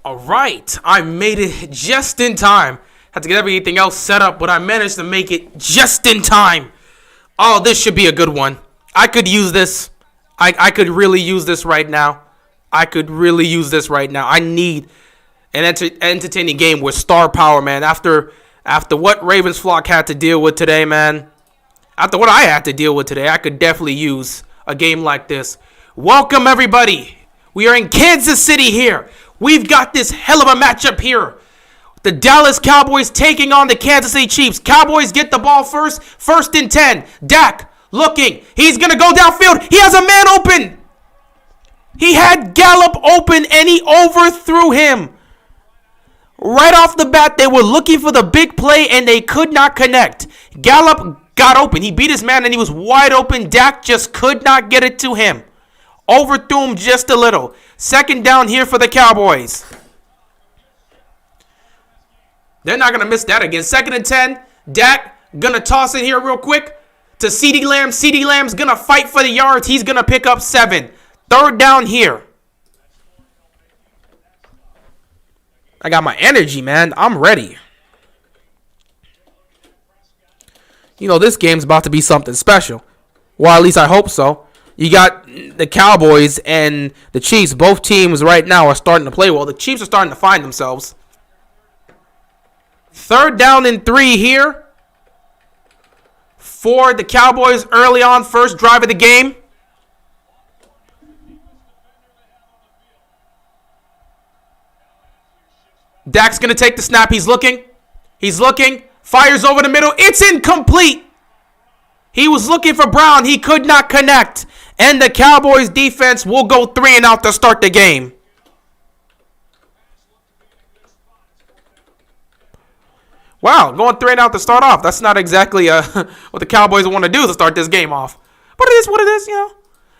All right, I made it just in time. Had to get everything else set up, but I managed to make it just in time. Oh, this should be a good one. I could use this. I could really use this right now. I could really use this right now. I need an entertaining game with star power, man. After what Ravens flock had to deal with today, man. After what I had to deal with today, I could definitely use a game like this. Welcome, everybody. We are in Kansas City here. We've got this hell of a matchup here. The Dallas Cowboys taking on the Kansas City Chiefs. Cowboys get the ball first. 1st and 10. Dak looking. He's going to go downfield. He has a man open. He had Gallup open and he overthrew him. Right off the bat, they were looking for the big play and they could not connect. Gallup got open. He beat his man and he was wide open. Dak just could not get it to him. Overthrew him just a little. 2nd down here for the Cowboys. They're not going to miss that again. 2nd and 10. Dak going to toss it here real quick to CeeDee Lamb. CeeDee Lamb's going to fight for the yards. He's going to pick up 7. 3rd down here. I got my energy, man. I'm ready. You know, this game's about to be something special. Well, at least I hope so. You got the Cowboys and the Chiefs. Both teams right now are starting to play well. The Chiefs are starting to find themselves. 3rd down and 3 here for the Cowboys early on. First drive of the game. Dak's going to take the snap. He's looking. He's looking. Fires over the middle. It's incomplete. He was looking for Brown. He could not connect. And the Cowboys defense will go 3 and out to start the game. Wow, going 3 and out to start off. That's not exactly what the Cowboys want to do to start this game off. But it is what it is, you know.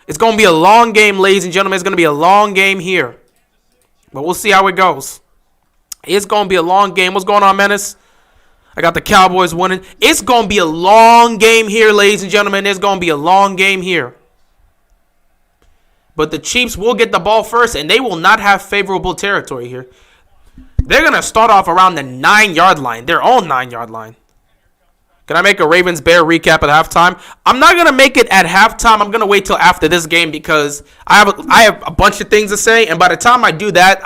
It's going to be a long game, ladies and gentlemen. It's going to be a long game here. But we'll see how it goes. It's going to be a long game. What's going on, Menace? I got the Cowboys winning. It's going to be a long game here, ladies and gentlemen. It's going to be a long game here. But the Chiefs will get the ball first, and they will not have favorable territory here. They're going to start off around the 9-yard line, their own 9-yard line. Can I make a Ravens-Bear recap at halftime? I'm not going to make it at halftime. I'm going to wait till after this game because I have a bunch of things to say, and by the time I do that,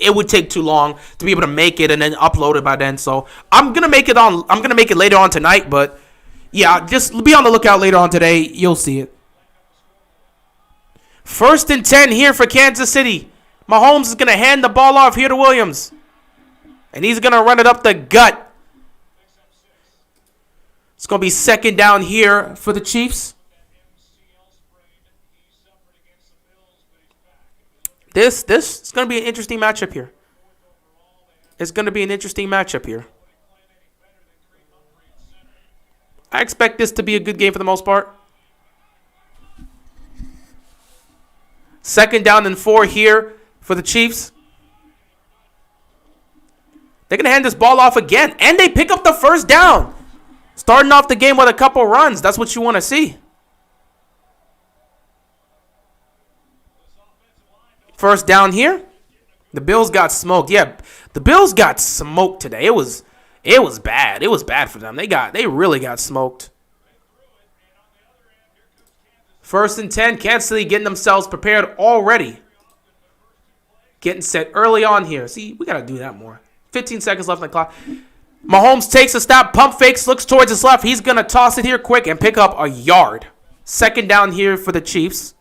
it would take too long to be able to make it and then upload it by then. So I'm going to make it later on tonight, but yeah, just be on the lookout later on today. You'll see it. 1st and 10 here for Kansas City. Mahomes is going to hand the ball off here to Williams. And he's going to run it up the gut. It's going to be 2nd down here for the Chiefs. This is going to be an interesting matchup here. It's going to be an interesting matchup here. I expect this to be a good game for the most part. 2nd down and 4 here for the Chiefs. They're going to hand this ball off again. And they pick up the 1st down. Starting off the game with a couple runs. That's what you want to see. 1st down here. The Bills got smoked. Yeah, the Bills got smoked today. It was bad. It was bad for them. They really got smoked. 1st and 10. Kansas City getting themselves prepared already. Getting set early on here. See, we got to do that more. 15 seconds left on the clock. Mahomes takes a snap, pump fakes, looks towards his left. He's going to toss it here quick and pick up a yard. 2nd down here for the Chiefs.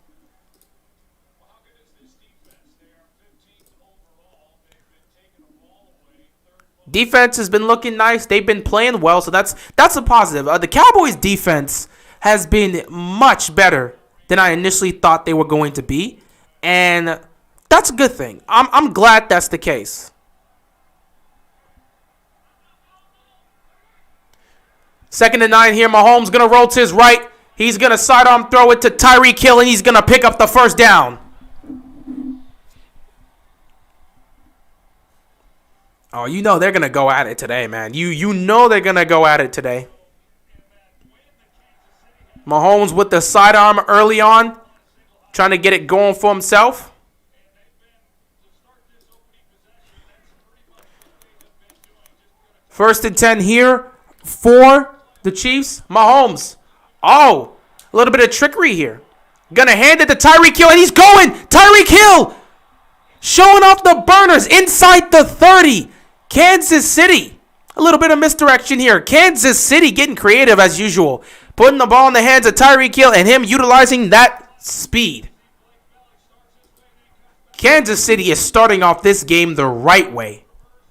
Defense has been looking nice. They've been playing well, so that's a positive. The Cowboys' defense has been much better than I initially thought they were going to be, and that's a good thing. I'm glad that's the case. 2nd and 9 here. Mahomes going to roll to his right. He's going to sidearm throw it to Tyreek Hill, and he's going to pick up the 1st down. Oh, you know they're going to go at it today, man. You know they're going to go at it today. Mahomes with the sidearm early on, trying to get it going for himself. First and 10 here for the Chiefs. Mahomes. Oh, a little bit of trickery here. Gonna hand it to Tyreek Hill, and he's going. Tyreek Hill showing off the burners inside the 30. Kansas City. A little bit of misdirection here. Kansas City getting creative as usual. Putting the ball in the hands of Tyreek Hill and him utilizing that speed. Kansas City is starting off this game the right way.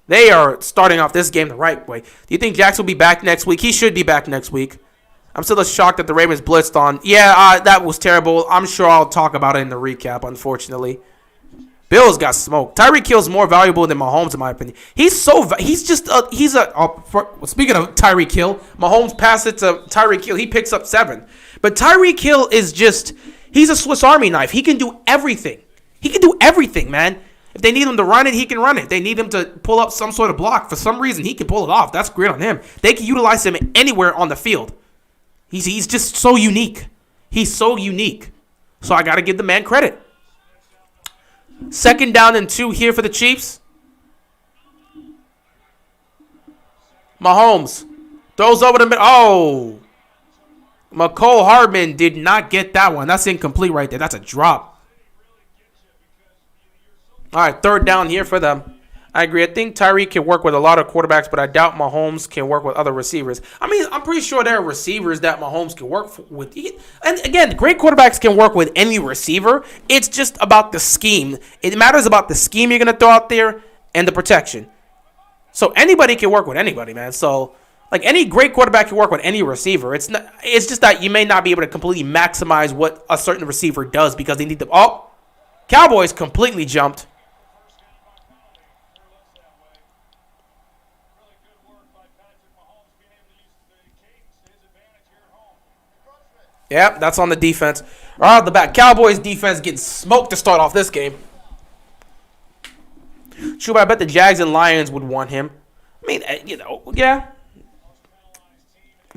They are starting off this game the right way. Do you think Jackson will be back next week? He should be back next week. I'm still shocked that the Ravens blitzed on. Yeah, that was terrible. I'm sure I'll talk about it in the recap, unfortunately. Bills got smoked. Tyreek Hill's more valuable than Mahomes, in my opinion. Speaking of Tyreek Hill, Mahomes passed it to Tyreek Hill. He picks up 7. But Tyreek Hill is he's a Swiss Army knife. He can do everything. He can do everything, man. If they need him to run it, he can run it. If they need him to pull up some sort of block, for some reason, he can pull it off. That's great on him. They can utilize him anywhere on the field. He's just so unique. He's so unique. So I got to give the man credit. Second down and 2 here for the Chiefs. Mahomes throws over the middle. Oh. McCole Hardman did not get that one. That's incomplete right there. That's a drop. All right, third down here for them. I agree. I think Tyreek can work with a lot of quarterbacks, but I doubt Mahomes can work with other receivers. I mean, I'm pretty sure there are receivers that Mahomes can work with. And again, great quarterbacks can work with any receiver. It's just about the scheme. It matters about the scheme you're going to throw out there and the protection. So anybody can work with anybody, man. So like any great quarterback can work with any receiver. It's just that you may not be able to completely maximize what a certain receiver does because they need to. Oh, Cowboys completely jumped. Yep, that's on the defense. Right off the back, Cowboys defense getting smoked to start off this game. True, but I bet the Jags and Lions would want him. I mean, yeah.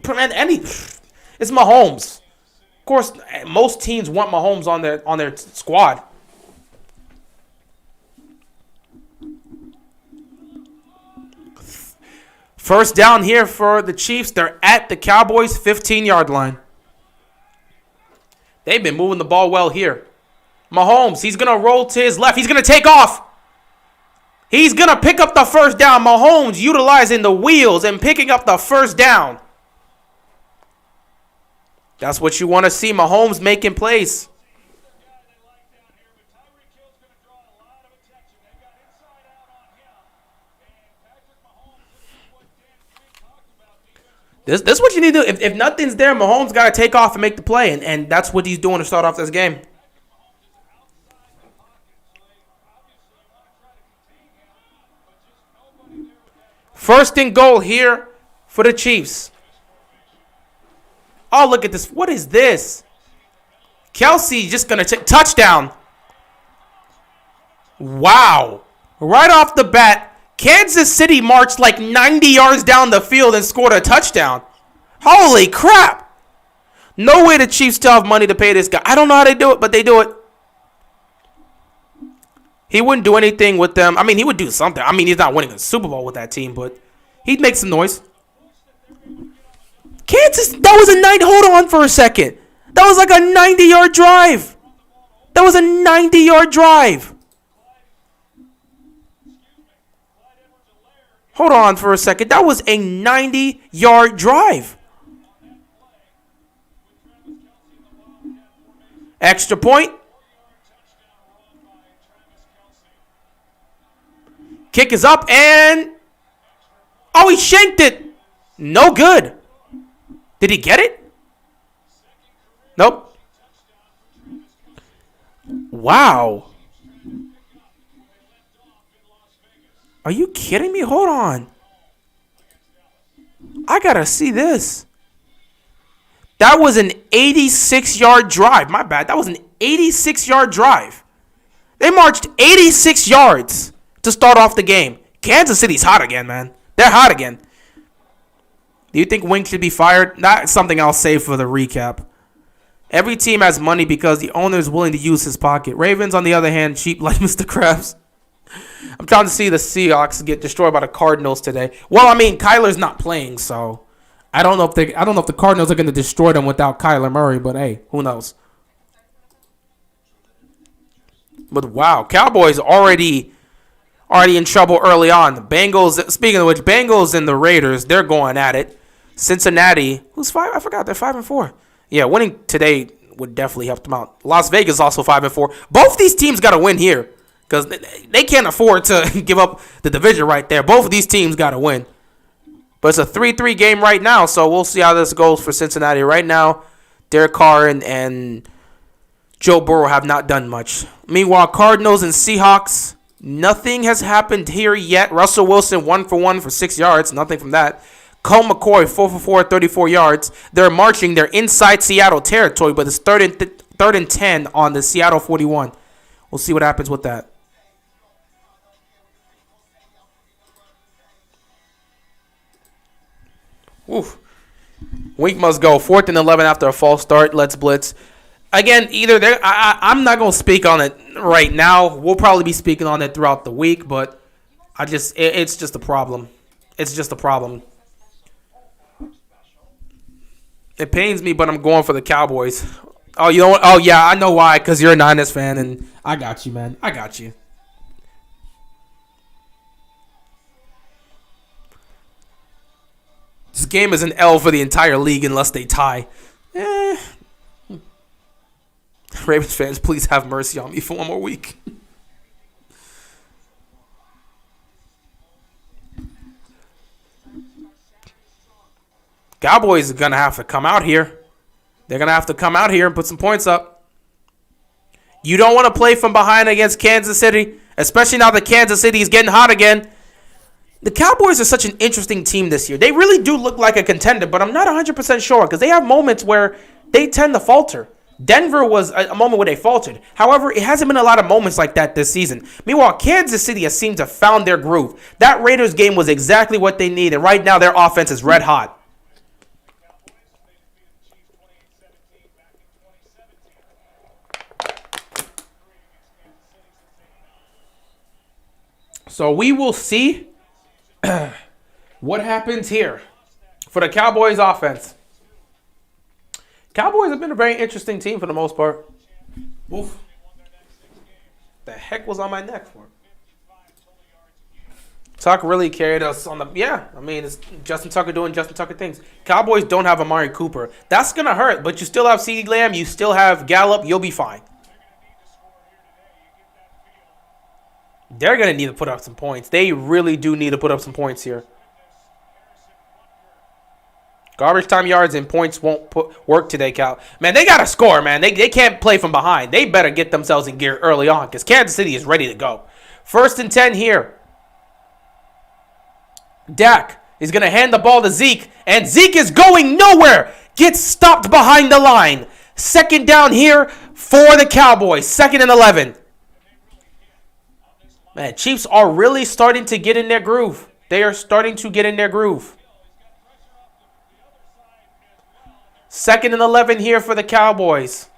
Man, it's Mahomes. Of course, most teams want Mahomes on their squad. First down here for the Chiefs. They're at the Cowboys' 15-yard line. They've been moving the ball well here. Mahomes, he's going to roll to his left. He's going to take off. He's going to pick up the first down. Mahomes utilizing the wheels and picking up the first down. That's what you want to see. Mahomes making plays. This is what you need to do. If nothing's there, Mahomes got to take off and make the play. And that's what he's doing to start off this game. First and goal here for the Chiefs. Oh, look at this. What is this? Kelsey just going to take touchdown. Wow. Right off the bat. Kansas City marched like 90 yards down the field and scored a touchdown. Holy crap. No way the Chiefs still have money to pay this guy. I don't know how they do it, but they do it. He wouldn't do anything with them. I mean, he would do something. I mean, he's not winning a Super Bowl with that team, but he'd make some noise. Kansas, that was a hold on for a second. That was like a 90-yard drive. That was a 90-yard drive. Hold on for a second. That was a 90-yard drive. Extra point. Kick is up and... oh, he shanked it. No good. Did he get it? Nope. Wow. Are you kidding me? Hold on. I gotta see this. That was an 86-yard drive. My bad. That was an 86-yard drive. They marched 86 yards to start off the game. Kansas City's hot again, man. They're hot again. Do you think Wink should be fired? That's something I'll say for the recap. Every team has money because the owner is willing to use his pocket. Ravens, on the other hand, cheap like Mr. Krabs. I'm trying to see the Seahawks get destroyed by the Cardinals today. Well, I mean, Kyler's not playing, so I don't know if the Cardinals are going to destroy them without Kyler Murray. But hey, who knows? But wow, Cowboys already in trouble early on. The Bengals. Speaking of which, Bengals and the Raiders, they're going at it. Cincinnati, who's 5? I forgot. They're 5-4. Yeah, winning today would definitely help them out. Las Vegas also 5-4. Both these teams got to win here because they can't afford to give up the division right there. Both of these teams got to win. But it's a 3-3 game right now, so we'll see how this goes for Cincinnati. Right now, Derek Carr and Joe Burrow have not done much. Meanwhile, Cardinals and Seahawks, nothing has happened here yet. Russell Wilson 1-for-1 for 6 yards. Nothing from that. Cole McCoy 4-for-4, 34 yards. They're marching. They're inside Seattle territory, but it's third and 10 on the Seattle 41. We'll see what happens with that. Oof. Wink must go. 4th and 11 after a false start. Let's blitz. Again, I'm not going to speak on it right now. We'll probably be speaking on it throughout the week, but it's just a problem. It's just a problem. It pains me, but I'm going for the Cowboys. Oh, you know what? Oh, yeah, I know why. Because you're a Niners fan, and I got you, man. I got you. This game is an L for the entire league unless they tie. Ravens fans, please have mercy on me for one more week. Cowboys are going to have to come out here. They're going to have to come out here and put some points up. You don't want to play from behind against Kansas City, especially now that Kansas City is getting hot again. The Cowboys are such an interesting team this year. They really do look like a contender, but I'm not 100% sure because they have moments where they tend to falter. Denver was a moment where they faltered. However, it hasn't been a lot of moments like that this season. Meanwhile, Kansas City has seemed to have found their groove. That Raiders game was exactly what they needed. Right now, their offense is red hot. So we will see what happens here for the Cowboys offense. Cowboys have been a very interesting team for the most part. Oof. The heck was on my neck for? Tuck really carried us on the... Yeah, I mean, it's Justin Tucker doing Justin Tucker things. Cowboys don't have Amari Cooper. That's going to hurt, but you still have CeeDee Lamb. You still have Gallup. You'll be fine. They're going to need to put up some points. They really do need to put up some points here. Garbage time yards and points won't work today, Cal. Man, they got to score, man. They can't play from behind. They better get themselves in gear early on because Kansas City is ready to go. 1st and 10 here. Dak is going to hand the ball to Zeke, and Zeke is going nowhere. Gets stopped behind the line. 2nd down here for the Cowboys. 2nd and 11. Man, Chiefs are really starting to get in their groove. They are starting to get in their groove. 2nd and 11 here for the Cowboys.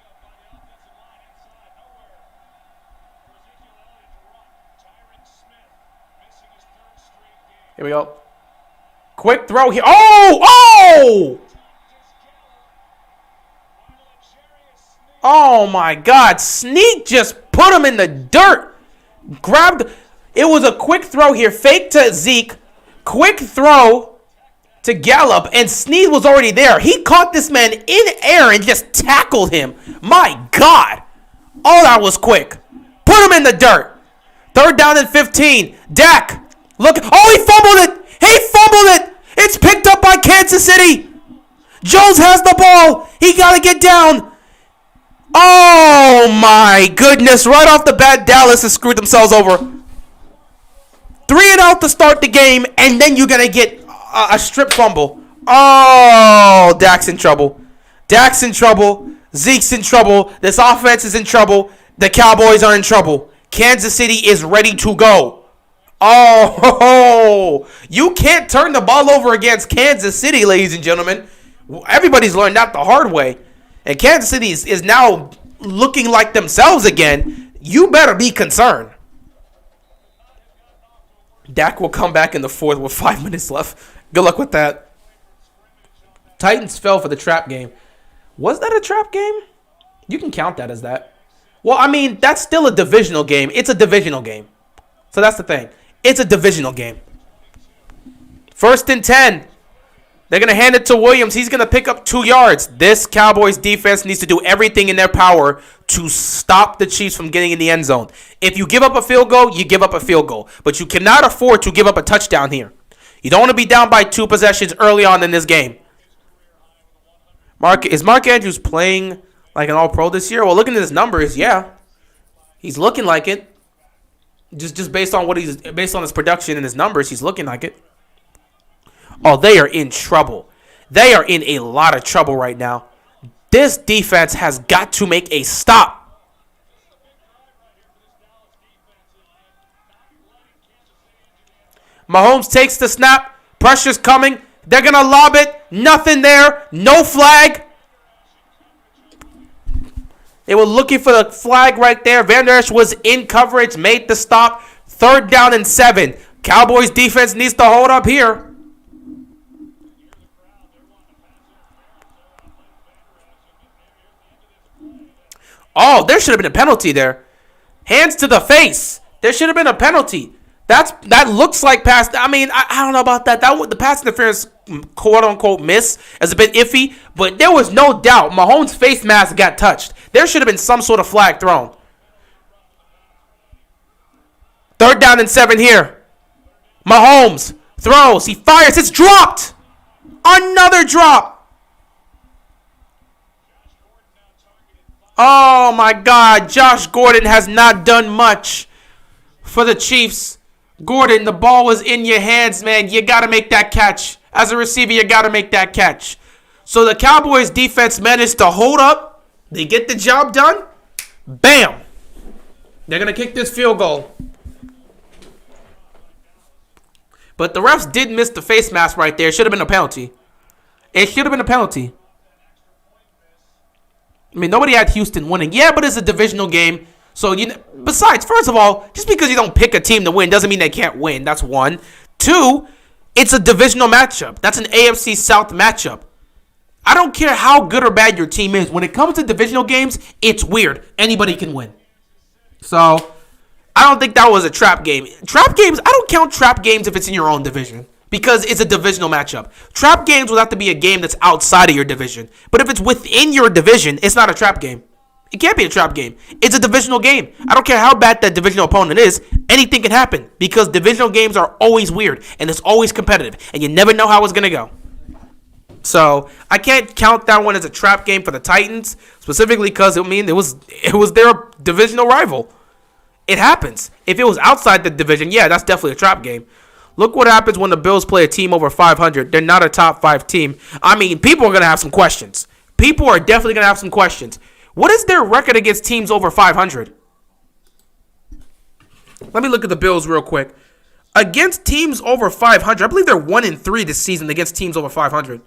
Here we go. Quick throw here. Oh! Oh, my God. Sneak just put him in the dirt. It was a quick throw here. Fake to Zeke. Quick throw to Gallup. And Snead was already there. He caught this man in air and just tackled him. My God. Oh, that was quick. Put him in the dirt. 3rd down and 15. Dak. Look. Oh, he fumbled it. He fumbled it. It's picked up by Kansas City. Jones has the ball. He got to get down. Oh, my goodness. Right off the bat, Dallas has screwed themselves over. 3 and out to start the game, and then you're going to get a strip fumble. Oh, Dak's in trouble. Dak's in trouble. Zeke's in trouble. This offense is in trouble. The Cowboys are in trouble. Kansas City is ready to go. Oh, you can't turn the ball over against Kansas City, ladies and gentlemen. Everybody's learned that the hard way. And Kansas City is now looking like themselves again. You better be concerned. Dak will come back in the fourth with 5 minutes left. Good luck with that. Titans fell for the trap game. Was that a trap game? You can count that as that. Well, I mean, that's still a divisional game. It's a divisional game. So that's the thing. It's a divisional game. 1st and 10. They're going to hand it to Williams. He's going to pick up 2 yards. This Cowboys defense needs to do everything in their power to stop the Chiefs from getting in the end zone. If you give up a field goal, you give up a field goal. But you cannot afford to give up a touchdown here. You don't want to be down by 2 possessions early on in this game. Is Mark Andrews playing like an all-pro this year? Well, looking at his numbers, yeah. He's looking like it. Just based on his production and his numbers, he's looking like it. Oh, they are in trouble. They are in a lot of trouble right now. This defense has got to make a stop. Mahomes takes the snap. Pressure's coming. They're going to lob it. Nothing there. No flag. They were looking for the flag right there. Van Der Esch was in coverage, made the stop. 3rd down and 7. Cowboys defense needs to hold up here. Oh, there should have been a penalty there. Hands to the face. There should have been a penalty. That looks like pass. I mean, I don't know about that. The pass interference, quote unquote, miss is a bit iffy, but there was no doubt Mahomes' face mask got touched. There should have been some sort of flag thrown. 3rd down and 7 here. Mahomes throws. He fires. It's dropped. Another drop. Oh my God. Josh Gordon has not done much for the Chiefs. Gordon, the ball was in your hands, man. You got to make that catch. As a receiver, you got to make that catch. So the Cowboys defense managed to hold up. They get the job done. Bam. They're going to kick this field goal. But the refs did miss the face mask right there. It should have been a penalty. It should have been a penalty. I mean, nobody had Houston winning. Yeah, but it's a divisional game. So, besides, first of all, just because you don't pick a team to win doesn't mean they can't win. That's one. 2, it's a divisional matchup. That's an AFC South matchup. I don't care how good or bad your team is. When it comes to divisional games, it's weird. Anybody can win. So, I don't think that was a trap game. Trap games, I don't count trap games if it's in your own division because it's a divisional matchup. Trap games will have to be a game that's outside of your division. But if it's within your division, it's not a trap game. It can't be a trap game. It's a divisional game. I don't care how bad that divisional opponent is. Anything can happen because divisional games are always weird and it's always competitive and you never know how it's going to go. So I can't count that one as a trap game for the Titans specifically because it was their divisional rival. It happens. If it was outside the division, yeah, that's definitely a trap game. Look what happens when the Bills play a team over 500. They're not a top 5 team. I mean, people are going to have some questions. People are definitely going to have some questions. What is their record against teams over 500? Let me look at the Bills real quick. Against teams over 500, I believe they're 1-3 this season against teams over 500.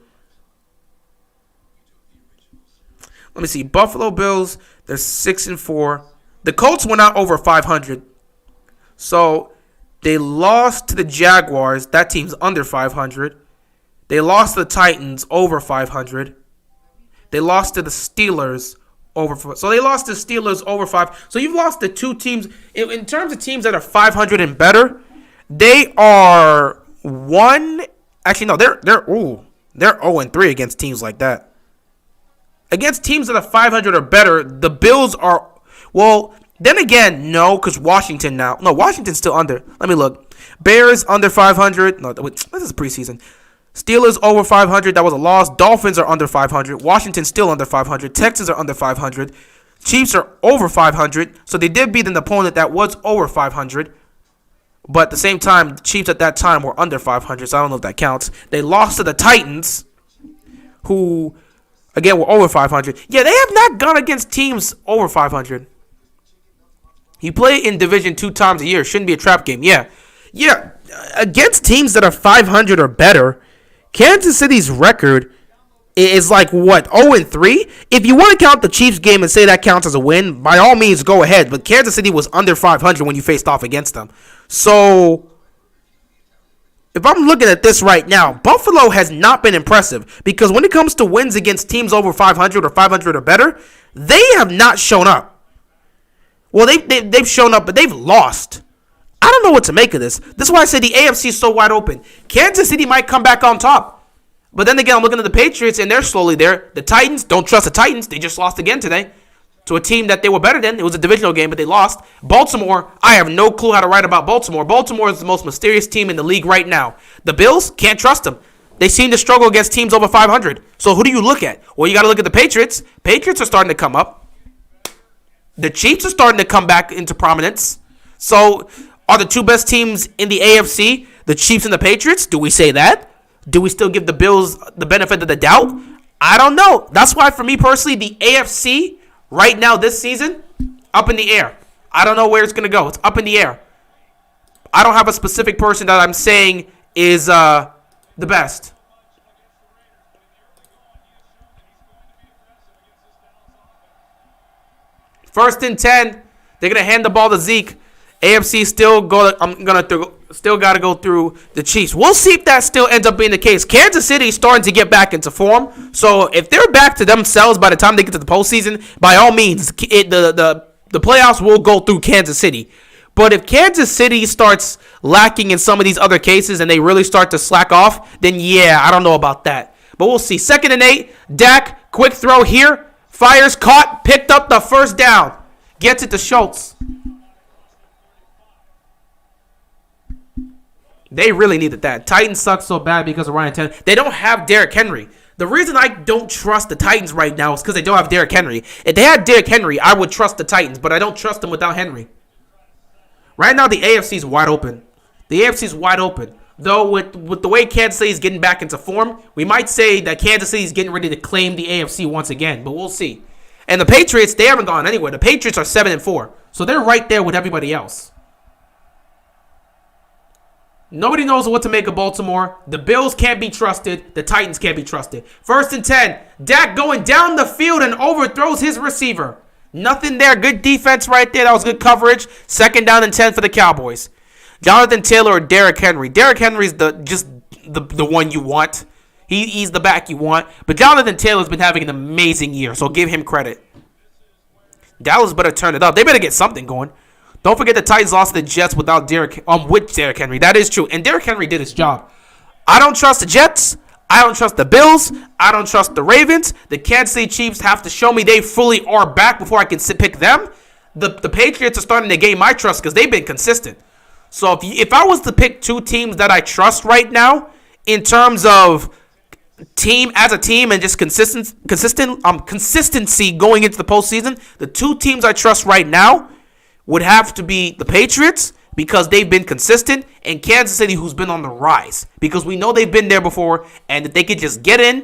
Let me see. Buffalo Bills, they're 6-4. The Colts went out over 500. So they lost to the Jaguars. That team's under 500. They lost to the Titans over 500. They lost to the Steelers over 500. So they lost to Steelers over 5. So you've lost to 2 teams. In terms of teams that are 500 and better, they are one. Actually, no, they're 0-3 against teams like that. Against teams that are 500 or better, the Bills are, well, then again, no, because Washington now. No, Washington's still under. Let me look. Bears under 500. No, wait, this is preseason. Steelers over 500. That was a loss. Dolphins are under 500. Washington still under 500. Texans are under 500. Chiefs are over 500. So they did beat an opponent that was over 500. But at the same time, the Chiefs at that time were under 500. So I don't know if that counts. They lost to the Titans, who, again, were over 500. Yeah, they have not gone against teams over 500. You play in Division 2 times a year. Shouldn't be a trap game. Yeah. Against teams that are 500 or better, Kansas City's record is like, what, 0-3? If you want to count the Chiefs game and say that counts as a win, by all means, go ahead. But Kansas City was under 500 when you faced off against them. So, if I'm looking at this right now, Buffalo has not been impressive because when it comes to wins against teams over 500 or 500 or better, they have not shown up. Well, they've shown up, but they've lost. I don't know what to make of this. This is why I say the AFC is so wide open. Kansas City might come back on top. But then again, I'm looking at the Patriots, and they're slowly there. The Titans, don't trust the Titans. They just lost again today to a team that they were better than. It was a divisional game, but they lost. Baltimore, I have no clue how to write about Baltimore. Baltimore is the most mysterious team in the league right now. The Bills, can't trust them. They seem to struggle against teams over 500. So who do you look at? Well, you got to look at the Patriots. Patriots are starting to come up. The Chiefs are starting to come back into prominence. So are the two best teams in the AFC the Chiefs and the Patriots? Do we say that? Do we still give the Bills the benefit of the doubt? I don't know. That's why, for me personally, the AFC right now this season, up in the air. I don't know where it's going to go. It's up in the air. I don't have a specific person that I'm saying is the best. First and 10. They're going to hand the ball to Zeke. AFC still got to go through the Chiefs. We'll see if that still ends up being the case. Kansas City is starting to get back into form. So if they're back to themselves by the time they get to the postseason, by all means, the playoffs will go through Kansas City. But if Kansas City starts lacking in some of these other cases and they really start to slack off, then yeah, I don't know about that. But we'll see. 2nd and 8. Dak, quick throw here. Fires, caught, picked up the first down. Gets it to Schultz. They really needed that. Titans suck so bad because of Ryan Tannehill. They don't have Derrick Henry. The reason I don't trust the Titans right now is because they don't have Derrick Henry. If they had Derrick Henry, I would trust the Titans, but I don't trust them without Henry. Right now, the AFC is wide open. The AFC is wide open. Though with the way Kansas City is getting back into form, we might say that Kansas City is getting ready to claim the AFC once again, but we'll see. And the Patriots, they haven't gone anywhere. The Patriots are 7-4, so they're right there with everybody else. Nobody knows what to make of Baltimore. The Bills can't be trusted. The Titans can't be trusted. 1st and 10. Dak going down the field and overthrows his receiver. Nothing there. Good defense right there. That was good coverage. 2nd down and 10 for the Cowboys. Jonathan Taylor or Derrick Henry. Derrick Henry's the one you want. He's the back you want. But Jonathan Taylor's been having an amazing year, so give him credit. Dallas better turn it up. They better get something going. Don't forget the Titans lost to the Jets with Derrick Henry. That is true. And Derrick Henry did his job. I don't trust the Jets. I don't trust the Bills. I don't trust the Ravens. The Kansas City Chiefs have to show me they fully are back before I can pick them. The Patriots are starting to gain my trust because they've been consistent. So if I was to pick two teams that I trust right now in terms of team as a team and just consistency going into the postseason, the two teams I trust right now would have to be the Patriots because they've been consistent, and Kansas City, who's been on the rise, because we know they've been there before, and if they could just get in,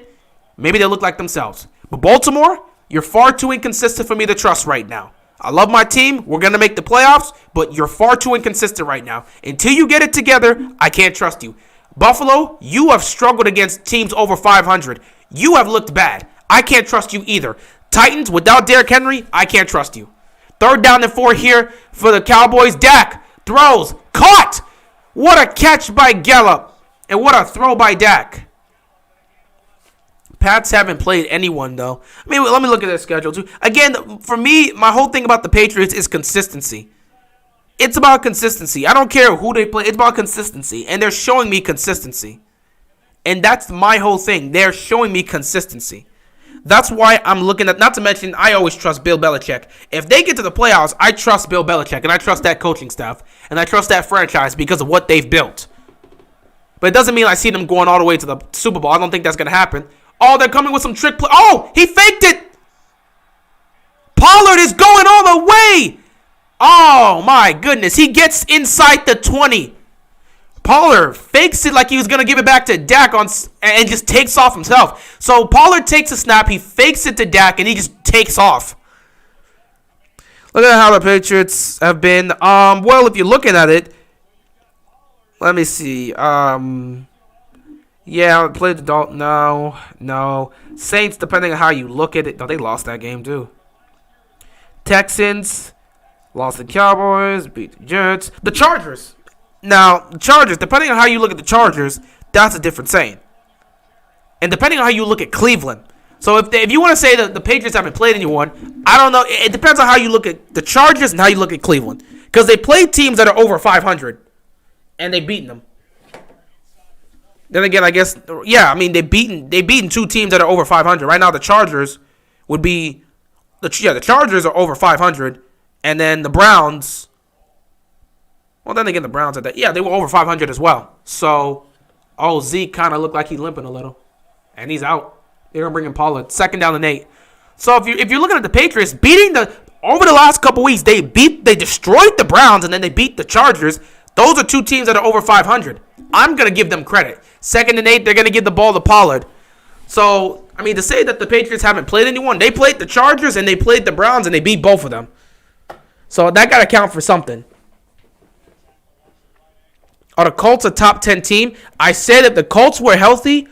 maybe they'll look like themselves. But Baltimore, you're far too inconsistent for me to trust right now. I love my team. We're going to make the playoffs, but you're far too inconsistent right now. Until you get it together, I can't trust you. Buffalo, you have struggled against teams over 500. You have looked bad. I can't trust you either. Titans, without Derrick Henry, I can't trust you. 3rd down and 4 here for the Cowboys. Dak throws. Caught! What a catch by Gallup. And what a throw by Dak. Pats haven't played anyone, though. I mean, let me look at their schedule, too. Again, for me, my whole thing about the Patriots is consistency. It's about consistency. I don't care who they play. It's about consistency. And they're showing me consistency. And that's my whole thing. They're showing me consistency. That's why I'm looking at, not to mention, I always trust Bill Belichick. If they get to the playoffs, I trust Bill Belichick, and I trust that coaching staff, and I trust that franchise because of what they've built. But it doesn't mean I see them going all the way to the Super Bowl. I don't think that's going to happen. Oh, they're coming with some trick play. Oh, he faked it. Pollard is going all the way. Oh, my goodness. He gets inside the 20. Pollard fakes it like he was going to give it back to Dak and just takes off himself. So Pollard takes a snap, he fakes it to Dak, and he just takes off. Look at how the Patriots have been. Well, if you're looking at it, let me see. Yeah, I played the Dalton. No. Saints, depending on how you look at it. No, they lost that game, too. Texans lost the Cowboys, beat the Jets. The Chargers. Now, the Chargers, depending on how you look at the Chargers, that's a different saying. And depending on how you look at Cleveland. So if you want to say that the Patriots haven't played anyone, I don't know. It depends on how you look at the Chargers and how you look at Cleveland. Because they played teams that are over 500. And they've beaten them. Then again, I guess, yeah, I mean, they've beaten two teams that are over 500. Right now, the Chargers would be, the Chargers are over 500. And then the Browns, well, then again, the Browns are that. Yeah, they were over 500 as well. So, Zeke kind of looked like he's limping a little. And he's out. They're going to bring in Pollard. 2nd down and 8. So, if you're looking at the Patriots, over the last couple weeks, they destroyed the Browns and then they beat the Chargers. Those are two teams that are over 500. I'm going to give them credit. 2nd and 8, they're going to give the ball to Pollard. So, I mean, to say that the Patriots haven't played anyone, they played the Chargers and they played the Browns and they beat both of them. So, that got to count for something. Are the Colts a top 10 team? I said if the Colts were healthy,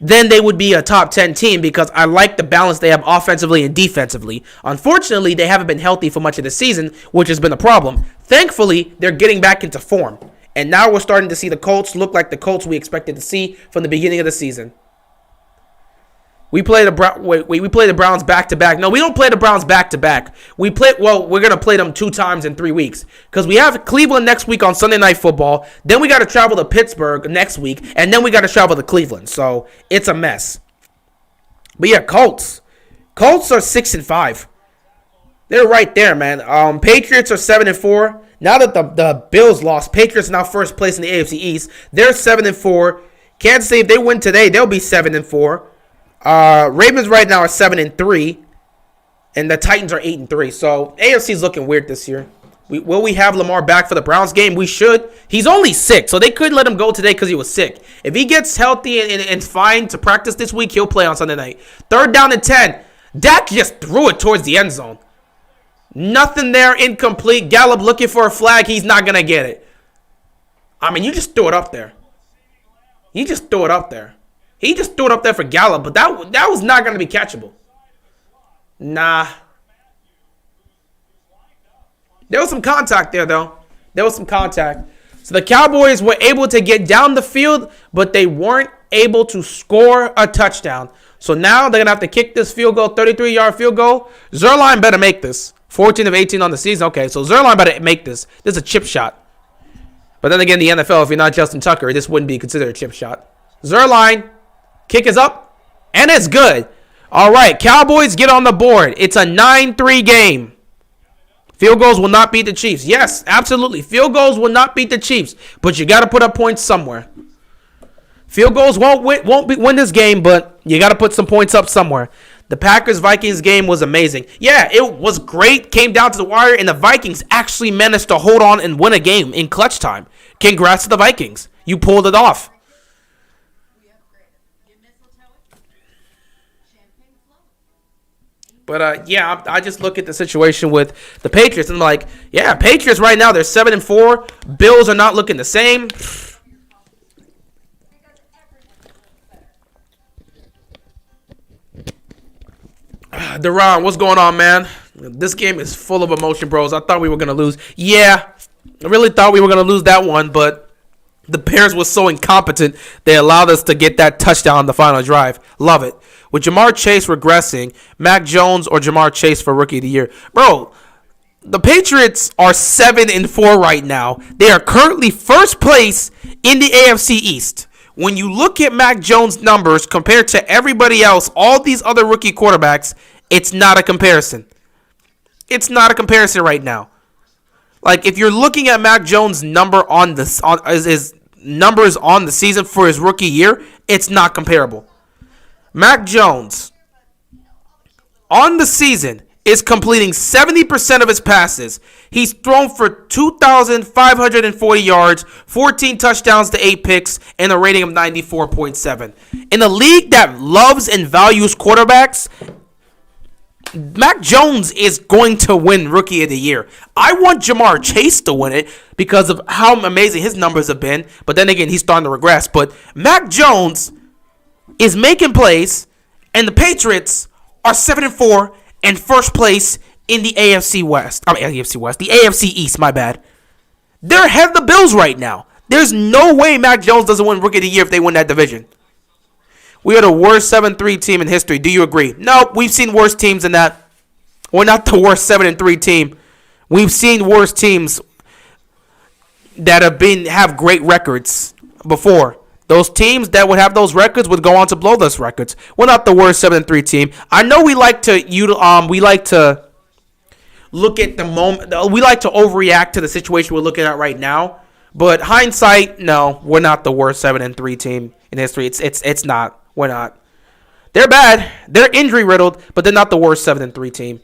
then they would be a top 10 team because I like the balance they have offensively and defensively. Unfortunately, they haven't been healthy for much of the season, which has been a problem. Thankfully, they're getting back into form. And now we're starting to see the Colts look like the Colts we expected to see from the beginning of the season. We play the Browns back-to-back. No, we don't play the Browns back-to-back. We're going to play them 2 times in 3 weeks. Because we have Cleveland next week on Sunday Night Football. Then we got to travel to Pittsburgh next week. And then we got to travel to Cleveland. So, it's a mess. But yeah, Colts. Colts are 6-5. They're right there, man. Patriots are 7-4. Now that the Bills lost, Patriots are now first place in the AFC East. They're 7-4. Kansas City, if they win today, they'll be 7-4. Ravens right now are 7-3, and the Titans are 8-3. So AFC is looking weird this year. Will we have Lamar back for the Browns game? We should. He's only sick, so they couldn't let him go today because he was sick. If he gets healthy and fine to practice this week, he'll play on Sunday night. 3rd down and 10. Dak just threw it towards the end zone. Nothing there, incomplete. Gallup looking for a flag. He's not gonna get it. I mean, you just threw it up there. He just threw it up there for Gallup, but that was not going to be catchable. Nah. There was some contact there, though. There was some contact. So the Cowboys were able to get down the field, but they weren't able to score a touchdown. So now they're going to have to kick this field goal, 33-yard field goal. Zerline better make this. 14 of 18 on the season. Okay, so Zerline better make this. This is a chip shot. But then again, the NFL, if you're not Justin Tucker, this wouldn't be considered a chip shot. Zerline. Kick is up, and it's good. All right, Cowboys get on the board. It's a 9-3 game. Field goals will not beat the Chiefs. Yes, absolutely. Field goals will not beat the Chiefs, but you got to put up points somewhere. Field goals won't win this game, but you got to put some points up somewhere. The Packers-Vikings game was amazing. Yeah, it was great. Came down to the wire, and the Vikings actually managed to hold on and win a game in clutch time. Congrats to the Vikings. You pulled it off. But, yeah, I just look at the situation with the Patriots. And I'm like, yeah, Patriots right now, they're 7-4. Bills are not looking the same. Deron, what's going on, man? This game is full of emotion, bros. I thought we were going to lose. Yeah, I really thought we were going to lose that one, but the Bears were so incompetent, they allowed us to get that touchdown on the final drive. Love it. With Jamar Chase regressing, Mac Jones or Jamar Chase for Rookie of the Year. Bro, the Patriots are 7-4 right now. They are currently first place in the AFC East. When you look at Mac Jones' numbers compared to everybody else, all these other rookie quarterbacks, it's not a comparison. It's not a comparison right now. Like, if you're looking at Mac Jones' number his numbers on the season for his rookie year, it's not comparable. Mac Jones, on the season, is completing 70% of his passes. He's thrown for 2,540 yards, 14 touchdowns to 8 picks, and a rating of 94.7. In a league that loves and values quarterbacks, Mac Jones is going to win Rookie of the Year. I want Jamar Chase to win it because of how amazing his numbers have been. But then again, he's starting to regress. But Mac Jones is making plays, and the Patriots are 7-4 and first place in the AFC West. The AFC East, my bad. They're ahead of the Bills right now. There's no way Mac Jones doesn't win Rookie of the Year if they win that division. We are the worst 7-3 team in history. Do you agree? No, we've seen worse teams than that. We're not the worst 7-3 team. We've seen worse teams that have great records before. Those teams that would have those records would go on to blow those records. We're not the worst 7-3 team. I know we like to look at the moment. We like to overreact to the situation we're looking at right now. But hindsight, no, we're not the worst 7-3 team in history. It's not. We're not. They're bad. They're injury riddled, but they're not the worst 7-3 team.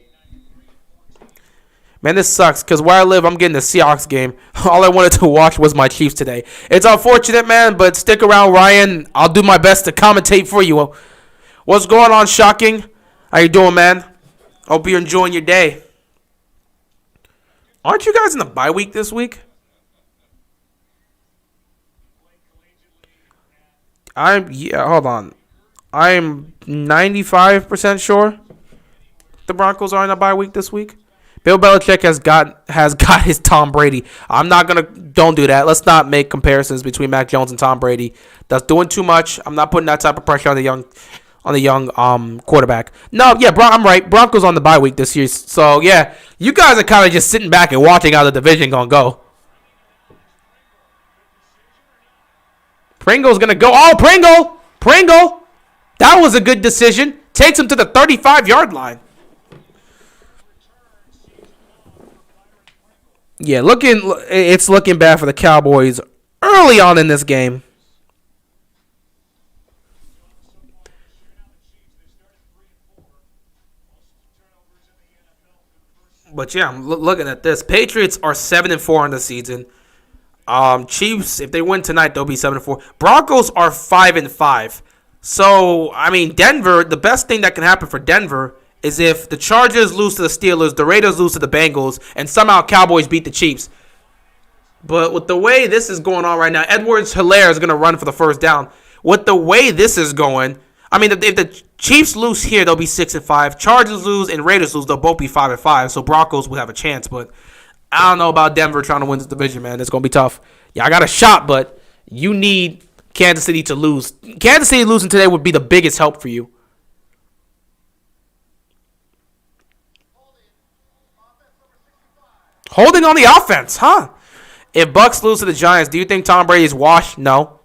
Man, this sucks because where I live, I'm getting the Seahawks game. All I wanted to watch was my Chiefs today. It's unfortunate, man, but stick around, Ryan. I'll do my best to commentate for you. What's going on, Shocking? How you doing, man? Hope you're enjoying your day. Aren't you guys in the bye week this week? Hold on. I'm 95% sure the Broncos are in a bye week this week. Bill Belichick has got his Tom Brady. Don't do that. Let's not make comparisons between Mac Jones and Tom Brady. That's doing too much. I'm not putting that type of pressure on the young quarterback. No, yeah, I'm right. Broncos on the bye week this year. So yeah, you guys are kind of just sitting back and watching how the division gonna go. Pringle's gonna go. Oh, Pringle. That was a good decision. Takes him to the 35-yard line. Yeah, it's looking bad for the Cowboys early on in this game. But yeah, I'm looking at this. Patriots are 7-4 in the season. Chiefs, if they win tonight, they'll be 7-4. Broncos are 5-5. So I mean, Denver. The best thing that can happen for Denver is if the Chargers lose to the Steelers, the Raiders lose to the Bengals, and somehow Cowboys beat the Chiefs. But with the way this is going on right now, Edwards-Helaire is going to run for the first down. With the way this is going, I mean, if the Chiefs lose here, they'll be 6-5. Chargers lose and Raiders lose, they'll both be 5-5. So Broncos will have a chance. But I don't know about Denver trying to win this division, man. It's going to be tough. Yeah, I got a shot, but you need Kansas City to lose. Kansas City losing today would be the biggest help for you. Holding on the offense, huh? If Bucks lose to the Giants, do you think Tom Brady is washed? No.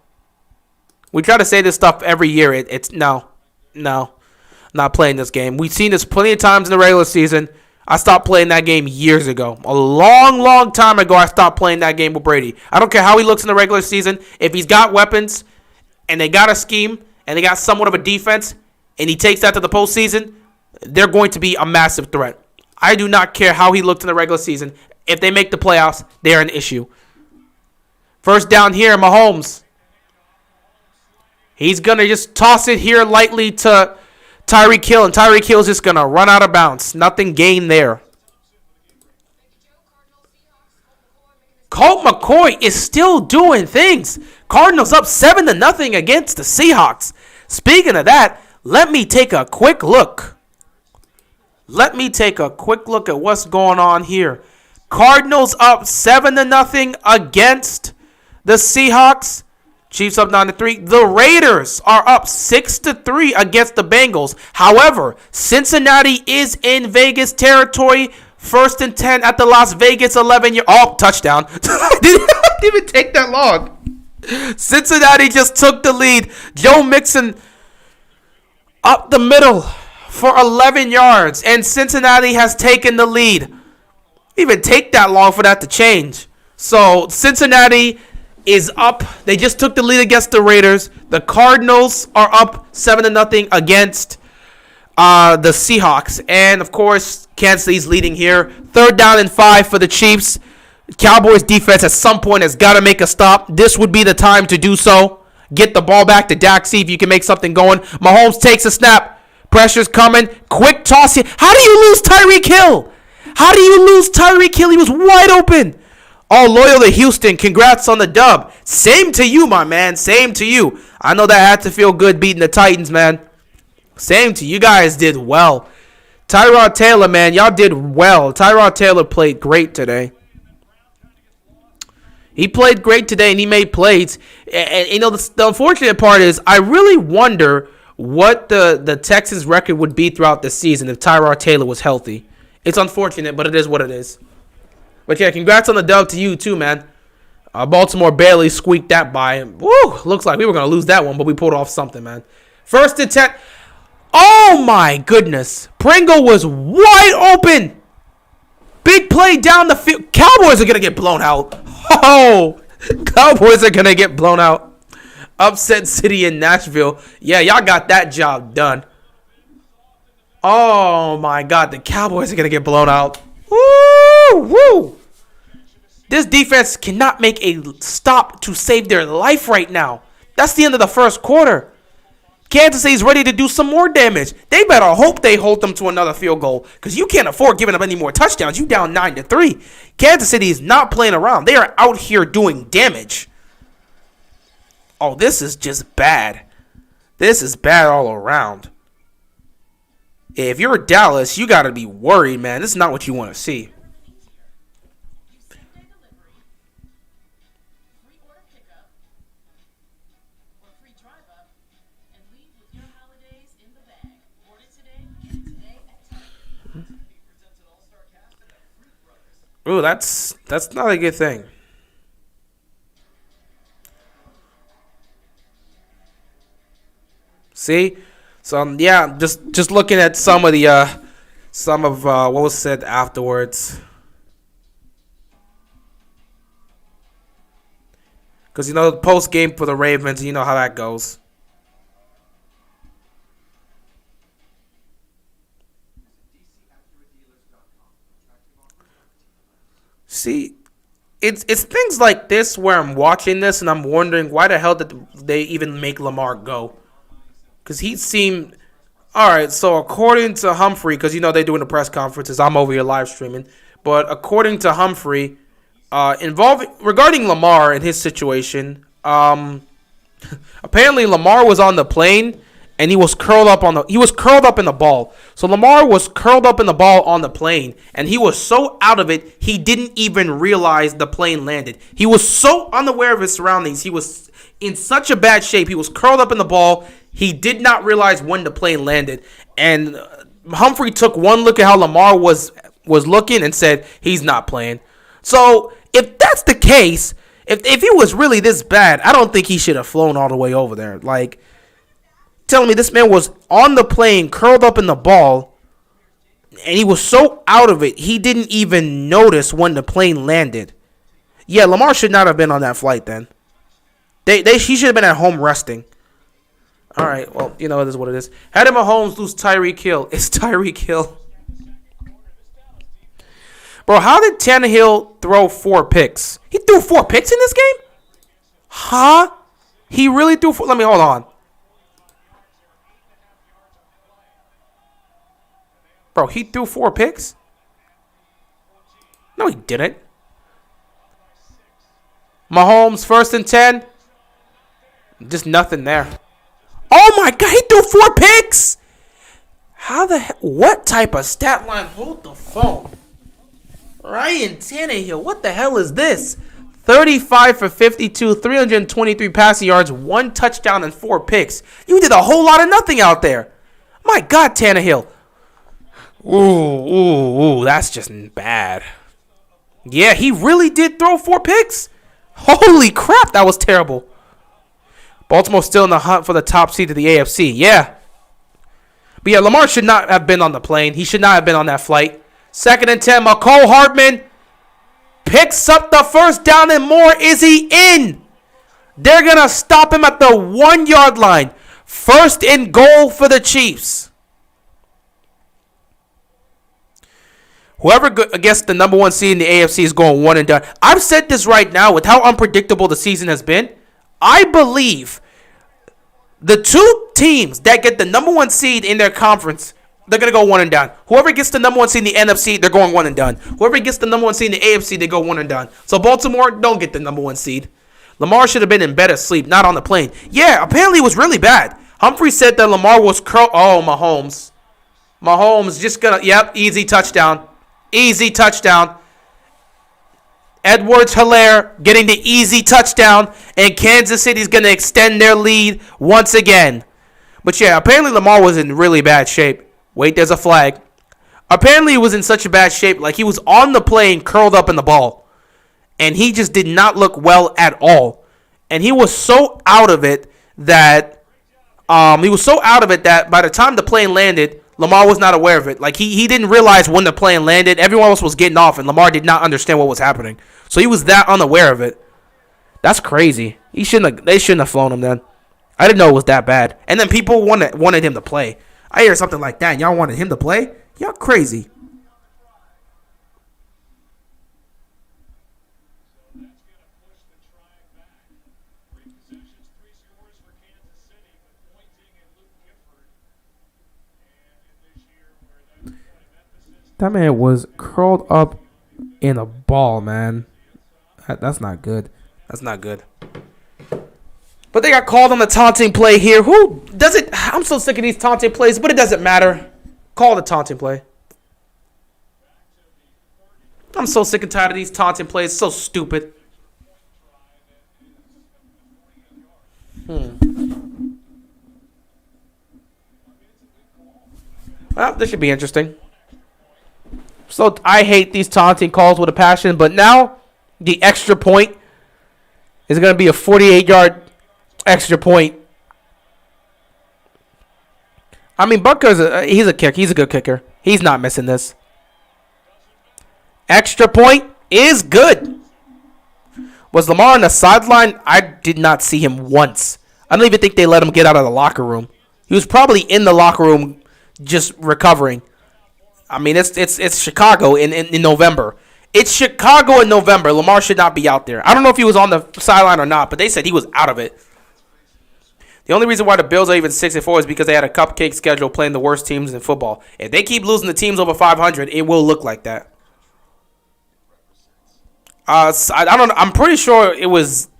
We try to say this stuff every year. It's no. Not playing this game. We've seen this plenty of times in the regular season. I stopped playing that game years ago. A long time ago, I stopped playing that game with Brady. I don't care how he looks in the regular season. If he's got weapons and they got a scheme and they got somewhat of a defense and he takes that to the postseason, they're going to be a massive threat. I do not care how he looked in the regular season. If they make the playoffs, they're an issue. First down here, Mahomes. He's going to just toss it here lightly to Tyreek Hill, and Tyreek Hill's just going to run out of bounds. Nothing gained there. Colt McCoy is still doing things. Cardinals up 7-0 against the Seahawks. Speaking of that, let me take a quick look. Let me take a quick look at what's going on here. Cardinals up 7-0 against the Seahawks. Chiefs up 9-3. The Raiders are up 6-3 against the Bengals. However, Cincinnati is in Vegas territory. 1st and 10 at the Las Vegas 11-yard. Oh, touchdown. Didn't even take that long. Cincinnati just took the lead. Joe Mixon up the middle for 11 yards. And Cincinnati has taken the lead. Didn't even take that long for that to change. So Cincinnati is up. They just took the lead against the Raiders. The Cardinals are up 7-0 against the Seahawks. And, of course, Kansas City's leading here. 3rd down and 5 for the Chiefs. Cowboys defense at some point has got to make a stop. This would be the time to do so. Get the ball back to Dak. See if you can make something going. Mahomes takes a snap. Pressure's coming. Quick toss here. How do you lose Tyreek Hill? How do you lose Tyreek Hill? He was wide open. Oh, loyal to Houston. Congrats on the dub. Same to you, my man. Same to you. I know that had to feel good beating the Titans, man. Same to you. You guys did well. Tyrod Taylor, man. Y'all did well. Tyrod Taylor played great today. He played great today, and he made plays. And you know, the unfortunate part is I really wonder what the Texans' record would be throughout the season if Tyrod Taylor was healthy. It's unfortunate, but it is what it is. But yeah, congrats on the dub to you too, man. Baltimore barely squeaked that by. Woo! Looks like we were going to lose that one, but we pulled off something, man. First and 10. Oh, my goodness. Pringle was wide open. Big play down the field. Cowboys are going to get blown out. Oh, Cowboys are going to get blown out. Upset City in Nashville. Yeah, y'all got that job done. Oh, my God. The Cowboys are going to get blown out. Woo! Woo! This defense cannot make a stop to save their life right now. That's the end of the first quarter. Kansas City's ready to do some more damage. They better hope they hold them to another field goal because you can't afford giving up any more touchdowns. You down 9-3. Kansas City is not playing around. They are out here doing damage. Oh, this is just bad. This is bad all around. If you're Dallas, you got to be worried, man. This is not what you want to see. Ooh, that's not a good thing. See, so yeah, just looking at some of what was said afterwards, because you know the post game for the Ravens, you know how that goes. See, it's things like this where I'm watching this and I'm wondering why the hell did they even make Lamar go? Because he seemed all right. So according to Humphrey, because you know they doing the press conferences, I'm over here live streaming. But according to Humphrey, regarding Lamar and his situation, apparently Lamar was on the plane and he was curled up in the ball. So Lamar was curled up in the ball on the plane, and he was so out of it, he didn't even realize the plane landed. He was so unaware of his surroundings. He was in such a bad shape. He was curled up in the ball. He did not realize when the plane landed. And Humphrey took one look at how Lamar was looking and said, he's not playing. So if that's the case, if he was really this bad, I don't think he should have flown all the way over there. Like, telling me this man was on the plane, curled up in the ball, and he was so out of it, he didn't even notice when the plane landed. Yeah, Lamar should not have been on that flight then. He should have been at home resting. All right, well, you know, it is what it is. How did Mahomes lose Tyreek Hill? It's Tyreek Hill. Bro, how did Tannehill throw 4 picks? He threw 4 picks in this game? Huh? He really threw 4? Let me hold on. Bro, he threw 4 picks? No, he didn't. Mahomes, 1st and 10. Just nothing there. Oh, my God. He threw 4 picks. How the hell? What type of stat line? Hold the phone. Ryan Tannehill. What the hell is this? 35 for 52, 323 passing yards, 1 touchdown, and 4 picks. You did a whole lot of nothing out there. My God, Tannehill. Ooh, that's just bad. Yeah, he really did throw 4 picks. Holy crap, that was terrible. Baltimore still in the hunt for the top seed of the AFC. Yeah. But yeah, Lamar should not have been on the plane. He should not have been on that flight. 2nd and 10, McCole Hardman picks up the first down and more. Is he in? They're going to stop him at the 1-yard line. 1st and goal for the Chiefs. Whoever gets the number 1 seed in the AFC is going 1 and done. I've said this right now with how unpredictable the season has been. I believe the 2 teams that get the number 1 seed in their conference, they're going to go 1 and done. Whoever gets the number 1 seed in the NFC, they're going 1 and done. Whoever gets the number 1 seed in the AFC, they go 1 and done. So Baltimore, don't get the number 1 seed. Lamar should have been in bed asleep, not on the plane. Yeah, apparently it was really bad. Humphrey said that Lamar was Mahomes. Mahomes just going to, easy touchdown. Easy touchdown. Edwards-Helaire getting the easy touchdown, and Kansas City's going to extend their lead once again. But yeah, apparently Lamar was in really bad shape. Wait, there's a flag. Apparently he was in such a bad shape, like he was on the plane curled up in the ball. And he just did not look well at all. And he was so out of it that by the time the plane landed, Lamar was not aware of it. Like he didn't realize when the plane landed. Everyone else was getting off, and Lamar did not understand what was happening. So he was that unaware of it. That's crazy. They shouldn't have flown him then. I didn't know it was that bad. And then people wanted him to play. I hear something like that, and y'all wanted him to play? Y'all crazy. That man was curled up in a ball, man. That's not good. That's not good. But they got called on the taunting play here. Who does it? I'm so sick of these taunting plays, but it doesn't matter. Call the taunting play. I'm so sick and tired of these taunting plays. So stupid. Well, this should be interesting. So I hate these taunting calls with a passion, but now the extra point is going to be a 48-yard extra point. I mean, Butker's he's a kicker. He's a good kicker. He's not missing this. Extra point is good. Was Lamar on the sideline? I did not see him once. I don't even think they let him get out of the locker room. He was probably in the locker room just recovering. I mean, it's Chicago in November. It's Chicago in November. Lamar should not be out there. I don't know if he was on the sideline or not, but they said he was out of it. The only reason why the Bills are even 6-4 is because they had a cupcake schedule playing the worst teams in football. If they keep losing the teams over 500, it will look like that. I don't know. I'm pretty sure it was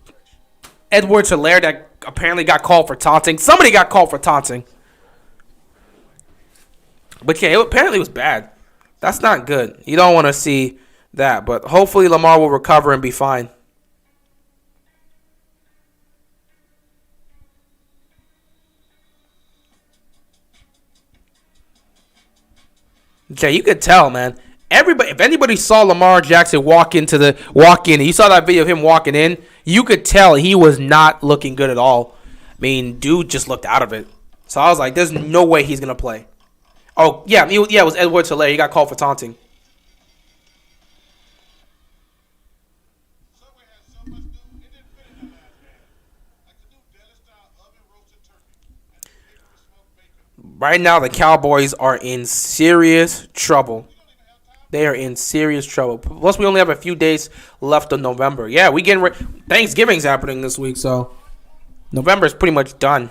Edwards-Helaire that apparently got called for taunting. Somebody got called for taunting. But yeah, it apparently was bad. That's not good. You don't want to see that. But hopefully Lamar will recover and be fine. Okay, you could tell, man. If anybody saw Lamar Jackson walk in, you saw that video of him walking in, you could tell he was not looking good at all. I mean, dude just looked out of it. So I was like, there's no way he's going to play. Oh, yeah, it was Edwards-Helaire. He got called for taunting. Right now, the Cowboys are in serious trouble. They are in serious trouble. Plus, we only have a few days left of November. Yeah, Thanksgiving's happening this week, so November is pretty much done.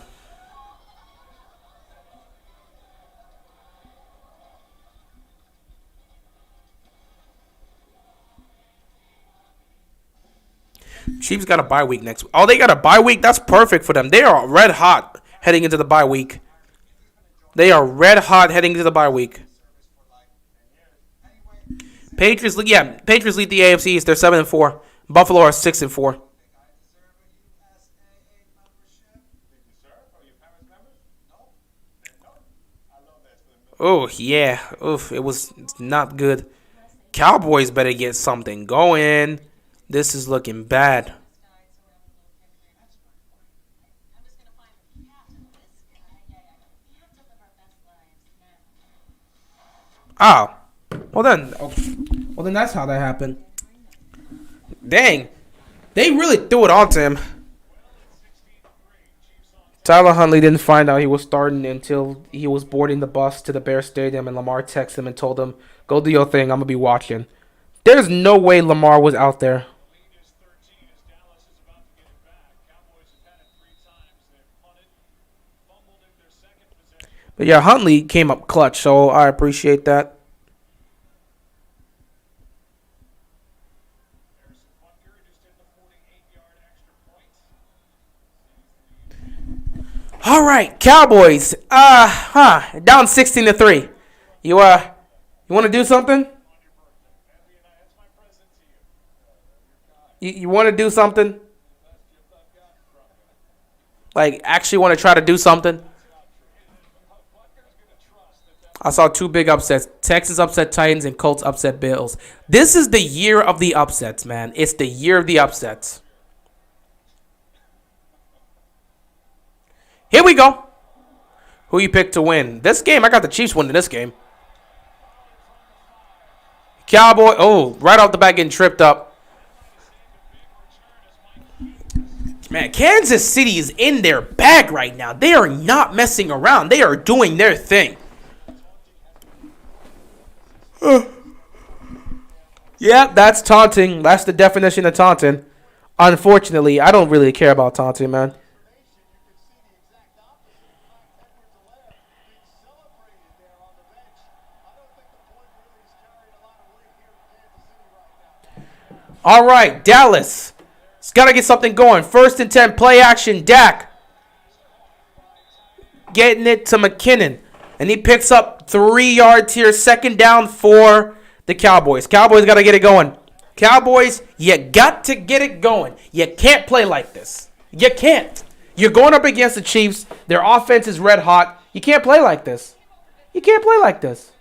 Chiefs got a bye week next week. Oh, they got a bye week? That's perfect for them. They are red hot heading into the bye week. Patriots lead the AFC East. They're 7-4. Buffalo are 6-4. Oh, yeah. Oof, it's not good. Cowboys better get something going. This is looking bad. Oh. Well then that's how that happened. Dang. They really threw it onto him. Tyler Huntley didn't find out he was starting until he was boarding the bus to the Bear Stadium, and Lamar texted him and told him, "Go do your thing, I'm going to be watching." There's no way Lamar was out there. But yeah, Huntley came up clutch, so I appreciate that. All right, Cowboys. Down 16-3. You want to do something? You want to do something? Like, actually want to try to do something? I saw two big upsets. Texans upset Titans and Colts upset Bills. This is the year of the upsets, man. It's the year of the upsets. Here we go. Who you pick to win? This game, I got the Chiefs winning this game. Cowboy, oh, right off the bat getting tripped up. Man, Kansas City is in their bag right now. They are not messing around. They are doing their thing. Yeah, that's taunting. That's the definition of taunting. Unfortunately, I don't really care about taunting, man. All right, Dallas. It's got to get something going. 1st and 10, play action. Dak getting it to McKinnon. And he picks up 3 yards here. 2nd down for the Cowboys. Cowboys got to get it going. Cowboys, you got to get it going. You can't play like this. You can't. You're going up against the Chiefs. Their offense is red hot. You can't play like this. You can't play like this.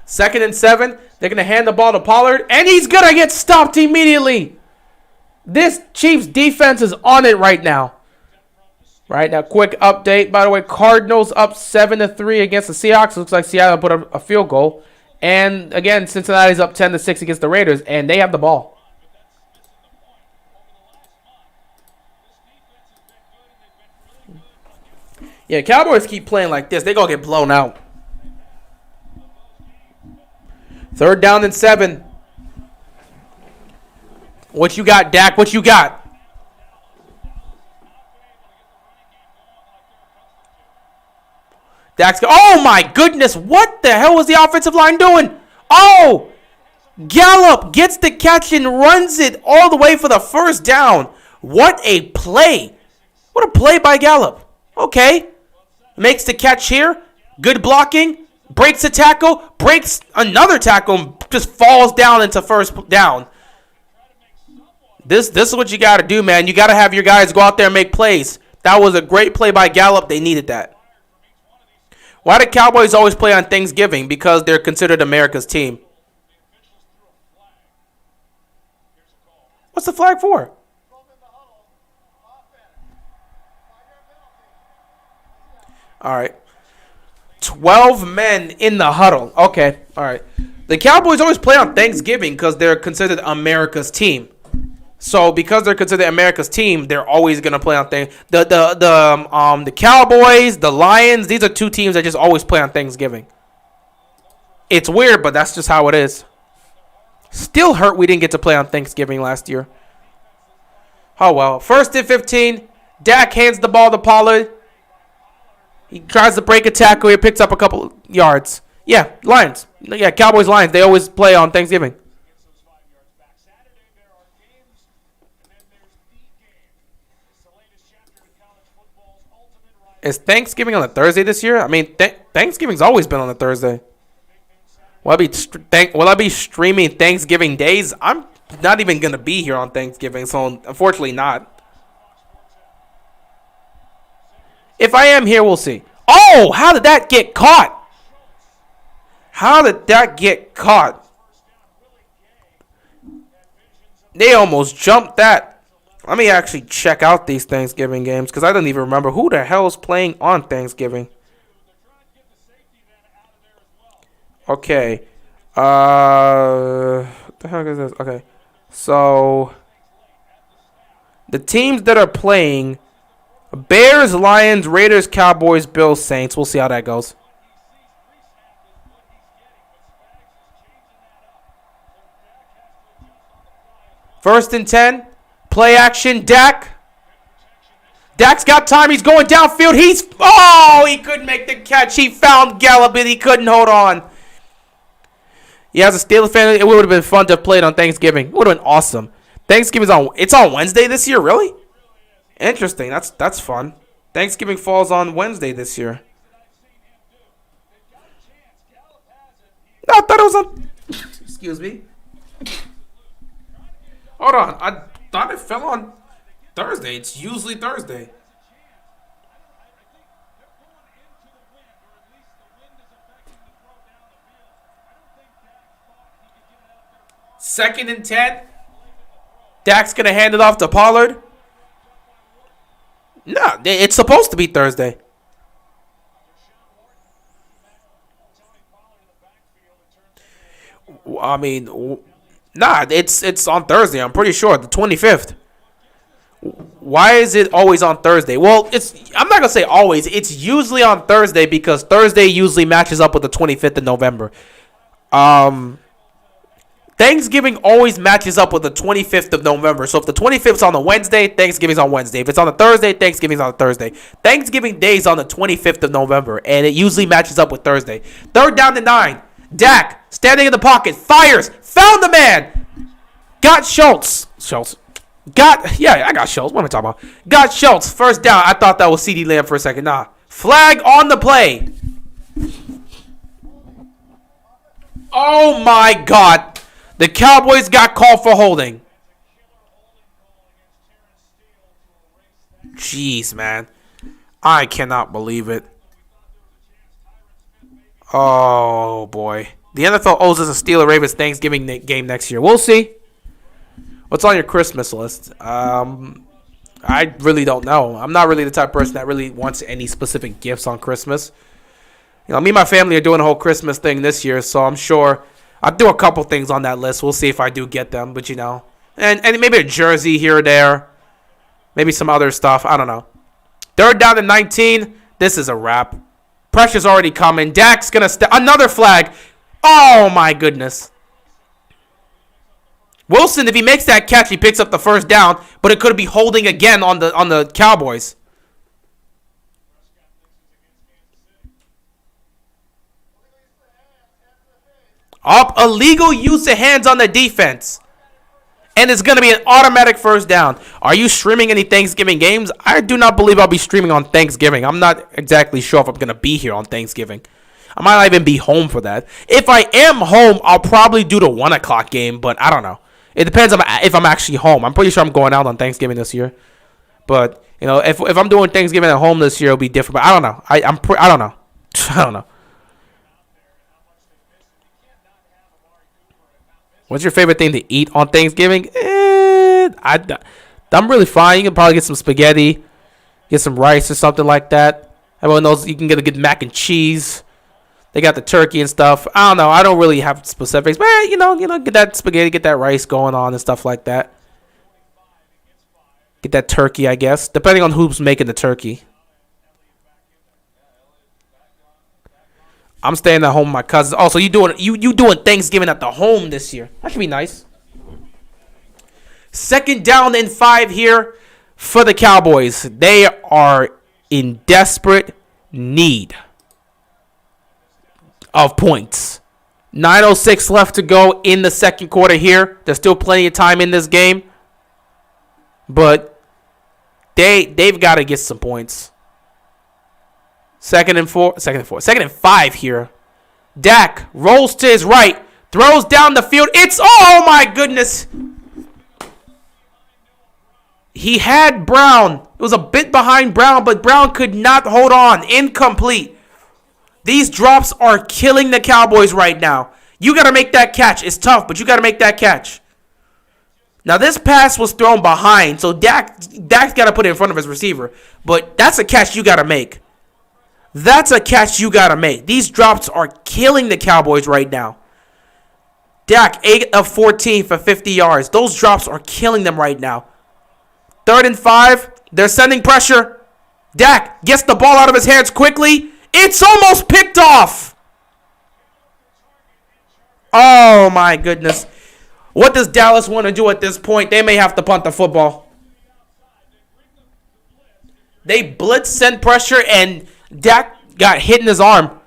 Second and 7. They're going to hand the ball to Pollard. And he's going to get stopped immediately. This Chiefs defense is on it right now. Right now, quick update. By the way, Cardinals up 7-3 against the Seahawks. Looks like Seattle put up a field goal. And again, Cincinnati's up 10-6 against the Raiders. And they have the ball. Yeah, Cowboys keep playing like this. They're going to get blown out. 3rd down and 7. What you got, Dak? What you got? Dak's oh my goodness. What the hell was the offensive line doing? Oh! Gallup gets the catch and runs it all the way for the 1st down. What a play. What a play by Gallup. Okay. Makes the catch here. Good blocking. Breaks a tackle, breaks another tackle, and just falls down into 1st down. This is what you got to do, man. You got to have your guys go out there and make plays. That was a great play by Gallup. They needed that. Why do Cowboys always play on Thanksgiving? Because they're considered America's team. What's the flag for? All right. 12 men in the huddle. Okay, all right. The Cowboys always play on Thanksgiving because they're considered America's team. So because they're considered America's team, they're always gonna play on the Cowboys, the Lions. These are 2 teams that just always play on Thanksgiving. It's weird, but that's just how it is. Still hurt we didn't get to play on Thanksgiving last year. Oh well. 1st and 15. Dak hands the ball to Pollard. He tries to break a tackle. He picks up a couple yards. Yeah, Lions. Yeah, Cowboys, Lions. They always play on Thanksgiving. Is Thanksgiving on a Thursday this year? I mean, Thanksgiving's always been on a Thursday. Will I be streaming Thanksgiving days? I'm not even going to be here on Thanksgiving, so unfortunately not. If I am here, we'll see. Oh, how did that get caught? How did that get caught? They almost jumped that. Let me actually check out these Thanksgiving games because I don't even remember who the hell is playing on Thanksgiving. Okay. What the heck is this? Okay. So, the teams that are playing... Bears, Lions, Raiders, Cowboys, Bills, Saints. We'll see how that goes. First and 10. Play action. Dak. Dak's got time. He's going downfield. He couldn't make the catch. He found Gallup, and he couldn't hold on. Yeah, as a Steelers fan, it would have been fun to have played on Thanksgiving. It would have been awesome. Thanksgiving's on Wednesday this year, really? Interesting. That's fun. Thanksgiving falls on Wednesday this year. No, I thought it was on. Excuse me. Hold on. I thought it fell on Thursday. It's usually Thursday. Second and 10. Dak's going to hand it off to Pollard. No, it's supposed to be Thursday. I mean, it's on Thursday. I'm pretty sure, the 25th. Why is it always on Thursday? Well, I'm not going to say always. It's usually on Thursday because Thursday usually matches up with the 25th of November. Thanksgiving always matches up with the 25th of November. So if the 25th is on a Wednesday, Thanksgiving's on Wednesday. If it's on a Thursday, Thanksgiving's on a Thursday. Thanksgiving Day is on the 25th of November, and it usually matches up with Thursday. Third down to 9. Dak, standing in the pocket, fires, found the man. Got Schultz. I got Schultz. What am I talking about? Got Schultz. First down. I thought that was CeeDee Lamb for a second. Nah. Flag on the play. Oh, my God. The Cowboys got called for holding. Jeez, man. I cannot believe it. Oh, boy. The NFL owes us a Steelers Ravens Thanksgiving game next year. We'll see. What's on your Christmas list? I really don't know. I'm not really the type of person that really wants any specific gifts on Christmas. Me and my family are doing a whole Christmas thing this year, so I'm sure I'll do a couple things on that list. We'll see if I do get them, but and maybe a jersey here or there. Maybe some other stuff. I don't know. Third down to 19. This is a wrap. Pressure's already coming. Dak's going to another flag. Oh, my goodness. Wilson, if he makes that catch, he picks up the first down, but it could be holding again on the Cowboys. Illegal use of hands on the defense. And it's going to be an automatic first down. Are you streaming any Thanksgiving games? I do not believe I'll be streaming on Thanksgiving. I'm not exactly sure if I'm going to be here on Thanksgiving. I might not even be home for that. If I am home, I'll probably do the 1 o'clock game, but I don't know. It depends on if I'm actually home. I'm pretty sure I'm going out on Thanksgiving this year. But, if I'm doing Thanksgiving at home this year, it'll be different. But I don't know. I don't know. I don't know. What's your favorite thing to eat on Thanksgiving? I'm really fine. You can probably get some spaghetti, get some rice or something like that. Everyone knows you can get a good mac and cheese. They got the turkey and stuff. I don't know. I don't really have specifics, but get that spaghetti, get that rice going on and stuff like that. Get that turkey, I guess, depending on who's making the turkey. I'm staying at home with my cousins. Also, you doing Thanksgiving at the home this year? That should be nice. Second down and 5 here for the Cowboys. They are in desperate need of points. 9:06 left to go in the second quarter here. There's still plenty of time in this game. But they've got to get some points. Second and 5 here. Dak rolls to his right. Throws down the field. Oh my goodness. He had Brown. It was a bit behind Brown, but Brown could not hold on. Incomplete. These drops are killing the Cowboys right now. You got to make that catch. It's tough, but you got to make that catch. Now, this pass was thrown behind, so Dak's got to put it in front of his receiver. But that's a catch you got to make. That's a catch you got to make. These drops are killing the Cowboys right now. Dak, 8 of 14 for 50 yards. Those drops are killing them right now. 3rd and 5. They're sending pressure. Dak gets the ball out of his hands quickly. It's almost picked off. Oh, my goodness. What does Dallas want to do at this point? They may have to punt the football. They blitz, send pressure, and Dak got hit in his arm.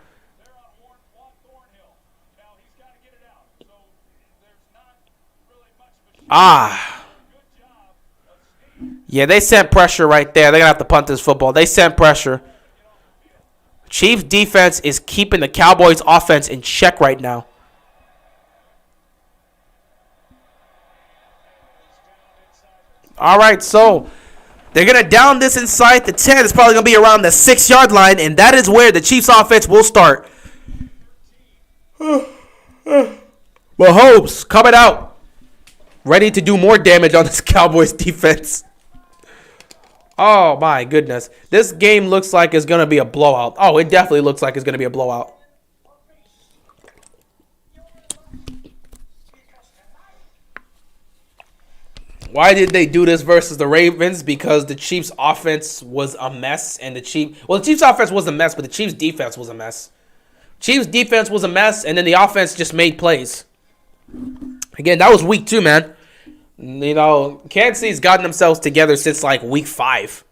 Yeah, they sent pressure right there. They're going to have to punt this football. They sent pressure. Chiefs defense is keeping the Cowboys offense in check right now. All right, so they're going to down this inside the 10. It's probably going to be around the 6-yard line, and that is where the Chiefs offense will start. Mahomes coming out, ready to do more damage on this Cowboys defense. Oh, my goodness. This game looks like it's going to be a blowout. Oh, it definitely looks like it's going to be a blowout. Why did they do this versus the Ravens? Because the Chiefs' offense was a mess, and the Chiefs offense was a mess, but the Chiefs' defense was a mess. Chiefs' defense was a mess, and then the offense just made plays. Again, that was week 2, man. You know, Kansas City's gotten themselves together since like week 5.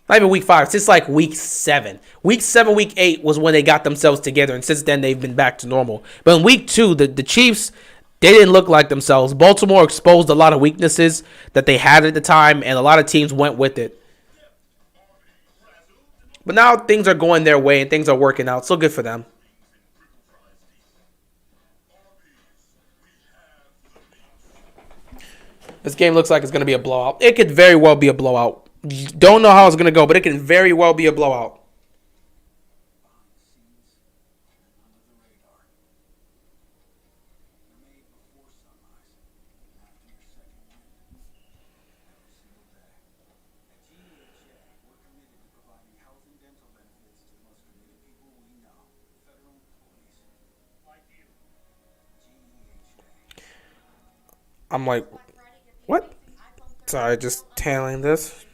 Not even week 5, since like week 7. Week 7, week 8 was when they got themselves together, and since then they've been back to normal. But in week 2, the Chiefs, they didn't look like themselves. Baltimore exposed a lot of weaknesses that they had at the time, and a lot of teams went with it. But now things are going their way, and things are working out, so good for them. This game looks like it's going to be a blowout. It could very well be a blowout. Don't know how it's going to go, but it can very well be a blowout. I'm like, what? Sorry, just tailing this.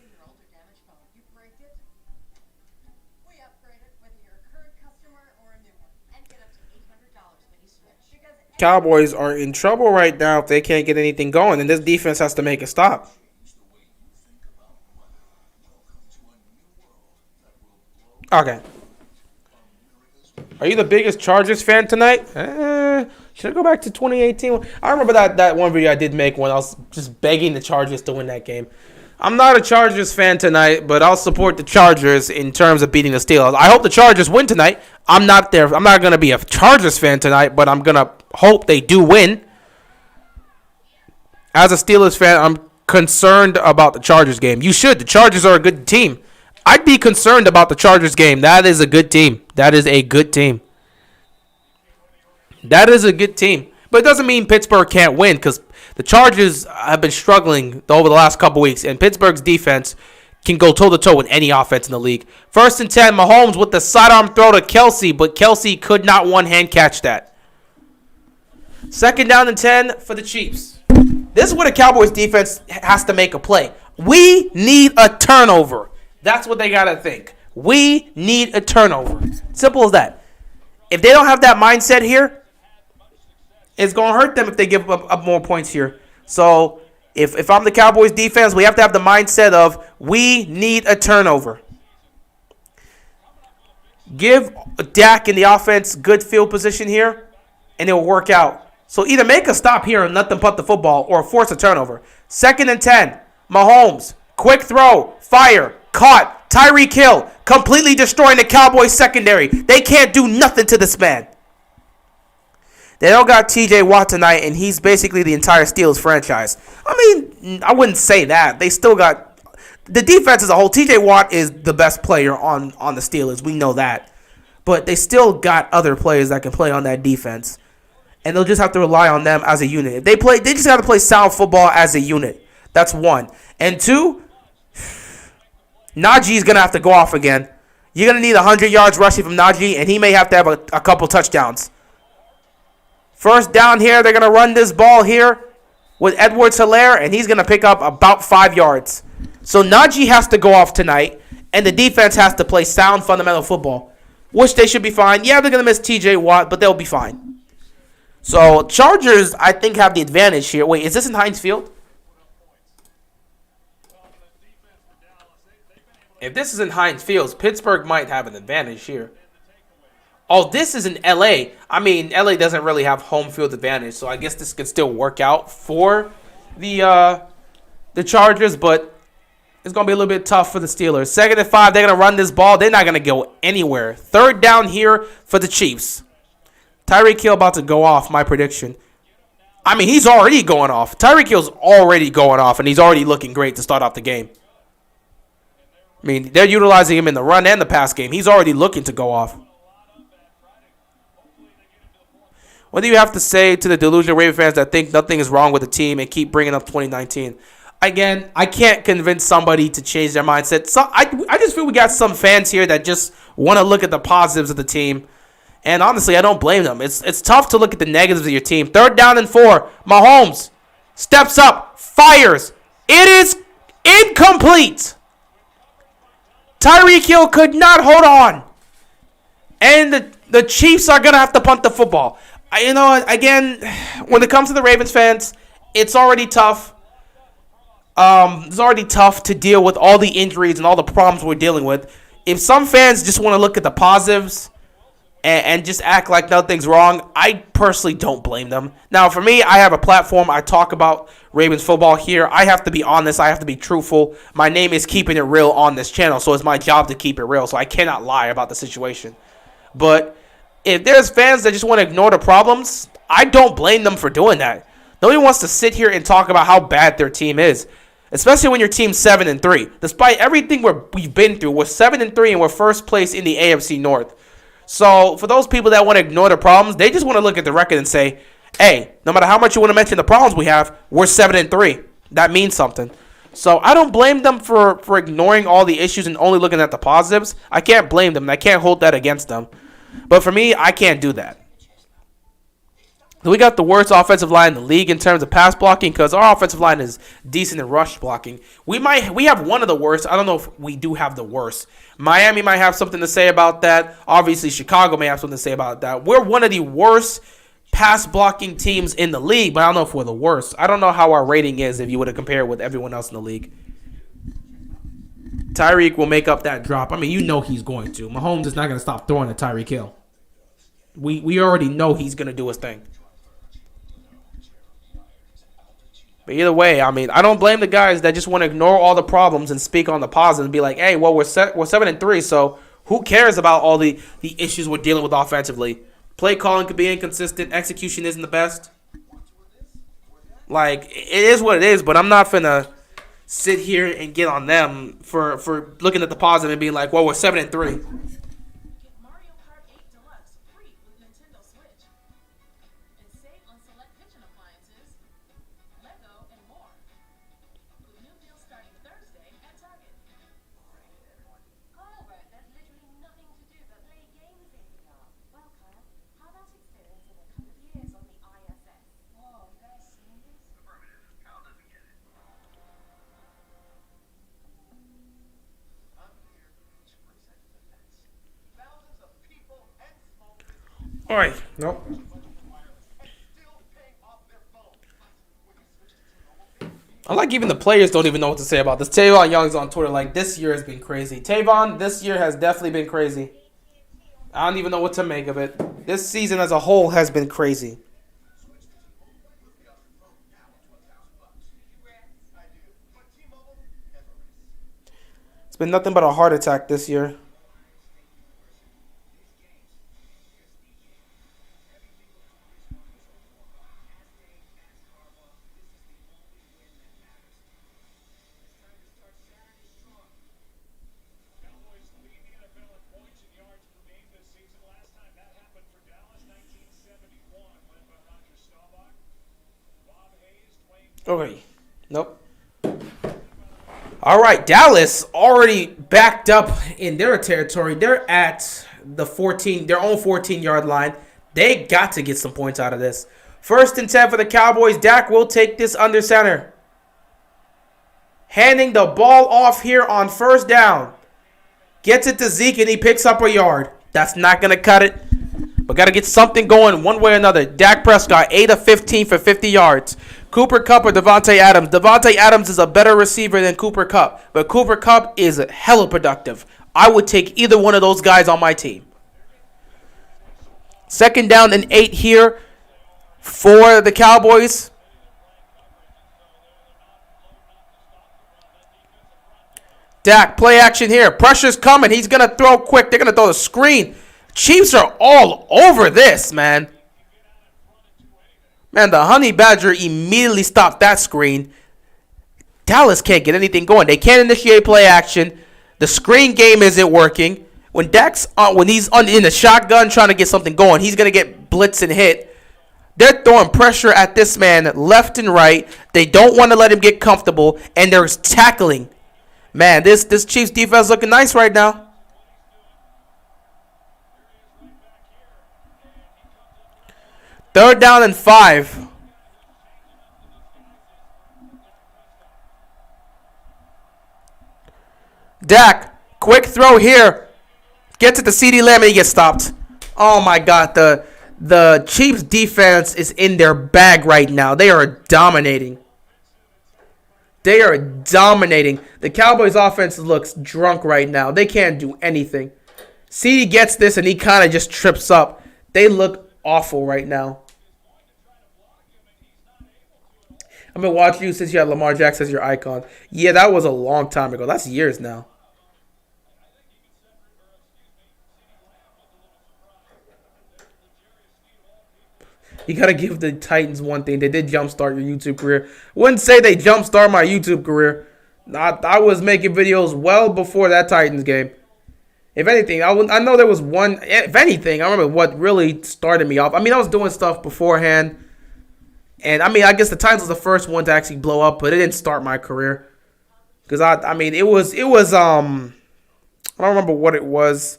Cowboys are in trouble right now if they can't get anything going, and this defense has to make a stop. Okay. Are you the biggest Chargers fan tonight? Should I go back to 2018? I remember that one video I did make when I was just begging the Chargers to win that game. I'm not a Chargers fan tonight, but I'll support the Chargers in terms of beating the Steelers. I hope the Chargers win tonight. I'm not going to be a Chargers fan tonight, but I'm going to hope they do win. As a Steelers fan, I'm concerned about the Chargers game. You should. The Chargers are a good team. I'd be concerned about the Chargers game. That is a good team. That is a good team. That is a good team. But it doesn't mean Pittsburgh can't win, because the Chargers have been struggling over the last couple weeks, and Pittsburgh's defense can go toe-to-toe with any offense in the league. 1st and 10, Mahomes with the sidearm throw to Kelsey, but Kelsey could not one-hand catch that. 2nd down and 10 for the Chiefs. This is where the Cowboys defense has to make a play. We need a turnover. That's what they got to think. We need a turnover. Simple as that. If they don't have that mindset here, it's going to hurt them if they give up more points here. So if I'm the Cowboys defense, we have to have the mindset of we need a turnover. Give Dak in the offense good field position here, and it will work out. So either make a stop here and let them punt the football, or force a turnover. 2nd and 10, Mahomes, quick throw, fire, caught, Tyreek Hill, completely destroying the Cowboys secondary. They can't do nothing to this man. They don't got TJ Watt tonight, and he's basically the entire Steelers franchise. I mean, I wouldn't say that. They still got the defense as a whole. TJ Watt is the best player on the Steelers. We know that. But they still got other players that can play on that defense. And they'll just have to rely on them as a unit. If they just got to play sound football as a unit. That's 1. And 2, Najee's going to have to go off again. You're going to need 100 yards rushing from Najee, and he may have to have a couple touchdowns. 1st down here, they're going to run this ball here with Edwards-Helaire, and he's going to pick up about 5 yards. So Najee has to go off tonight, and the defense has to play sound fundamental football, which they should be fine. Yeah, they're going to miss TJ Watt, but they'll be fine. So Chargers, I think, have the advantage here. Wait, is this in Heinz Field? If this is in Heinz Field, Pittsburgh might have an advantage here. Oh, this is in L.A. I mean, L.A. doesn't really have home field advantage, so I guess this could still work out for the the Chargers, but it's going to be a little bit tough for the Steelers. 2nd and 5, they're going to run this ball. They're not going to go anywhere. 3rd down here for the Chiefs. Tyreek Hill about to go off, my prediction. I mean, he's already going off. Tyreek Hill's already going off, and he's already looking great to start off the game. I mean, they're utilizing him in the run and the pass game. He's already looking to go off. What do you have to say to the delusional Raven fans that think nothing is wrong with the team and keep bringing up 2019? Again, I can't convince somebody to change their mindset. So I just feel we got some fans here that just want to look at the positives of the team. And honestly, I don't blame them. It's tough to look at the negatives of your team. 3rd down and 4. Mahomes steps up, fires. It is incomplete. Tyreek Hill could not hold on. And the Chiefs are going to have to punt the football. Again, when it comes to the Ravens fans, it's already tough. It's already tough to deal with all the injuries and all the problems we're dealing with. If some fans just want to look at the positives and just act like nothing's wrong, I personally don't blame them. Now, for me, I have a platform. I talk about Ravens football here. I have to be honest. I have to be truthful. My name is Keeping It Real on this channel, so it's my job to keep it real, so I cannot lie about the situation. But if there's fans that just want to ignore the problems, I don't blame them for doing that. Nobody wants to sit here and talk about how bad their team is, especially when your team's 7-3. Despite everything we've been through, we're 7-3 and we're first place in the AFC North. So for those people that want to ignore the problems, they just want to look at the record and say, hey, no matter how much you want to mention the problems we have, we're 7-3. That means something. So I don't blame them for ignoring all the issues and only looking at the positives. I can't blame them, and I can't hold that against them. But for me, I can't do that. We got the worst offensive line in the league in terms of pass blocking because our offensive line is decent in rush blocking. We have one of the worst. I don't know if we do have the worst. Miami might have something to say about that. Obviously, Chicago may have something to say about that. We're one of the worst pass blocking teams in the league, but I don't know if we're the worst. I don't know how our rating is if you were to compare it with everyone else in the league. Tyreek will make up that drop. I mean, you know he's going to. Mahomes is not going to stop throwing at Tyreek Hill. We already know he's going to do his thing. But either way, I mean, I don't blame the guys that just want to ignore all the problems and speak on the positives and be like, hey, well, we're 7-3, so who cares about all the issues we're dealing with offensively? Play calling could be inconsistent. Execution isn't the best. Like, it is what it is, but I'm not finna sit here and get on them for looking at the positive and being like, well, we're 7-3. All right, nope. I like even the players don't even know what to say about this. Tavon Young's on Twitter like, this year has been crazy. Tavon, this year has definitely been crazy. I don't even know what to make of it. This season as a whole has been crazy. It's been nothing but a heart attack this year. Okay. Nope. All right. Dallas already backed up in their territory. They're at their own 14-yard line. They got to get some points out of this. 1st and 10 for the Cowboys. Dak will take this under center. Handing the ball off here on 1st down. Gets it to Zeke and he picks up a yard. That's not going to cut it. But got to get something going one way or another. Dak Prescott, 8 of 15 for 50 yards. Cooper Kupp or Devontae Adams. Devontae Adams is a better receiver than Cooper Kupp. But Cooper Kupp is hella productive. I would take either one of those guys on my team. 2nd down and 8 here for the Cowboys. Dak, play action here. Pressure's coming. He's going to throw quick. They're going to throw the screen. Chiefs are all over this, man. Man, the Honey Badger immediately stopped that screen. Dallas can't get anything going. They can't initiate play action. The screen game isn't working. When Dak's when he's in the shotgun trying to get something going, he's going to get blitz and hit. They're throwing pressure at this man left and right. They don't want to let him get comfortable, and there's tackling. Man, this Chiefs defense looking nice right now. Third down and 5. Dak, quick throw here. Gets it to CeeDee Lamb and he gets stopped. Oh my God, the Chiefs defense is in their bag right now. They are dominating. They are dominating. The Cowboys offense looks drunk right now. They can't do anything. CeeDee gets this and he kind of just trips up. They look awful right now. I've been watching you since you had Lamar Jackson as your icon. Yeah, that was a long time ago. That's years now. You got to give the Titans one thing. They did jumpstart your YouTube career. Wouldn't say they jumpstart my YouTube career. I was making videos well before that Titans game. If anything, I know there was one. If anything, I remember what really started me off. I mean, I was doing stuff beforehand. And, I mean, I guess the Titans was the first one to actually blow up. But it didn't start my career. Because, I mean, it was, I don't remember what it was.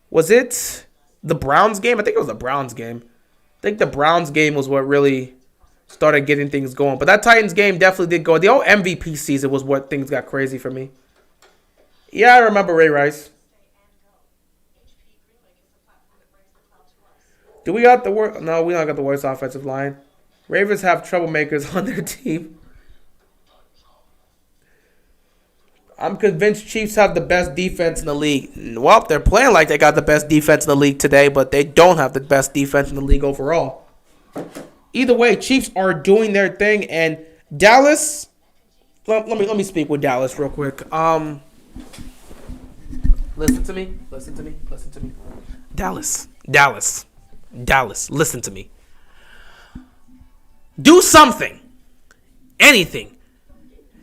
Was it the Browns game? I think it was the Browns game. I think the Browns game was what really started getting things going. But that Titans game definitely did go. The whole MVP season was what things got crazy for me. Yeah, I remember Ray Rice. Do we got the worst? No, we don't got the worst offensive line. Ravens have troublemakers on their team. I'm convinced Chiefs have the best defense in the league. Well, they're playing like they got the best defense in the league today, but they don't have the best defense in the league overall. Either way, Chiefs are doing their thing, and Dallas. Let me speak with Dallas real quick. Listen to me. Dallas. Listen to me. Do something. Anything.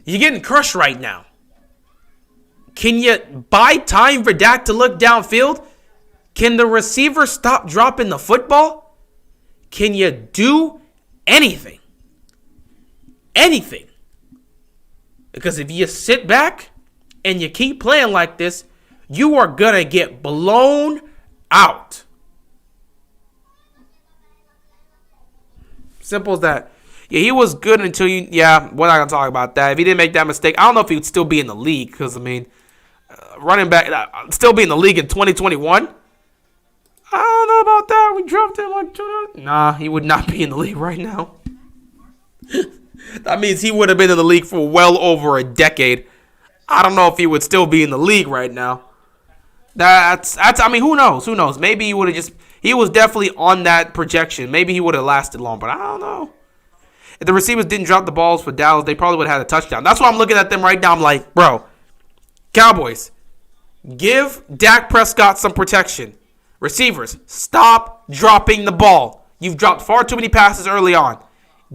You're getting crushed right now. Can you buy time for Dak to look downfield? Can the receiver stop dropping the football? Can you do anything? Anything. Because if you sit back and you keep playing like this, you are going to get blown out. Simple as that. Yeah, he was good until you... Yeah, we're not going to talk about that. If he didn't make that mistake, I don't know if he would still be in the league. Because, I mean... running back, still be in the league in 2021? I don't know about that. We dropped him like 2. Nah, he would not be in the league right now. That means he would have been in the league for well over a decade. I don't know if he would still be in the league right now. That's. I mean, who knows? Who knows? Maybe he would have just. He was definitely on that projection. Maybe he would have lasted long, but I don't know. If the receivers didn't drop the balls for Dallas, they probably would have had a touchdown. That's why I'm looking at them right now. I'm like, bro, Cowboys, give Dak Prescott some protection. Receivers, stop dropping the ball. You've dropped far too many passes early on.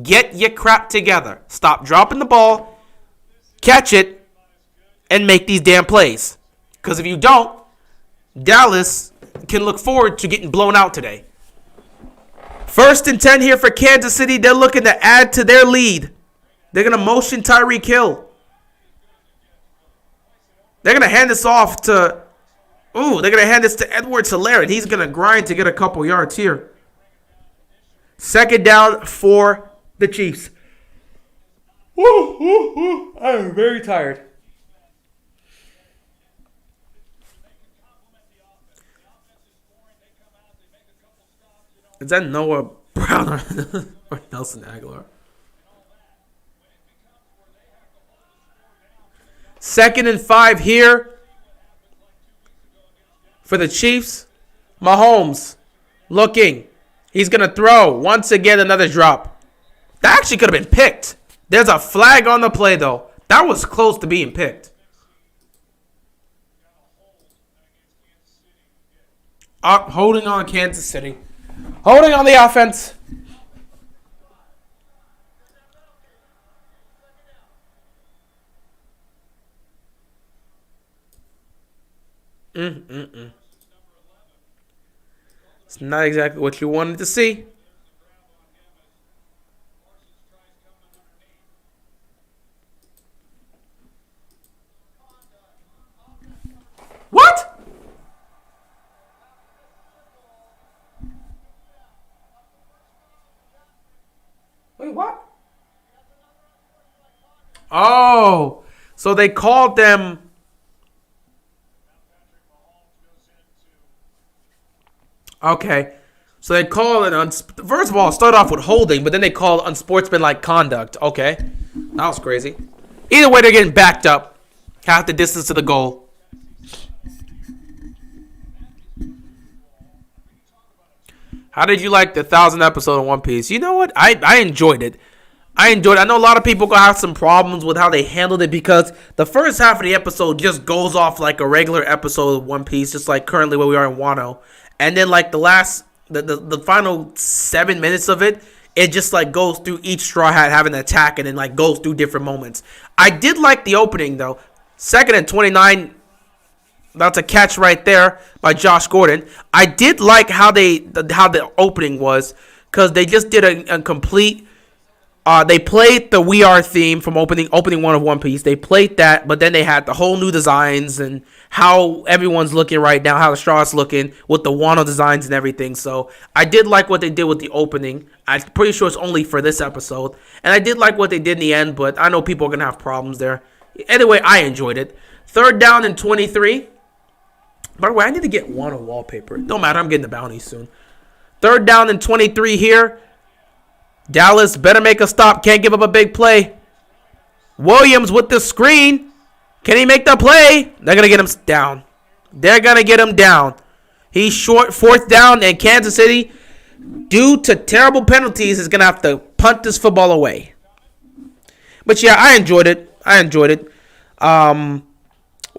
Get your crap together. Stop dropping the ball, catch it, and make these damn plays. Because if you don't, Dallas can look forward to getting blown out today. 1st and 10 here for Kansas City. They're looking to add to their lead. They're going to motion Tyreek Hill. They're going to hand this off to... they're going to hand this to Edwards-Helaire, and he's going to grind to get a couple yards here. 2nd down for the Chiefs. I'm very tired. Is that Noah Brown or Nelson Aguilar? 2nd and 5 here for the Chiefs. Mahomes looking. He's going to throw. Once again, another drop. That actually could have been picked. There's a flag on the play, though. That was close to being picked. Holding on Kansas City. Holding on the offense. It's not exactly what you wanted to see. What? Wait, what? Oh, so they called them. Okay. So they call it, first of all, start off with holding, but then they call it unsportsmanlike conduct. Okay. That was crazy. Either way, they're getting backed up. Half the distance to the goal. How did you like the 1,000th episode of One Piece? You know what? I enjoyed it. I know a lot of people gonna have some problems with how they handled it because the first half of the episode just goes off like a regular episode of One Piece, just like currently where we are in Wano. And then like the final 7 minutes of it, it just like goes through each Straw Hat having an attack and then like goes through different moments. I did like the opening though. 2nd and 29. That's a catch right there by Josh Gordon. I did like how the opening was because they just did a complete. They played the We Are theme from opening one of One Piece. They played that, but then they had the whole new designs and how everyone's looking right now, how the Straw's looking with the Wano designs and everything. So I did like what they did with the opening. I'm pretty sure it's only for this episode. And I did like what they did in the end, but I know people are going to have problems there. Anyway, I enjoyed it. 3rd down and 23. By the way, I need to get Wano wallpaper. Don't matter, I'm getting the bounties soon. 3rd down and 23 here. Dallas better make a stop. Can't give up a big play. Williams with the screen. Can he make the play? They're going to get him down. They're going to get him down. He's short. 4th down, and Kansas City, due to terrible penalties, is going to have to punt this football away. But yeah, I enjoyed it.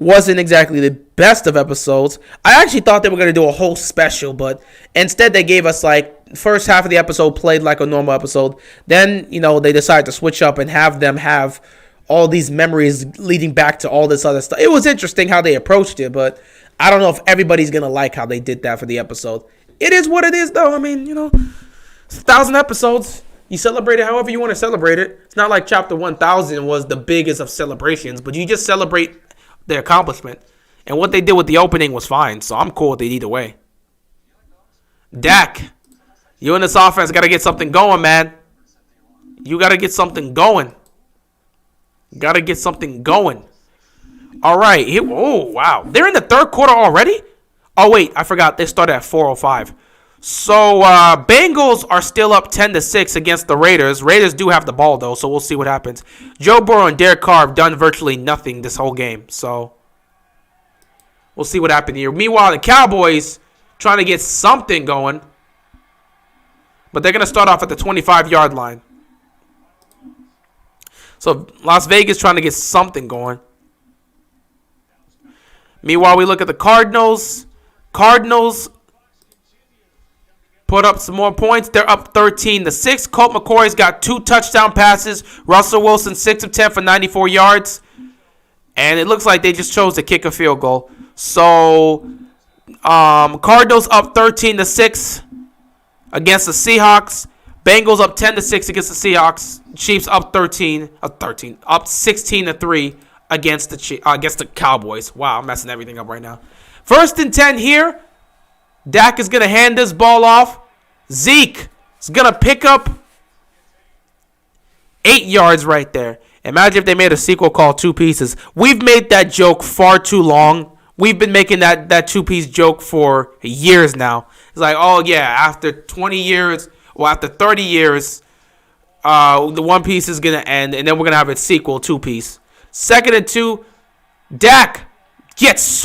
Wasn't exactly the best of episodes. I actually thought they were going to do a whole special, but instead they gave us like first half of the episode played like a normal episode. Then, they decided to switch up and have them have all these memories leading back to all this other stuff. It was interesting how they approached it, but I don't know if everybody's going to like how they did that for the episode. It is what it is, though. I mean, it's 1,000 episodes. You celebrate it however you want to celebrate it. It's not like Chapter 1,000 was the biggest of celebrations, but you just celebrate their accomplishment. And what they did with the opening was fine, so I'm cool with it either way. Dak, you and this offense got to get something going, man. You got to get something going. All right. Oh, wow. They're in the 3rd quarter already? Oh, wait. I forgot. They started at 4:05. So, Bengals are still up 10-6 against the Raiders. Raiders do have the ball, though, so we'll see what happens. Joe Burrow and Derek Carr have done virtually nothing this whole game, so we'll see what happens here. Meanwhile, the Cowboys trying to get something going, but they're going to start off at the 25-yard line. So, Las Vegas trying to get something going. Meanwhile, we look at the Cardinals. Cardinals put up some more points. They're up 13-6. Colt McCoy's got 2 touchdown passes. Russell Wilson 6 of 10 for 94 yards. And it looks like they just chose to kick a field goal. So, Cardinals up 13-6 against the Seahawks. Bengals up 10-6 against the Seahawks. Chiefs up 16-3 against the Cowboys. Wow, I'm messing everything up right now. 1st and 10 here. Dak is going to hand this ball off. Zeke is going to pick up 8 yards right there. Imagine if they made a sequel called Two Pieces. We've made that joke far too long. We've been making that two-piece joke for years now. It's like, oh, yeah, after 20 years, or after 30 years, the One Piece is going to end, and then we're going to have a sequel, Two-Piece. 2nd and 2, Dak gets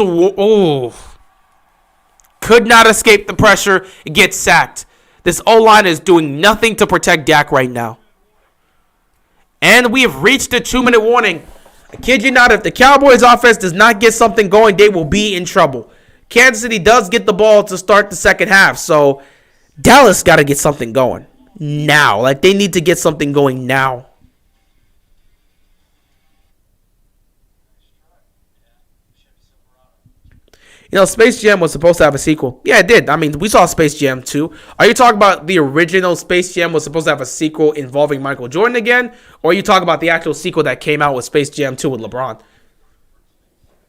could not escape the pressure, gets sacked. This O-line is doing nothing to protect Dak right now. And we have reached a 2-minute warning. I kid you not, if the Cowboys offense does not get something going, they will be in trouble. Kansas City does get the ball to start the second half. So Dallas got to get something going now. Like, they need to get something going now. You know, Space Jam was supposed to have a sequel. Yeah, it did. I mean, we saw Space Jam 2. Are you talking about the original Space Jam was supposed to have a sequel involving Michael Jordan again? Or are you talking about the actual sequel that came out with Space Jam 2 with LeBron?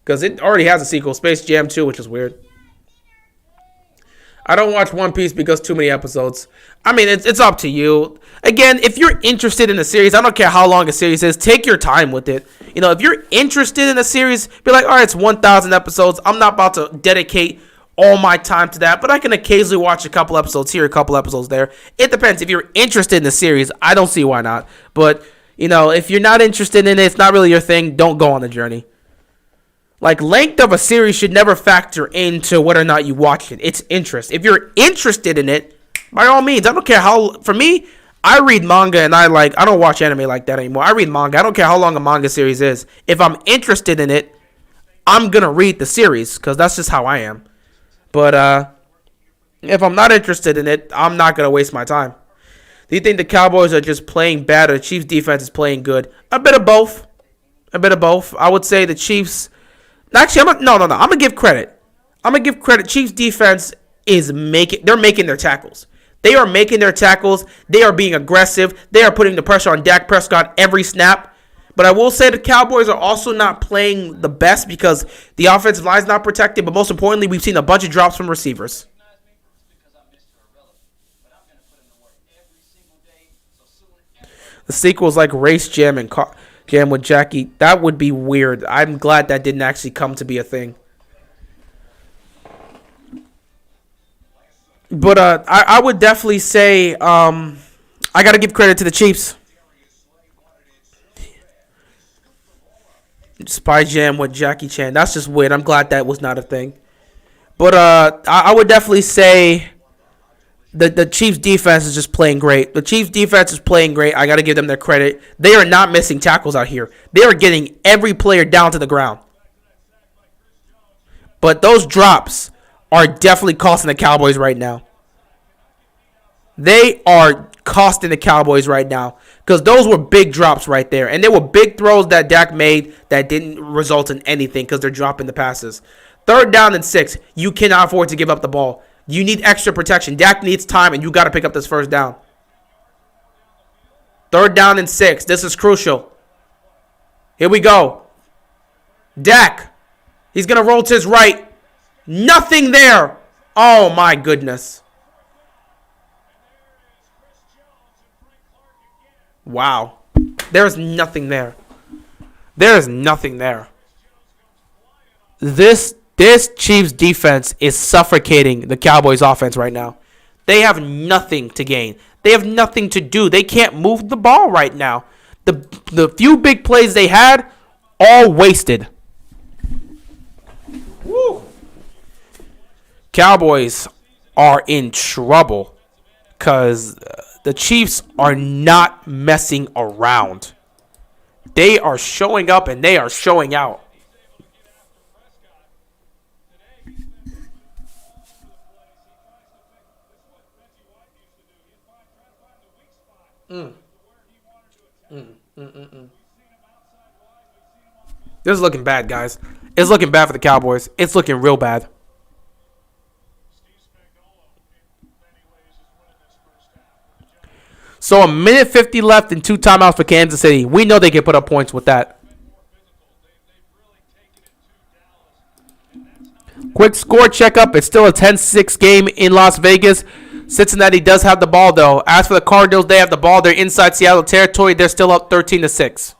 Because it already has a sequel, Space Jam 2, which is weird. I don't watch One Piece because too many episodes. I mean, it's up to you. Again, if you're interested in a series, I don't care how long a series is, take your time with it. You know, if you're interested in a series, be like, all right, it's 1,000 episodes. I'm not about to dedicate all my time to that, but I can occasionally watch a couple episodes here, a couple episodes there. It depends. If you're interested in the series, I don't see why not. But, you know, if you're not interested in it, it's not really your thing, don't go on the journey. Like, length of a series should never factor into whether or not you watch it. It's interest. If you're interested in it, by all means, I don't care how. For me, I read manga and I don't watch anime like that anymore. I read manga. I don't care how long a manga series is. If I'm interested in it, I'm going to read the series because that's just how I am. But if I'm not interested in it, I'm not going to waste my time. Do you think the Cowboys are just playing bad or the Chiefs' defense is playing good? A bit of both. A bit of both. I would say the Chiefs. Actually, I'm gonna give credit. Chiefs defense is they're making their tackles. They are making their tackles. They are being aggressive. They are putting the pressure on Dak Prescott every snap. But I will say the Cowboys are also not playing the best because the offensive line is not protected. But most importantly, we've seen a bunch of drops from receivers. The sequel's like Race Jam and Jam with Jackie. That would be weird. I'm glad that didn't actually come to be a thing. But I would definitely say I got to give credit to the Chiefs. Spy Jam with Jackie Chan. That's just weird. I'm glad that was not a thing. But I would definitely say the Chiefs defense is just playing great. The Chiefs defense is playing great. I got to give them their credit. They are not missing tackles out here. They are getting every player down to the ground. But those drops are definitely costing the Cowboys right now. They are costing the Cowboys right now because those were big drops right there. And they were big throws that Dak made that didn't result in anything because they're dropping the passes. 3rd down and 6. You cannot afford to give up the ball. You need extra protection. Dak needs time, and you got to pick up this 1st down. 3rd down and 6. This is crucial. Here we go. Dak. He's going to roll to his right. Nothing there. Oh, my goodness. Wow. There's nothing there. There is nothing there. This Chiefs defense is suffocating the Cowboys offense right now. They have nothing to gain. They have nothing to do. They can't move the ball right now. The few big plays they had, all wasted. Woo. Cowboys are in trouble because the Chiefs are not messing around. They are showing up and they are showing out. This is looking bad, guys. It's looking bad for the Cowboys. It's looking real bad. So 1:50 left and 2 timeouts for Kansas City. We know they can put up points with that. Quick score checkup. It's still a 10-6 game in Las Vegas. Cincinnati does have the ball, though. As for the Cardinals, they have the ball. They're inside Seattle territory. They're still up 13-6.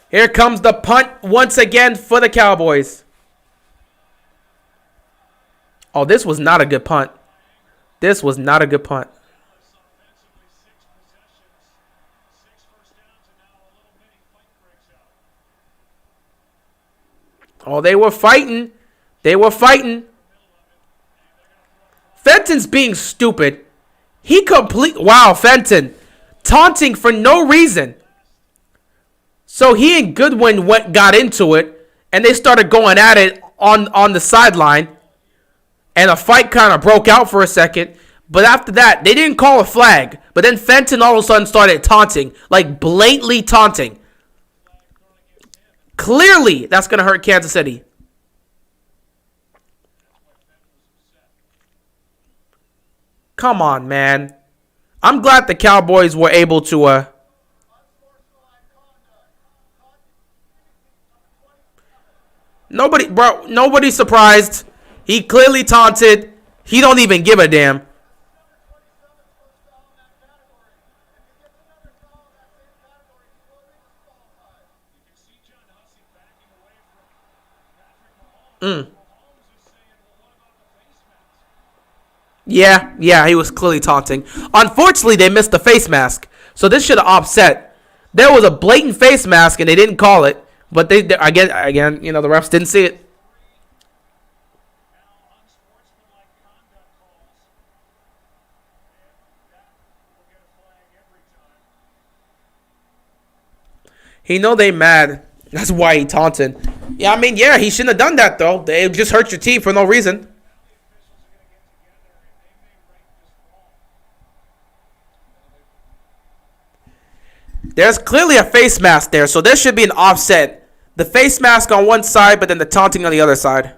Here comes the punt once again for the Cowboys. Oh, this was not a good punt. This was not a good punt. Oh, they were fighting. They were fighting. Fenton's being stupid. Wow, Fenton. Taunting for no reason. So he and Goodwin got into it, and they started going at it on the sideline, and a fight kind of broke out for a second. But after that, they didn't call a flag. But then Fenton all of a sudden started taunting, like blatantly taunting. Clearly, that's going to hurt Kansas City. Come on, man. I'm glad the Cowboys were able to... Nobody's surprised. He clearly taunted. He don't even give a damn. Yeah, he was clearly taunting. Unfortunately, they missed the face mask. So this should have offset. There was a blatant face mask, and they didn't call it. But they again, the refs didn't see it. He know they mad. That's why he taunted. Yeah, he shouldn't have done that, though. They just hurt your team for no reason. There's clearly a face mask there, so there should be an offset. The face mask on one side, but then the taunting on the other side.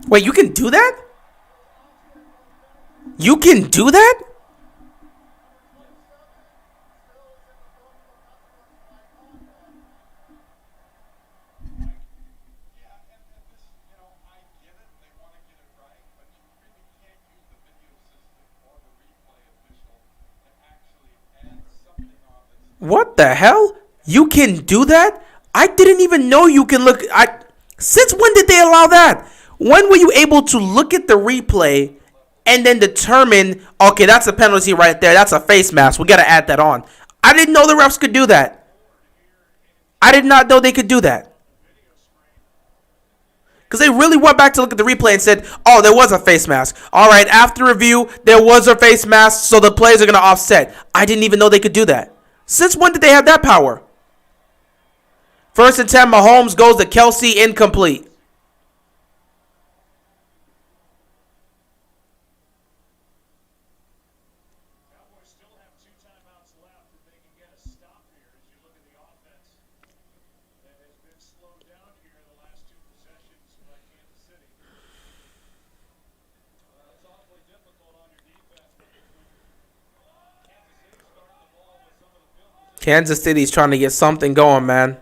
Wait, you can do that? You can do that? What the hell? You can do that? I didn't even know you can look. Since when did they allow that? When were you able to look at the replay and then determine, okay, that's a penalty right there. That's a face mask. We got to add that on. I didn't know the refs could do that. I did not know they could do that. Because they really went back to look at the replay and said, oh, there was a face mask. All right, after review, there was a face mask, so the players are going to offset. I didn't even know they could do that. Since when did they have that power? 1st and 10, Mahomes goes to Kelsey, incomplete. Kansas City's trying to get something going, man.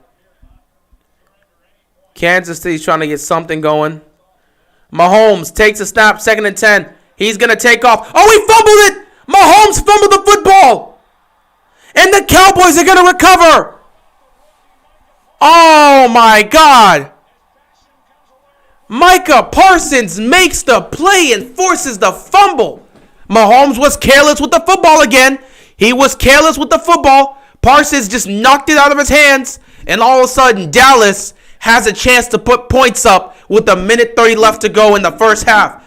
Kansas City's trying to get something going. Mahomes takes a snap, 2nd and 10. He's going to take off. Oh, he fumbled it! Mahomes fumbled the football! And the Cowboys are going to recover! Oh, my God! Micah Parsons makes the play and forces the fumble. Mahomes was careless with the football again. He was careless with the football. Parsons just knocked it out of his hands. And all of a sudden, Dallas has a chance to put points up with a minute 30 left to go in the first half.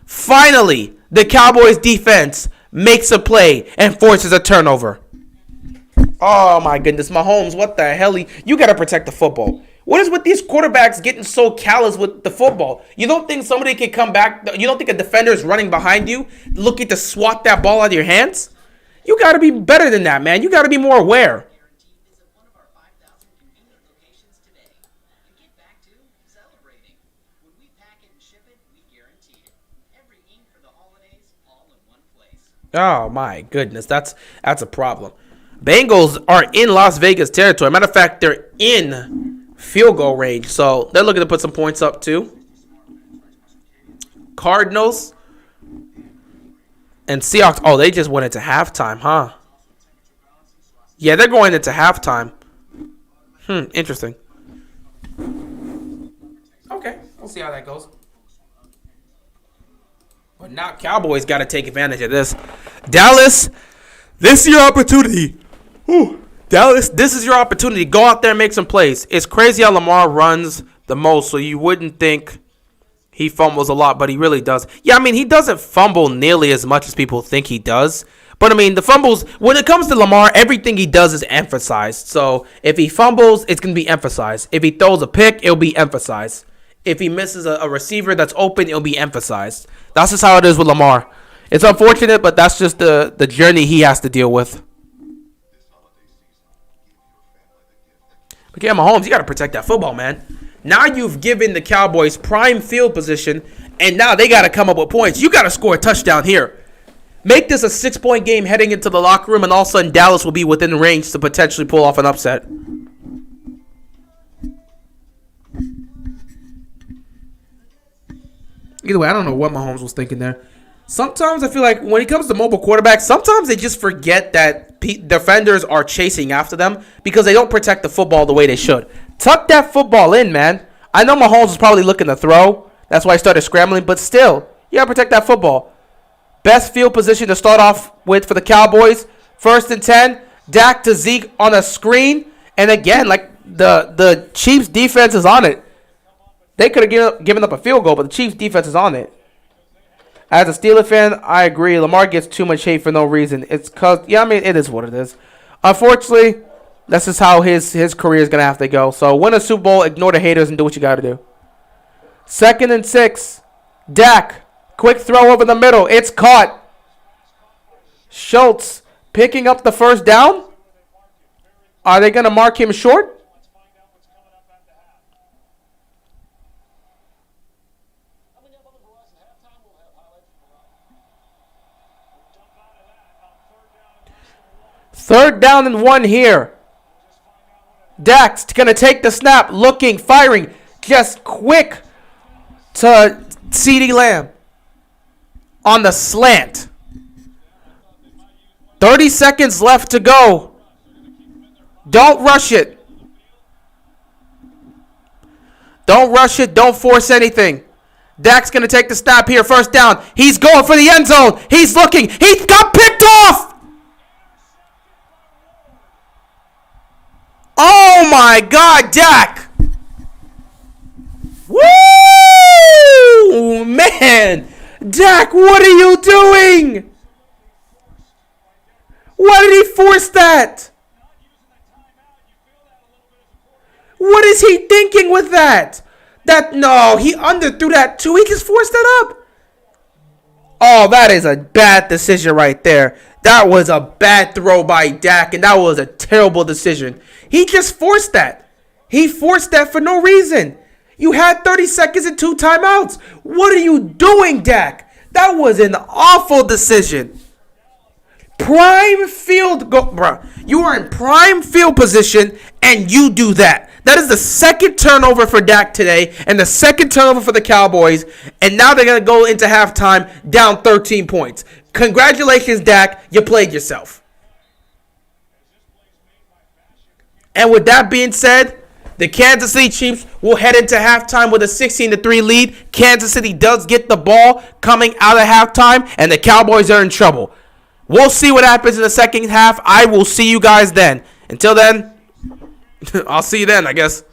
Finally, the Cowboys defense makes a play and forces a turnover. Oh, my goodness. Mahomes, what the hell? You got to protect the football. What is with these quarterbacks getting so callous with the football? You don't think somebody can come back? You don't think a defender is running behind you looking to swat that ball out of your hands? You got to be better than that, man. You got to be more aware. Oh, my goodness. That's a problem. Bengals are in Las Vegas territory. Matter of fact, they're in field goal range. So they're looking to put some points up too. Cardinals and Seahawks. Oh, they just went into halftime, huh? Yeah, they're going into halftime. Interesting. Okay, we'll see how that goes. But now Cowboys got to take advantage of this. Dallas, this is your opportunity. Whew. Dallas, this is your opportunity. Go out there and make some plays. It's crazy how Lamar runs the most, so you wouldn't think he fumbles a lot, but he really does. Yeah, I mean, he doesn't fumble nearly as much as people think he does. But, I mean, the fumbles, when it comes to Lamar, everything he does is emphasized. So, if he fumbles, it's going to be emphasized. If he throws a pick, it'll be emphasized. If he misses a receiver that's open, it'll be emphasized. That's just how it is with Lamar. It's unfortunate, but that's just the journey he has to deal with. But yeah, Mahomes, you got to protect that football, man. Now you've given the Cowboys prime field position, and now they got to come up with points. You got to score a touchdown here. Make this a 6-point game heading into the locker room, and all of a sudden Dallas will be within range to potentially pull off an upset. Either way, I don't know what Mahomes was thinking there. Sometimes I feel like when it comes to mobile quarterbacks, sometimes they just forget that defenders are chasing after them because they don't protect the football the way they should. Tuck that football in, man. I know Mahomes was probably looking to throw. That's why he started scrambling, but still, you got to protect that football. Best field position to start off with for the Cowboys. 1st and 10. Dak to Zeke on a screen. And again, like the Chiefs defense is on it. They could have given up a field goal, but the Chiefs defense is on it. As a Steelers fan, I agree. Lamar gets too much hate for no reason. It's because, yeah, I mean, it is what it is. Unfortunately, that's just how his career is going to have to go. So win a Super Bowl, ignore the haters, and do what you got to do. 2nd and 6. Dak. Quick throw over the middle. It's caught. Schultz picking up the first down. Are they going to mark him short? Third down and 1 here. Dak's going to take the snap. Looking, firing. Just quick to CeeDee Lamb. On the slant. 30 seconds left to go. Don't rush it. Don't rush it. Don't force anything. Dak's going to take the snap here. First down. He's going for the end zone. He's looking. He got picked off. Oh, my God, Dak. Woo! Man. Dak, what are you doing? Why did he force that? What is he thinking with that? No, he underthrew that too. He just forced that up. Oh, that is a bad decision right there. That was a bad throw by Dak, and that was a terrible decision. He just forced that. He forced that for no reason. You had 30 seconds and 2 timeouts. What are you doing, Dak? That was an awful decision. Prime field bro. You are in prime field position and you do that. That is the second turnover for Dak today and the second turnover for the Cowboys. And now they're going to go into halftime down 13 points. Congratulations, Dak. You played yourself. And with that being said, the Kansas City Chiefs will head into halftime with a 16-3 lead. Kansas City does get the ball coming out of halftime, and the Cowboys are in trouble. We'll see what happens in the second half. I will see you guys then. Until then, I'll see you then, I guess.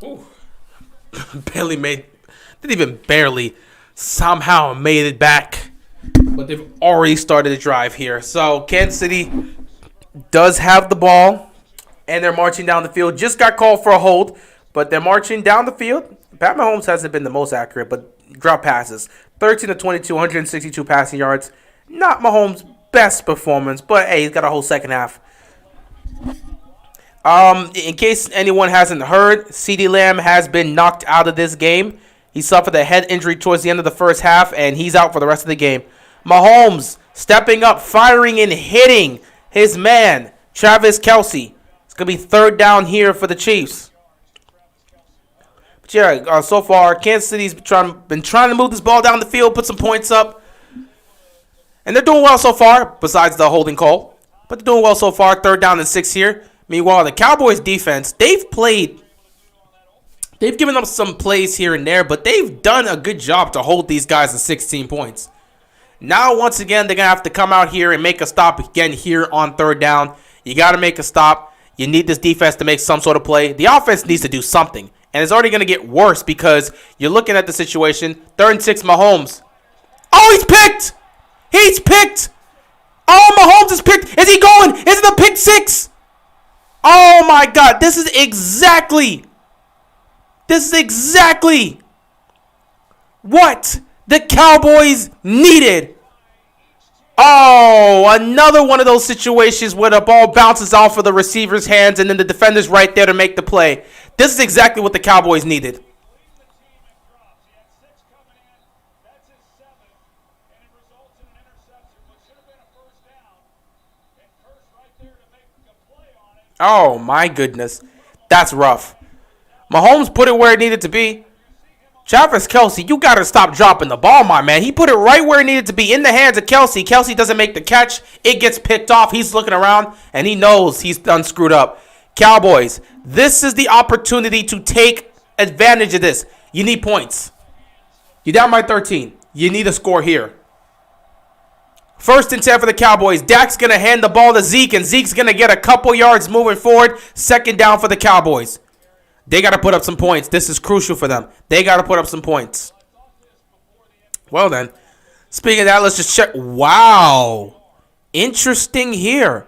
Ooh. Barely made, didn't even barely, somehow made it back. But they've already started to drive here. So Kansas City does have the ball, and they're marching down the field. Just got called for a hold, but they're marching down the field. Pat Mahomes hasn't been the most accurate, but drop passes. 13 to 22, 162 passing yards. Not Mahomes' best performance, but hey, he's got a whole second half. In case anyone hasn't heard, CeeDee Lamb has been knocked out of this game. He suffered a head injury towards the end of the first half, and he's out for the rest of the game. Mahomes stepping up, firing and hitting his man, Travis Kelce. It's going to be third down here for the Chiefs. But yeah, so far, Kansas City's been trying to move this ball down the field, put some points up. And they're doing well so far, besides the holding call. But they're doing well so far, third down and 6 here. Meanwhile, the Cowboys defense, they've given up some plays here and there, but they've done a good job to hold these guys to 16 points. Now, once again, they're going to have to come out here and make a stop again here on third down. You got to make a stop. You need this defense to make some sort of play. The offense needs to do something. And it's already going to get worse because you're looking at the situation. 3rd and 6, Mahomes. Oh, he's picked! He's picked! Oh, Mahomes is picked. Is he going? Is it a pick 6? Oh, my God. This is exactly what the Cowboys needed. Oh, another one of those situations where the ball bounces off of the receiver's hands and then the defender's right there to make the play. This is exactly what the Cowboys needed. Oh, my goodness. That's rough. Mahomes put it where it needed to be. Travis Kelce, you got to stop dropping the ball, my man. He put it right where it needed to be, in the hands of Kelce. Kelce doesn't make the catch. It gets picked off. He's looking around, and he knows he's done screwed up. Cowboys, this is the opportunity to take advantage of this. You need points. You're down by 13. You need a score here. 1st and 10 for the Cowboys. Dak's going to hand the ball to Zeke, and Zeke's going to get a couple yards moving forward. 2nd down for the Cowboys. They got to put up some points. This is crucial for them. They got to put up some points. Well, then. Speaking of that, let's just check. Wow. Interesting here.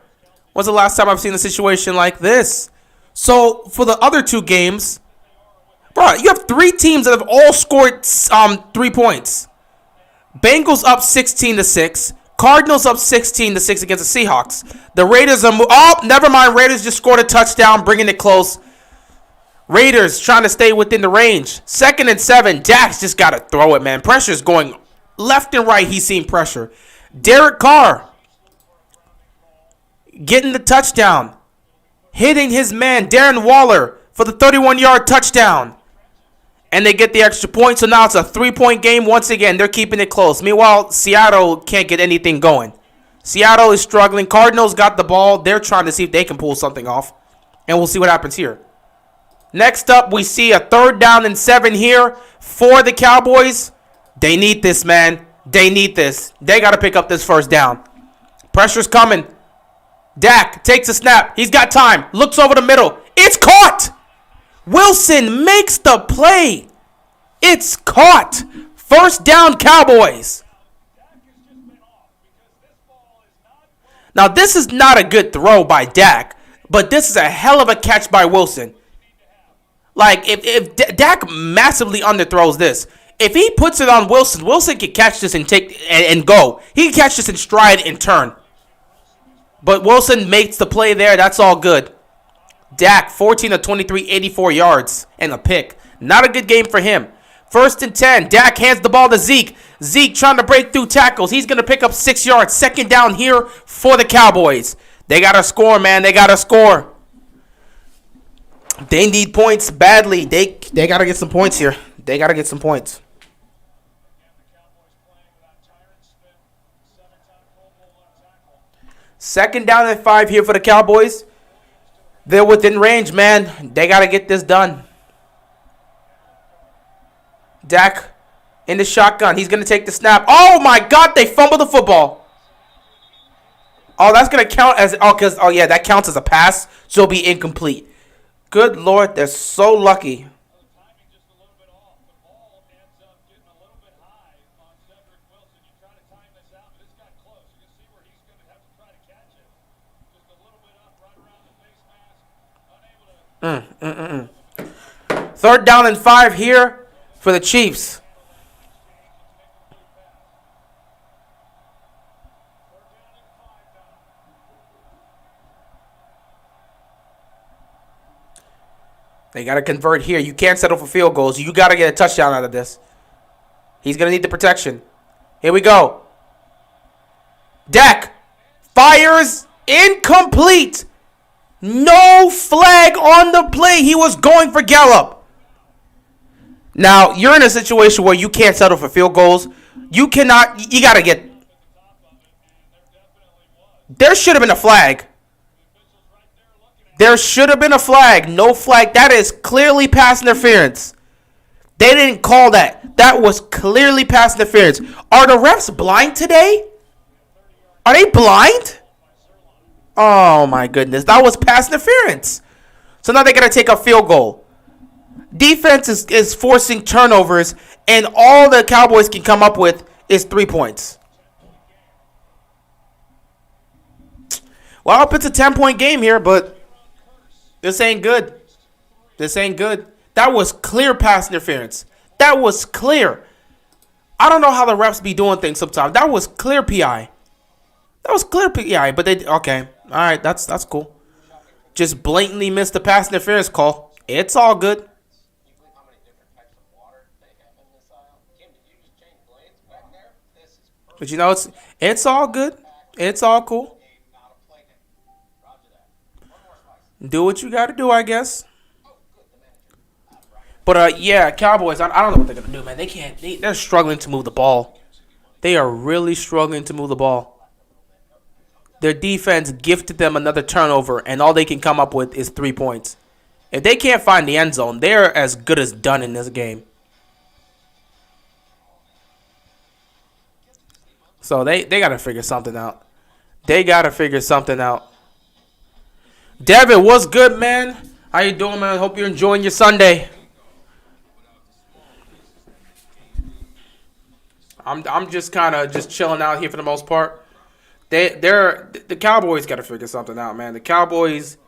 When's the last time I've seen a situation like this? So, for the other 2 games, bro, you have 3 teams that have all scored 3 points. Bengals up 16-6. Cardinals up 16-6 against the Seahawks. The Raiders are... Oh, never mind. Raiders just scored a touchdown, bringing it close. Raiders trying to stay within the range. 2nd and 7. Dak's just got to throw it, man. Pressure's going left and right. He's seeing pressure. Derek Carr getting the touchdown. Hitting his man, Darren Waller, for the 31-yard touchdown. And they get the extra point. So now it's a 3-point game once again. They're keeping it close. Meanwhile, Seattle can't get anything going. Seattle is struggling. Cardinals got the ball. They're trying to see if they can pull something off. And we'll see what happens here. Next up, we see a 3rd down and 7 here for the Cowboys. They need this, man. They need this. They got to pick up this 1st down. Pressure's coming. Dak takes a snap. He's got time. Looks over the middle. It's caught. Wilson makes the play. It's caught. 1st down, Cowboys. Now, this is not a good throw by Dak, but this is a hell of a catch by Wilson. Like, if Dak massively underthrows this, if he puts it on Wilson, Wilson can catch this and go. He can catch this in stride and turn. But Wilson makes the play there. That's all good. Dak, 14 of 23, 84 yards and a pick. Not a good game for him. 1st and 10. Dak hands the ball to Zeke. Zeke trying to break through tackles. He's going to pick up 6 yards. 2nd down here for the Cowboys. They got to score, man. They got to score. They need points badly. They got to get some points here. They got to get some points. Second down and 5 here for the Cowboys. They're within range, man. They got to get this done. Dak in the shotgun. He's going to take the snap. Oh, my God. They fumbled the football. Oh, that's going to count as... Oh, yeah, that counts as a pass. So it'll be incomplete. Good Lord, they're so lucky. Third down and 5 here for the Chiefs. They got to convert here. You can't settle for field goals. You got to get a touchdown out of this. He's going to need the protection. Here we go. Dak fires incomplete. No flag on the play. He was going for Gallup. Now, you're in a situation where you can't settle for field goals. You cannot. You got to get. There should have been a flag. There should have been a flag. No flag. That is clearly pass interference. They didn't call that. That was clearly pass interference. Are the refs blind today? Are they blind? Oh, my goodness. That was pass interference. So now they got to take a field goal. Defense is forcing turnovers, and all the Cowboys can come up with is 3 points. Well, it's a 10-point game here, but this ain't good. This ain't good. That was clear pass interference. That was clear. I don't know how the refs be doing things sometimes. That was clear PI. That was clear PI, but they okay. All right, that's cool. Just blatantly missed the pass interference call. It's all good. But you know, it's all good. It's all cool. Do what you got to do, I guess. But yeah, Cowboys. I don't know what they're gonna do, man. They can't. They're struggling to move the ball. They are really struggling to move the ball. Their defense gifted them another turnover, and all they can come up with is 3 points. If they can't find the end zone, they're as good as done in this game. So they got to figure something out. They got to figure something out. Devin, what's good, man? How you doing, man? Hope you're enjoying your Sunday. I'm just kind of just chilling out here for the most part. The Cowboys got to figure something out, man. The Cowboys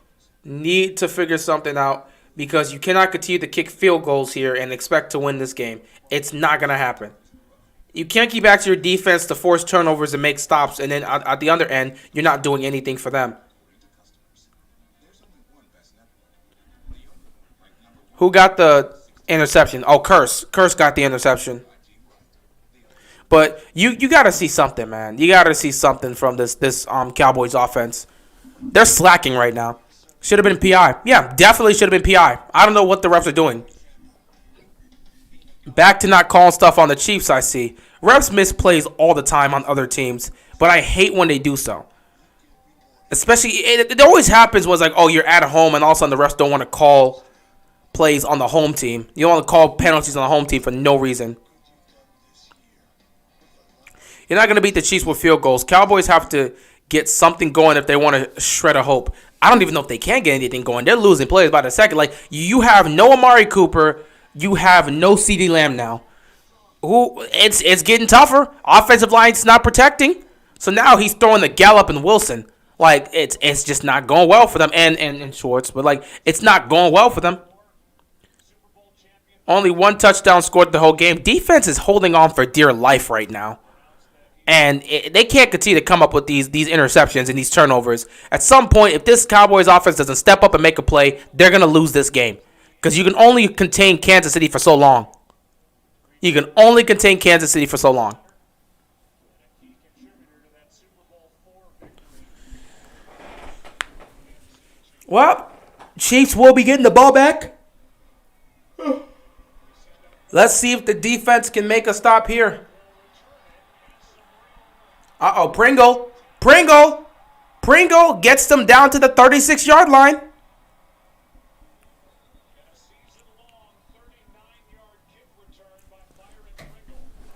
need to figure something out because you cannot continue to kick field goals here and expect to win this game. It's not going to happen. You can't keep asking your defense to force turnovers and make stops, and then at the other end, you're not doing anything for them. Who got the interception? Oh, Curse. Curse got the interception. But you got to see something, man. You got to see something from this Cowboys offense. They're slacking right now. Should have been PI. Yeah, definitely should have been PI. I don't know what the refs are doing. Back to not calling stuff on the Chiefs, I see. Refs miss plays all the time on other teams, but I hate when they do so. Especially, it always happens when it's like, oh, you're at home, and all of a sudden the refs don't want to call plays on the home team. You don't want to call penalties on the home team for no reason. You're not going to beat the Chiefs with field goals. Cowboys have to get something going if they want to shred a hope. I don't even know if they can get anything going. They're losing plays by the second. Like, you have no Amari Cooper. You have no CeeDee Lamb now. It's getting tougher. Offensive line's not protecting. So now he's throwing the Gallup and Wilson. Like, it's just not going well for them. And Schwartz. But, like, it's not going well for them. Only one touchdown scored the whole game. Defense is holding on for dear life right now. And they can't continue to come up with these interceptions and these turnovers. At some point, if this Cowboys offense doesn't step up and make a play, they're going to lose this game. Because you can only contain Kansas City for so long. You can only contain Kansas City for so long. Well, Chiefs will be getting the ball back. Let's see if the defense can make a stop here. Uh-oh, Pringle gets them down to the 36-yard line.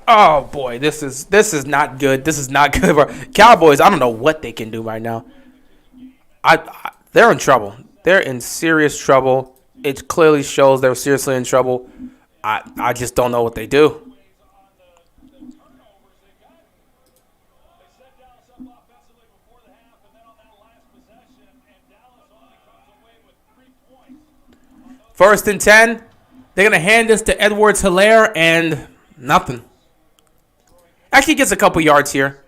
Oh boy, this is not good. This is not good. Cowboys, I don't know what they can do right now. They're in trouble. They're in serious trouble. It clearly shows they're seriously in trouble. I just don't know what they do. First and 10. They're going to hand this to Edwards-Helaire and nothing. Actually, he gets a couple yards here.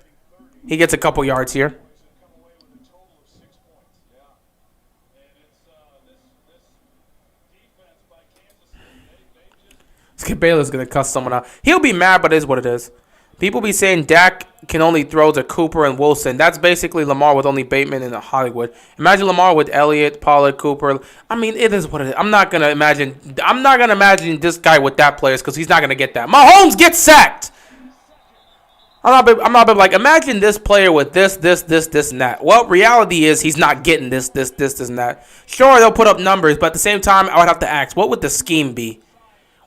Skip Bayless is going to cuss someone out. He'll be mad, but it is what it is. People be saying Dak can only throw to Cooper and Wilson. That's basically Lamar with only Bateman and Hollywood. Imagine Lamar with Elliott, Pollard, Cooper. I mean, it is what it is. I'm not gonna imagine this guy with that players because he's not gonna get that. Mahomes gets sacked. I'm not like, imagine this player with this, and that. Well, reality is he's not getting this, and that. Sure, they'll put up numbers, but at the same time, I would have to ask, what would the scheme be?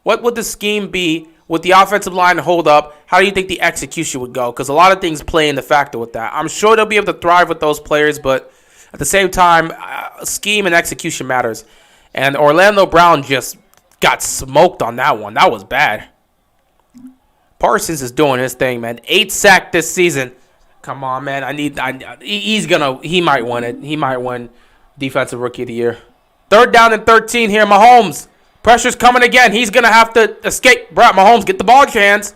What would the scheme be with the offensive line hold up? How do you think the execution would go? Because a lot of things play in the factor with that. I'm sure they'll be able to thrive with those players, but at the same time, scheme and execution matters. And Orlando Brown just got smoked on that one. That was bad. Parsons is doing his thing, man. 8 sacks this season. Come on, man. He might win it. He might win Defensive Rookie of the Year. 3rd down and 13 here. Mahomes. Pressure's coming again. He's going to have to escape. Bro, Mahomes, get the ball in your hands.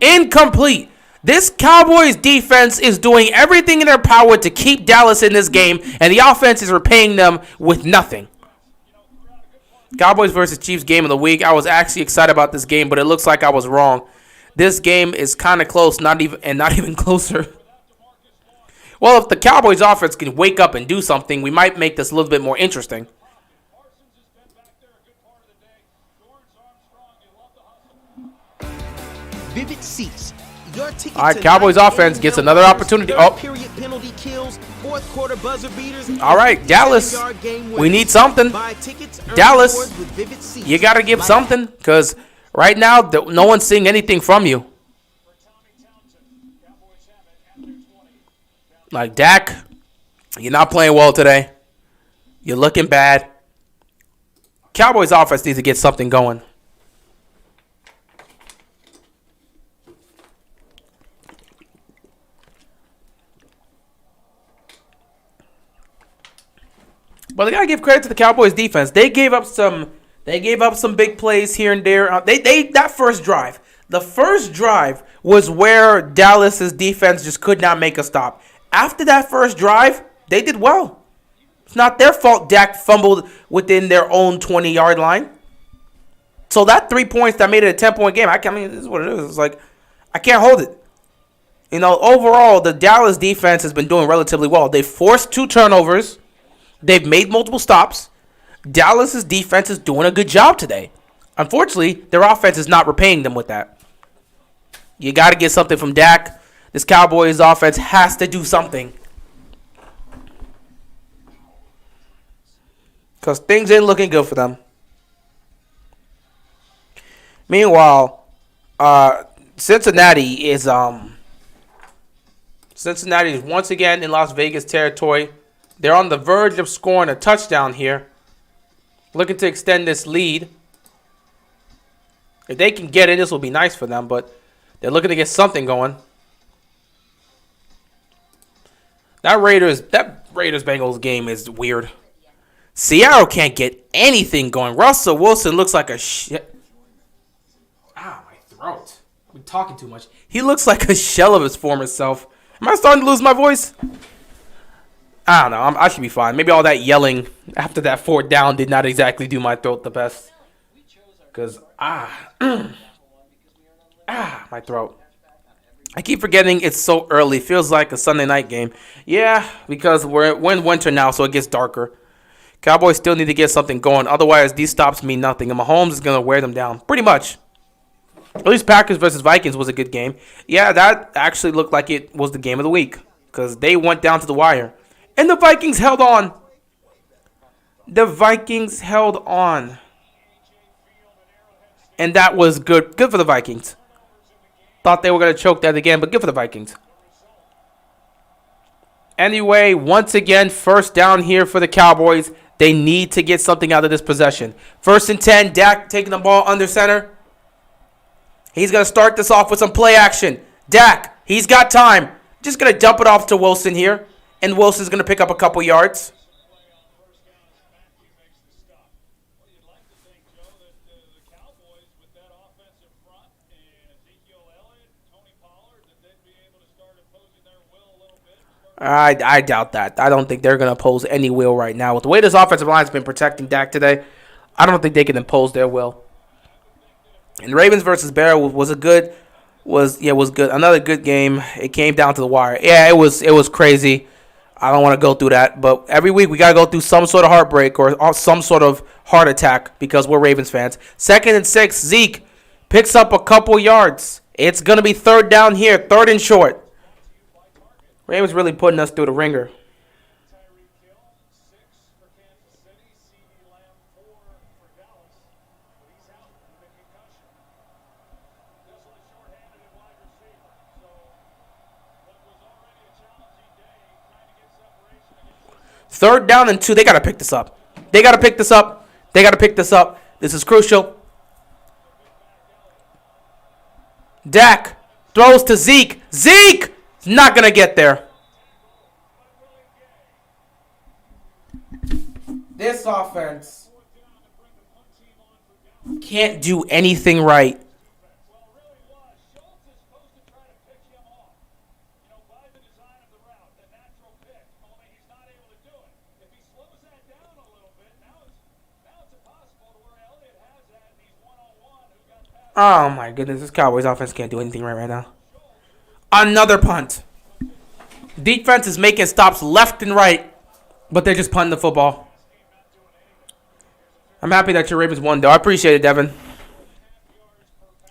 Incomplete. This Cowboys defense is doing everything in their power to keep Dallas in this game, and the offense is repaying them with nothing. Cowboys versus Chiefs game of the week. I was actually excited about this game, but it looks like I was wrong. This game is kind of close, not even closer. Well, if the Cowboys offense can wake up and do something, we might make this a little bit more interesting. Vivid Seats. Your ticket. All right, Cowboys offense gets another opportunity. Oh. Period penalty kills, fourth quarter buzzer beaters. All right, Dallas. We need something. Dallas, you got to give something because right now no one's seeing anything from you. Like Dak, you're not playing well today. You're looking bad. Cowboys offense needs to get something going. But I gotta give credit to the Cowboys defense. They gave up some big plays here and there. That first drive. The first drive was where Dallas's defense just could not make a stop. After that first drive, they did well. It's not their fault Dak fumbled within their own 20-yard line. So that 3 points that made it a 10-point game, this is what it is. It's like, I can't hold it. Overall, the Dallas defense has been doing relatively well. They forced 2 turnovers. They've made multiple stops. Dallas's defense is doing a good job today. Unfortunately, their offense is not repaying them with that. You got to get something from Dak. This Cowboys offense has to do something. Because things ain't looking good for them. Meanwhile, Cincinnati is once again in Las Vegas territory. They're on the verge of scoring a touchdown here. Looking to extend this lead. If they can get it, this will be nice for them, but they're looking to get something going. That Raiders Bengals game is weird. Seattle can't get anything going. Russell Wilson looks like a shit. Ow, my throat. I'm talking too much. He looks like a shell of his former self. Am I starting to lose my voice? I don't know. I should be fine. Maybe all that yelling after that 4th down did not exactly do my throat the best. Because, my throat. I keep forgetting it's so early. Feels like a Sunday night game. Yeah, because we're in winter now, so it gets darker. Cowboys still need to get something going. Otherwise, these stops mean nothing. And Mahomes is going to wear them down. Pretty much. At least Packers versus Vikings was a good game. Yeah, that actually looked like it was the game of the week. Because they went down to the wire. And the Vikings held on. And that was good. Good for the Vikings. Thought they were going to choke that again, but good for the Vikings. Anyway, once again, first down here for the Cowboys. They need to get something out of this possession. 1st and 10, Dak taking the ball under center. He's going to start this off with some play action. Dak, he's got time. Just going to dump it off to Wilson here. And Wilson's going to pick up a couple yards. I doubt that. I don't think they're going to impose any will right now. With the way this offensive line has been protecting Dak today, I don't think they can impose their will. And Ravens versus Bears was good. Another good game. It came down to the wire. Yeah, it was crazy. I don't want to go through that, but every week we got to go through some sort of heartbreak or some sort of heart attack because we're Ravens fans. 2nd and 6, Zeke picks up a couple yards. It's going to be 3rd down here, 3rd and short. Ravens really putting us through the ringer. Third down and 2. They got to pick this up. They got to pick this up. This is crucial. Dak throws to Zeke. Zeke is not going to get there. This offense can't do anything right. Oh my goodness, this Cowboys offense can't do anything right now. Another punt. Defense is making stops left and right, but they're just punting the football. I'm happy that your Ravens won, though. I appreciate it, Devin.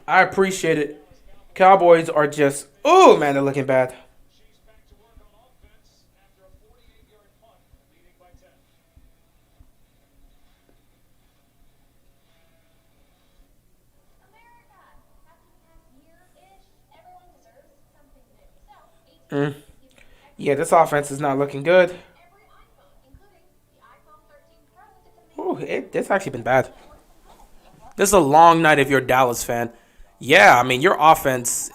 I appreciate it. Cowboys are just, oh man, they're looking bad. Yeah, this offense is not looking good. Ooh, it's actually been bad. This is a long night if you're a Dallas fan. Yeah, I mean, your offense,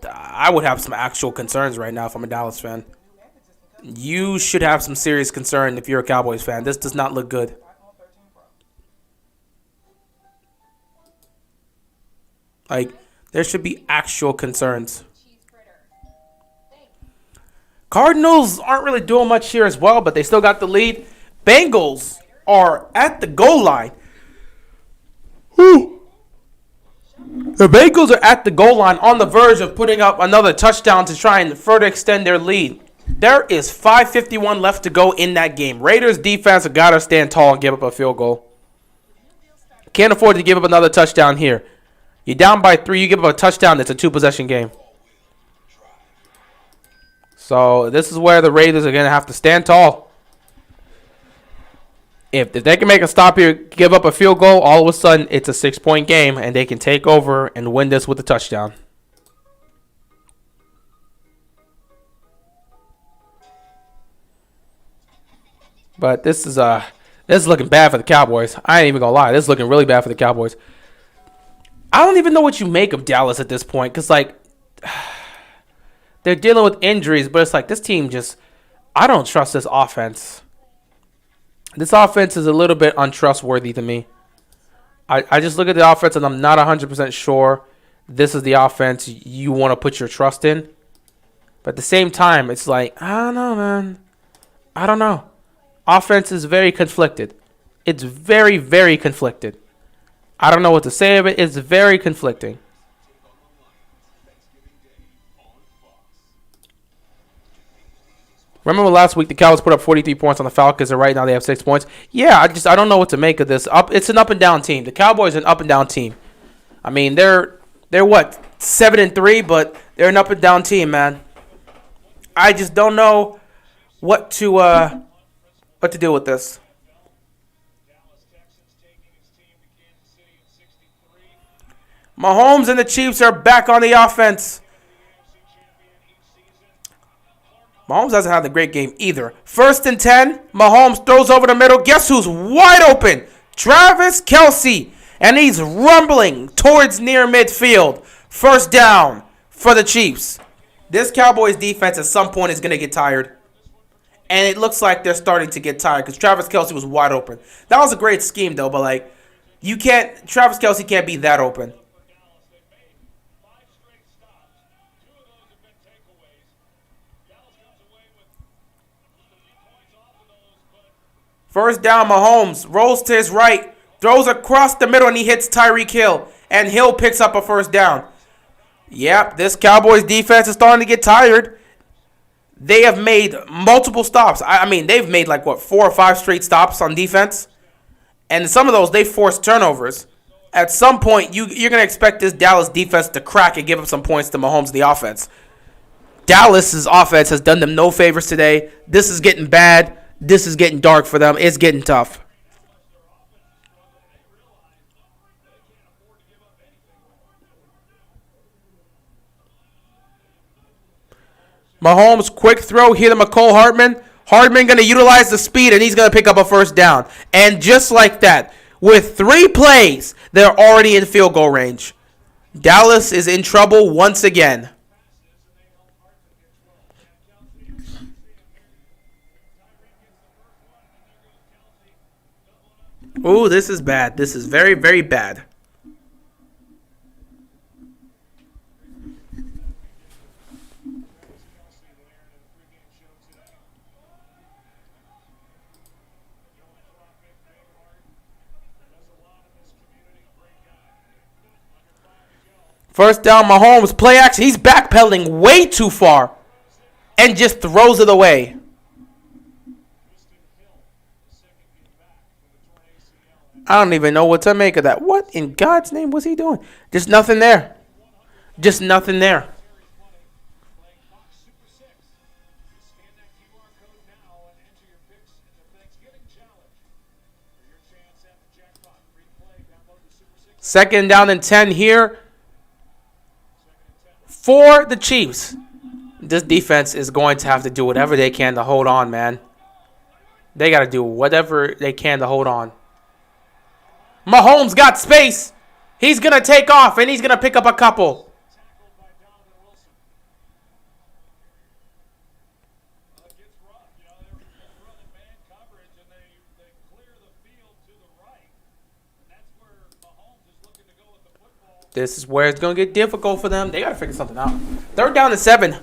I would have some actual concerns right now if I'm a Dallas fan. You should have some serious concern if you're a Cowboys fan. This does not look good. Like, there should be actual concerns. Cardinals aren't really doing much here as well, but they still got the lead. Bengals are at the goal line. Whew. The Bengals are at the goal line on the verge of putting up another touchdown to try and further extend their lead. There is 5:51 left to go in that game. Raiders defense have got to stand tall and give up a field goal. Can't afford to give up another touchdown here. You're down by 3, you give up a touchdown, it's a 2-possession game. So this is where the Raiders are going to have to stand tall. If they can make a stop here, give up a field goal, all of a sudden it's a 6-point game, and they can take over and win this with a touchdown. But this is looking bad for the Cowboys. I ain't even going to lie. This is looking really bad for the Cowboys. I don't even know what you make of Dallas at this point because, like, they're dealing with injuries, but it's like this team just, I don't trust this offense. This offense is a little bit untrustworthy to me. I just look at the offense and I'm not 100% sure this is the offense you want to put your trust in. But at the same time, it's like, I don't know, man. I don't know. Offense is very conflicted. It's very, very conflicted. I don't know what to say of it. It's very conflicting. Remember last week the Cowboys put up 43 points on the Falcons, and right now they have 6 points. Yeah, I don't know what to make of this. It's an up and down team. The Cowboys are an up and down team. I mean, they're what, 7-3, but they're an up and down team, man. I just don't know what to do with this. Mahomes and the Chiefs are back on the offense. Mahomes hasn't had a great game either. 1st and 10. Mahomes throws over the middle. Guess who's wide open? Travis Kelce. And he's rumbling towards near midfield. 1st down for the Chiefs. This Cowboys defense at some point is going to get tired. And it looks like they're starting to get tired because Travis Kelce was wide open. That was a great scheme, though, but, like, Travis Kelce can't be that open. First down, Mahomes rolls to his right, throws across the middle, and he hits Tyreek Hill. And Hill picks up a first down. Yep, this Cowboys defense is starting to get tired. They have made multiple stops. I mean, they've made 4 or 5 straight stops on defense. And some of those, they forced turnovers. At some point, you're going to expect this Dallas defense to crack and give up some points to Mahomes and the offense. Dallas's offense has done them no favors today. This is getting bad. This is getting dark for them. It's getting tough. Mahomes, quick throw here to McCole Hardman. Hardman going to utilize the speed, and he's going to pick up a first down. And just like that, with 3 plays, they're already in field goal range. Dallas is in trouble once again. Ooh, this is bad. This is very, very bad. First down, Mahomes. Play action. He's backpedaling way too far and just throws it away. I don't even know what to make of that. What in God's name was he doing? Just nothing there. Just nothing there. Second down and 10 here for the Chiefs. This defense is going to have to do whatever they can to hold on, man. They got to do whatever they can to hold on. Mahomes got space. He's going to take off, and he's going to pick up a couple. This is where it's going to get difficult for them. They got to figure something out. Third down and 7.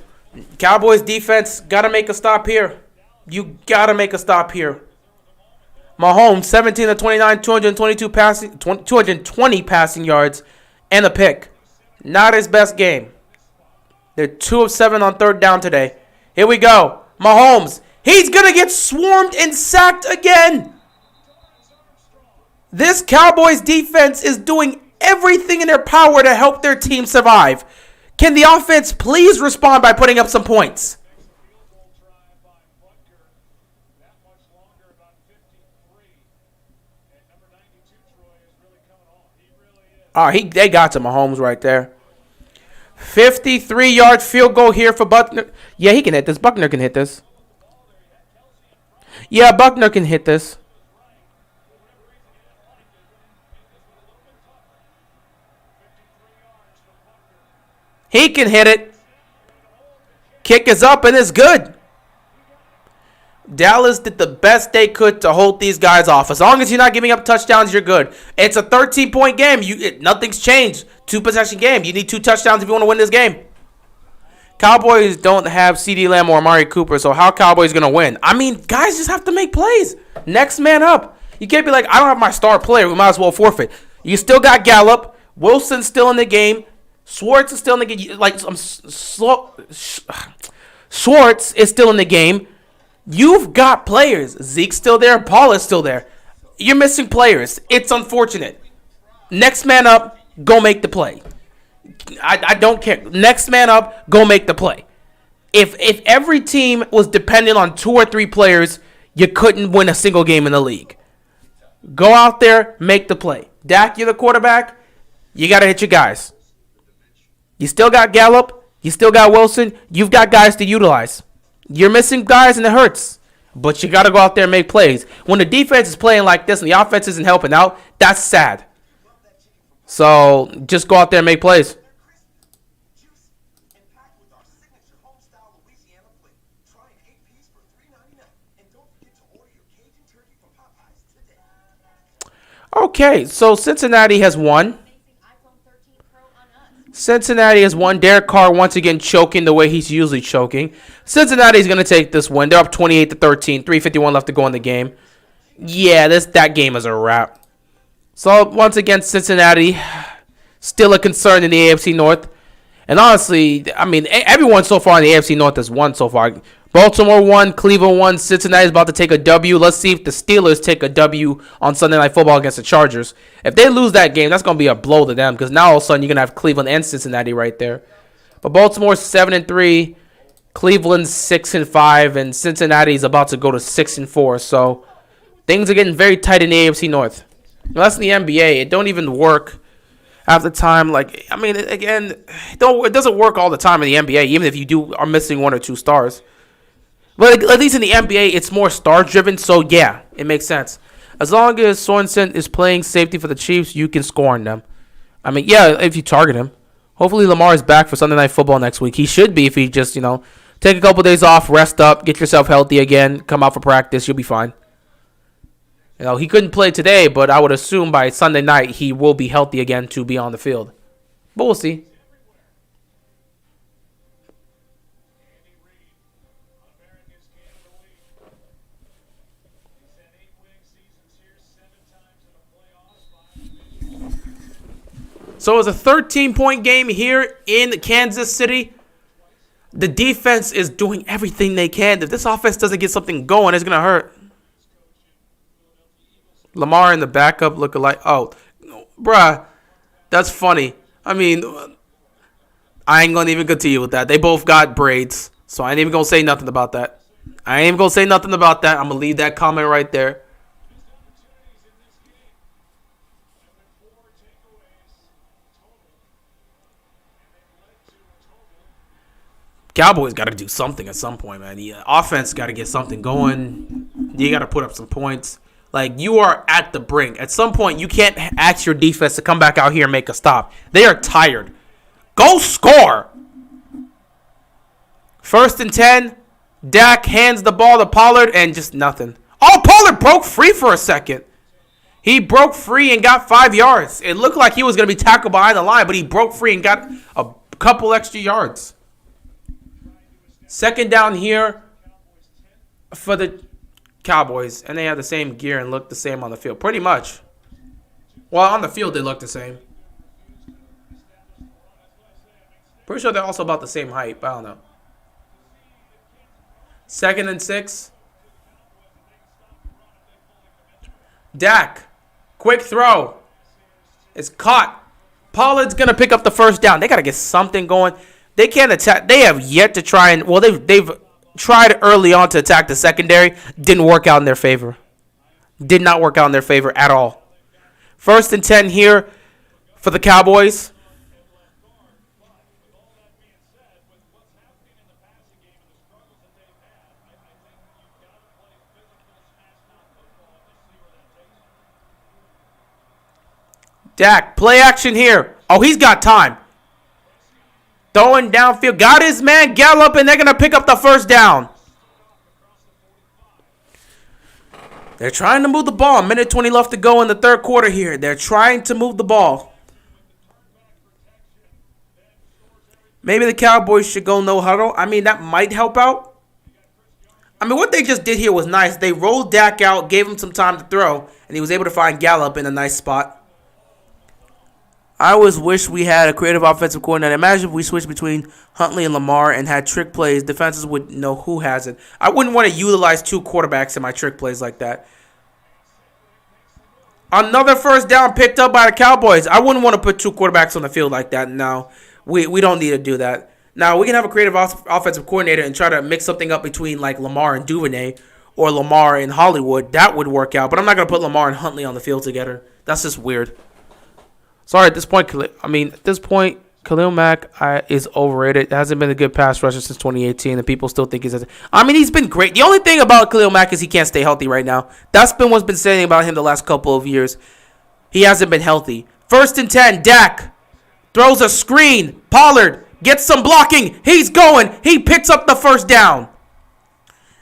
Cowboys defense got to make a stop here. You got to make a stop here. Mahomes, 17 of 29, 220 passing yards, and a pick. Not his best game. They're 2 of 7 on third down today. Here we go. Mahomes, he's going to get swarmed and sacked again. This Cowboys defense is doing everything in their power to help their team survive. Can the offense please respond by putting up some points? Oh, they got to Mahomes right there. 53-yard field goal here for Buckner. Yeah, he can hit this. Buckner can hit this. Yeah, Buckner can hit this. He can hit it. Kick is up and it's good. Dallas did the best they could to hold these guys off. As long as you're not giving up touchdowns, you're good. It's a 13-point game. Nothing's changed. 2-possession game. You need 2 touchdowns if you want to win this game. Cowboys don't have CeeDee Lamb or Amari Cooper, so how Cowboys going to win? I mean, guys just have to make plays. Next man up. You can't be like, I don't have my star player. We might as well forfeit. You still got Gallup. Wilson's still in the game. Schwartz is still in the game. Schwartz is still in the game. You've got players. Zeke's still there. Paul is still there. You're missing players. It's unfortunate. Next man up, go make the play. I don't care. Next man up, go make the play. If every team was dependent on 2 or 3 players, you couldn't win a single game in the league. Go out there, make the play. Dak, you're the quarterback. You got to hit your guys. You still got Gallup. You still got Wilson. You've got guys to utilize. You're missing guys, and it hurts. But you got to go out there and make plays. When the defense is playing like this and the offense isn't helping out, that's sad. So just go out there and make plays. Okay, so Cincinnati has won. Derek Carr once again choking the way he's usually choking. Cincinnati's going to take this win. They're up 28-13. 3:51 left to go in the game. Yeah, that game is a wrap. So once again, Cincinnati still a concern in the AFC North. And honestly, I mean, everyone so far in the AFC North has won so far. Baltimore won, Cleveland won, Cincinnati's about to take a W. Let's see if the Steelers take a W on Sunday Night Football against the Chargers. If they lose that game, that's going to be a blow to them because now all of a sudden you're going to have Cleveland and Cincinnati right there. But Baltimore's 7-3, Cleveland's 6-5, and Cincinnati's about to go to 6-4. So things are getting very tight in the AFC North. Unless in the NBA, it don't even work half the time. Like, I mean, again, it doesn't work all the time in the NBA, even if you are missing one or two stars. But at least in the NBA, it's more star-driven, so yeah, it makes sense. As long as Sorensen is playing safety for the Chiefs, you can score on them. I mean, yeah, if you target him. Hopefully Lamar is back for Sunday Night Football next week. He should be if he just, take a couple days off, rest up, get yourself healthy again, come out for practice, you'll be fine. He couldn't play today, but I would assume by Sunday night he will be healthy again to be on the field. But we'll see. So it was a 13-point game here in Kansas City. The defense is doing everything they can. If this offense doesn't get something going, it's going to hurt. Lamar and the backup look alike. Oh, bruh, that's funny. I mean, I ain't going to even continue with that. They both got braids, so I ain't even going to say nothing about that. I'm going to leave that comment right there. Cowboys got to do something at some point, man. The offense got to get something going. You got to put up some points. Like, you are at the brink. At some point, you can't ask your defense to come back out here and make a stop. They are tired. Go score. 1st and 10. Dak hands the ball to Pollard and just nothing. Oh, Pollard broke free for a second. He broke free and got 5 yards. It looked like he was going to be tackled behind the line, but he broke free and got a couple extra yards. 2nd down here for the Cowboys, and they have the same gear and look the same on the field. Pretty much. Well, on the field, they look the same. Pretty sure they're also about the same height, but I don't know. 2nd and 6. Dak. Quick throw. It's caught. Pollard's going to pick up the 1st down. They got to get something going. They can't attack. They have yet to try and, well, they've tried early on to attack the secondary. Didn't work out in their favor. Did not work out in their favor at all. 1st and 10 here for the Cowboys. Dak, play action here. Oh, he's got time. Throwing downfield. Got his man Gallup, and they're going to pick up the 1st down. They're trying to move the ball. 1:20 left to go in the 3rd quarter here. They're trying to move the ball. Maybe the Cowboys should go no huddle. I mean, that might help out. I mean, what they just did here was nice. They rolled Dak out, gave him some time to throw, and he was able to find Gallup in a nice spot. I always wish we had a creative offensive coordinator. Imagine if we switched between Huntley and Lamar and had trick plays. Defenses would know who has it. I wouldn't want to utilize 2 quarterbacks in my trick plays like that. Another 1st down picked up by the Cowboys. I wouldn't want to put 2 quarterbacks on the field like that. No, we don't need to do that. Now, we can have a creative offensive coordinator and try to mix something up between like Lamar and Duvernay or Lamar and Hollywood. That would work out. But I'm not going to put Lamar and Huntley on the field together. That's just weird. Sorry, at this point, Khalil Mack is overrated. Hasn't been a good pass rusher since 2018, and people still think he's. I mean, he's been great. The only thing about Khalil Mack is he can't stay healthy right now. That's been what's been saying about him the last couple of years. He hasn't been healthy. 1st and 10, Dak throws a screen. Pollard gets some blocking. He's going. He picks up the 1st down.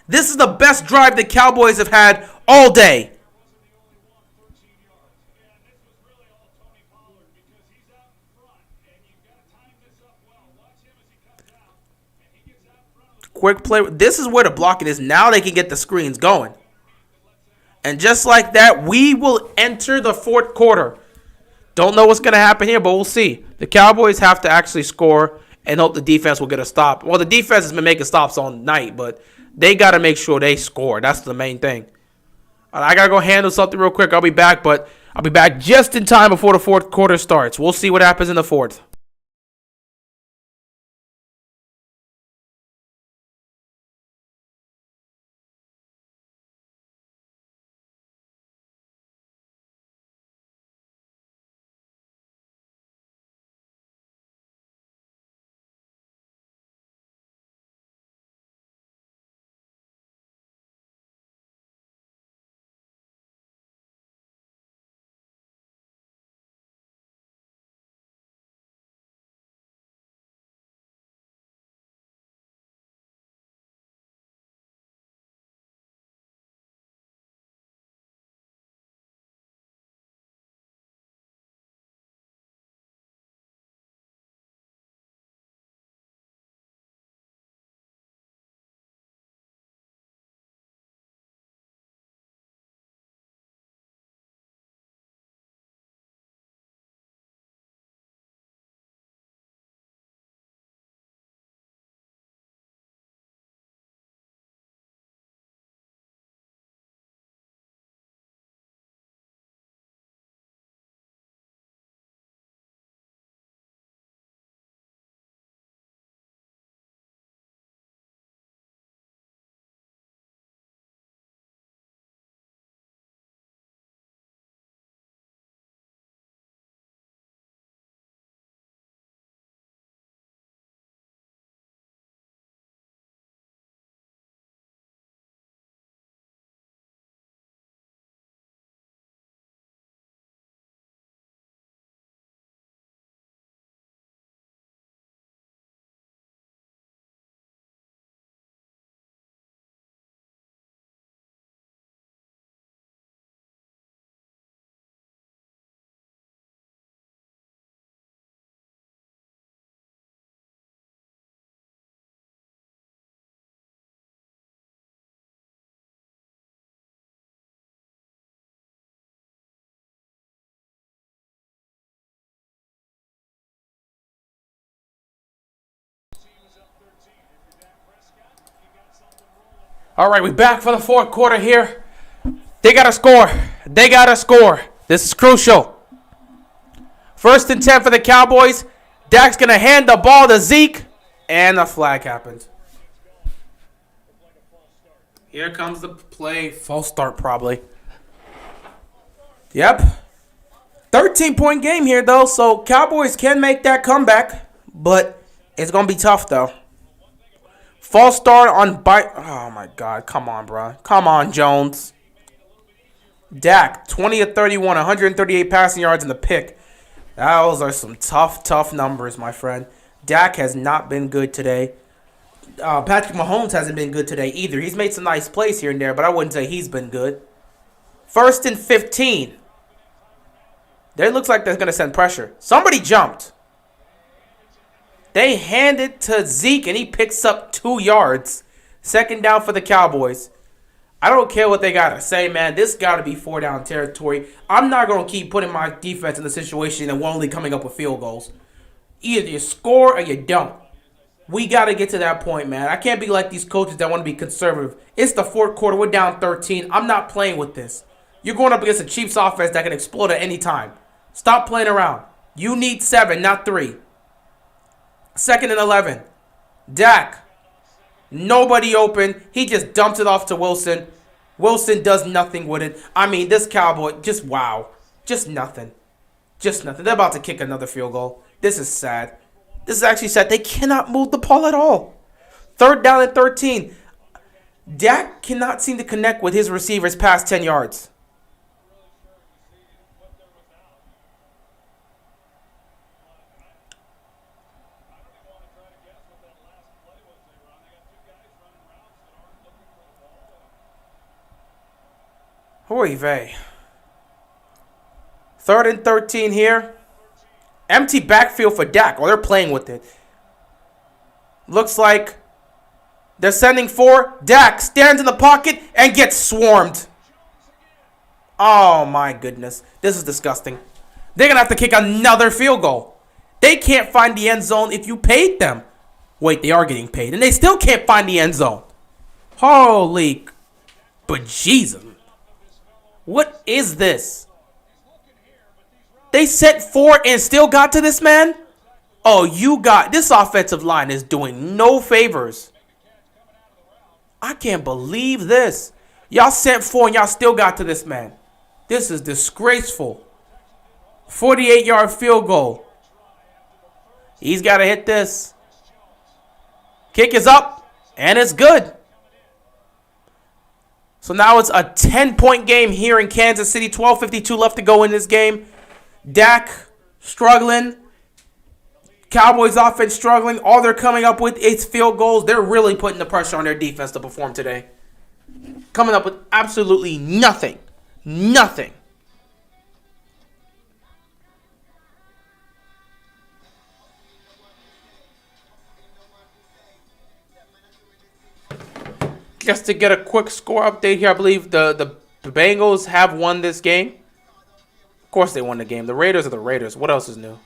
This is the best drive the Cowboys have had all day. Quick play. This is where the blocking is. Now they can get the screens going. And just like that, we will enter the fourth quarter. Don't know what's going to happen here, but we'll see. The Cowboys have to actually score and hope the defense will get a stop. Well, the defense has been making stops all night, but they got to make sure they score. That's the main thing. I got to go handle something real quick. I'll be back, but I'll be back just in time before the fourth quarter starts. We'll see what happens in the fourth. All right, we back for the fourth quarter here. They got to score. They got to score. This is crucial. 1st and 10 for the Cowboys. Dak's going to hand the ball to Zeke. And a flag happened. Here comes the play. False start probably. Yep. 13-point game here, though. So Cowboys can make that comeback. But it's going to be tough, though. False start on bite. Oh, my God. Come on, bro. Come on, Jones. Dak, 20 of 31, 138 passing yards in the pick. Those are some tough numbers, my friend. Dak has not been good today. Patrick Mahomes hasn't been good today either. He's made some nice plays here and there, but I wouldn't say he's been good. 1st and 15. It looks like they're going to send pressure. Somebody jumped. They hand it to Zeke, and he picks up 2 yards. 2nd down for the Cowboys. I don't care what they got to say, man. This got to be 4-down territory. I'm not going to keep putting my defense in the situation and we're only coming up with field goals. Either you score or you don't. We got to get to that point, man. I can't be like these coaches that want to be conservative. It's the fourth quarter. We're down 13. I'm not playing with this. You're going up against a Chiefs offense that can explode at any time. Stop playing around. You need 7, not 3. 2nd and 11. Dak. Nobody open. He just dumps it off to Wilson. Wilson does nothing with it. I mean, this Cowboy, just wow. Just nothing. Just nothing. They're about to kick another field goal. This is sad. This is actually sad. They cannot move the ball at all. 3rd down and 13. Dak cannot seem to connect with his receivers past 10 yards. Oy vey. 3rd and 13 here. Empty backfield for Dak. Oh, they're playing with it. Looks like they're sending 4. Dak stands in the pocket and gets swarmed. Oh, my goodness. This is disgusting. They're going to have to kick another field goal. They can't find the end zone if you paid them. Wait, they are getting paid. And they still can't find the end zone. Holy bejesus. What is this? They set 4 and still got to this man? Oh, this offensive line is doing no favors. I can't believe this. Y'all sent 4 and y'all still got to this man. This is disgraceful. 48-yard field goal. He's got to hit this. Kick is up, and it's good. So now it's a 10-point game here in Kansas City. 12:52 left to go in this game. Dak struggling. Cowboys offense struggling. All they're coming up with is field goals. They're really putting the pressure on their defense to perform today. Coming up with absolutely nothing. Nothing. Just to get a quick score update here, I believe the Bengals have won this game. Of course they won the game. The Raiders are the Raiders. What else is new?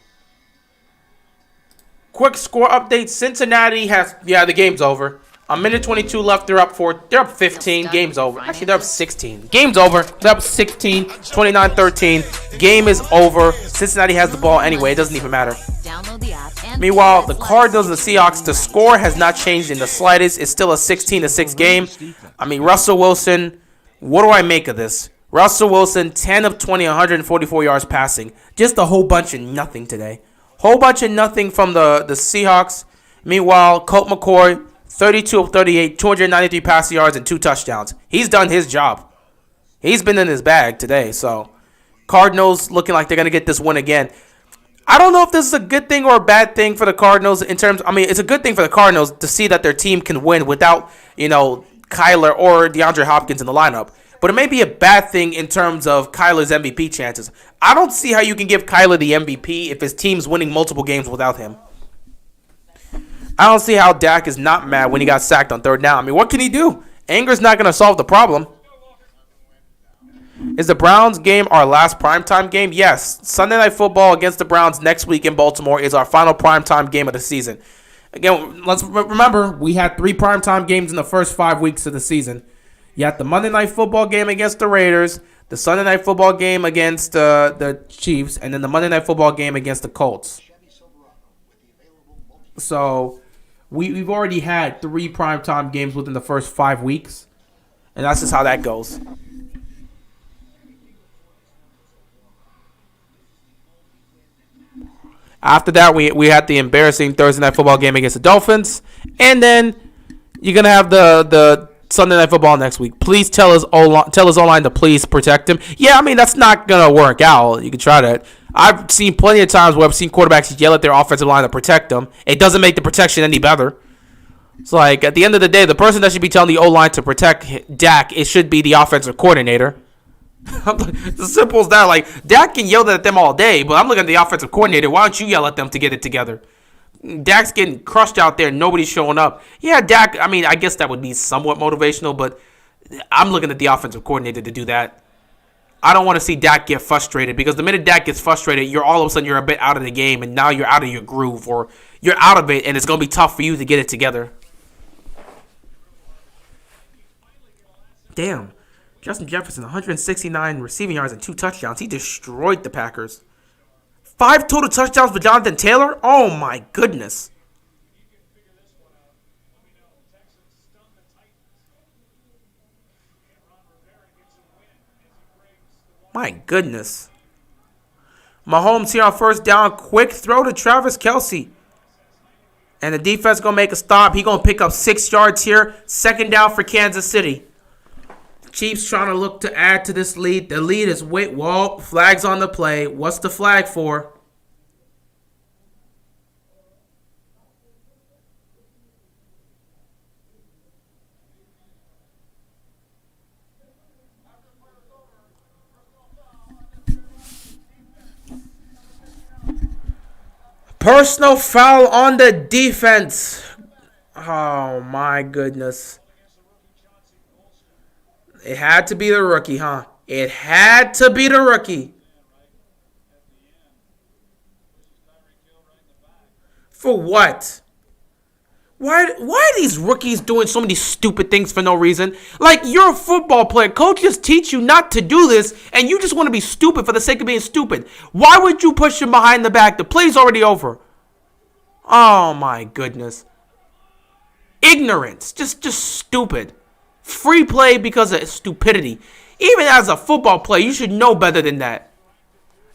Quick score update. Cincinnati has... Yeah, the game's over. A minute 22 left. They're up 15. Game's over. Actually, they're up 16. Game's over. They're up 16. 29-13. Game is over. Cincinnati has the ball anyway. It doesn't even matter. Meanwhile, the Cardinals and the Seahawks, the score has not changed in the slightest. It's still a 16-6 game. I mean, Russell Wilson, what do I make of this? Russell Wilson, 10 of 20, 144 yards passing. Just a whole bunch of nothing today. Whole bunch of nothing from the Seahawks. Meanwhile, Colt McCoy, 32 of 38, 293 passing yards and 2 touchdowns. He's done his job. He's been in his bag today. So, Cardinals looking like they're going to get this win again. I don't know if this is a good thing or a bad thing for the Cardinals in terms... I mean, it's a good thing for the Cardinals to see that their team can win without, Kyler or DeAndre Hopkins in the lineup. But it may be a bad thing in terms of Kyler's MVP chances. I don't see how you can give Kyler the MVP if his team's winning multiple games without him. I don't see how Dak is not mad when he got sacked on 3rd down. I mean, what can he do? Anger's not going to solve the problem. Is the Browns game our last primetime game? Yes. Sunday Night Football against the Browns next week in Baltimore is our final primetime game of the season. Again, let's remember, we had 3 primetime games in the first 5 weeks of the season. You had the Monday Night Football game against the Raiders, the Sunday Night Football game against the Chiefs, and then the Monday Night Football game against the Colts. So, we've already had 3 primetime games within the first 5 weeks, and that's just how that goes. After that, we had the embarrassing Thursday Night Football game against the Dolphins. And then you're going to have the Sunday Night Football next week. Please tell his O-line to please protect him. Yeah, I mean, that's not going to work out. You can try that. I've seen plenty of times where I've seen quarterbacks yell at their offensive line to protect them. It doesn't make the protection any better. It's like, at the end of the day, the person that should be telling the O-line to protect Dak, it should be the offensive coordinator. It's as simple as that. Like, Dak can yell at them all day, but I'm looking at the offensive coordinator. Why don't you yell at them to get it together? Dak's getting crushed out there. Nobody's showing up. Yeah, Dak, I mean, I guess that would be somewhat motivational, but I'm looking at the offensive coordinator to do that. I don't want to see Dak get frustrated, because the minute Dak gets frustrated, you're all of a sudden you're a bit out of the game, and now you're out of your groove, or you're out of it, and it's going to be tough for you to get it together. Damn. Justin Jefferson, 169 receiving yards and 2 touchdowns. He destroyed the Packers. 5 total touchdowns for Jonathan Taylor? Oh, my goodness. My goodness. Mahomes here on 1st down. Quick throw to Travis Kelce. And the defense going to make a stop. He going to pick up 6 yards here. 2nd down for Kansas City. Chiefs trying to look to add to this lead. The lead is flags on the play. What's the flag for? Personal foul on the defense. Oh my goodness. It had to be the rookie, huh? It had to be the rookie. For what? Why are these rookies doing so many stupid things for no reason? Like, you're a football player. Coaches teach you not to do this, and you just want to be stupid for the sake of being stupid. Why would you push him behind the back? The play's already over. Oh, my goodness. Ignorance. Just stupid. Free play because of stupidity. Even as a football player, you should know better than that.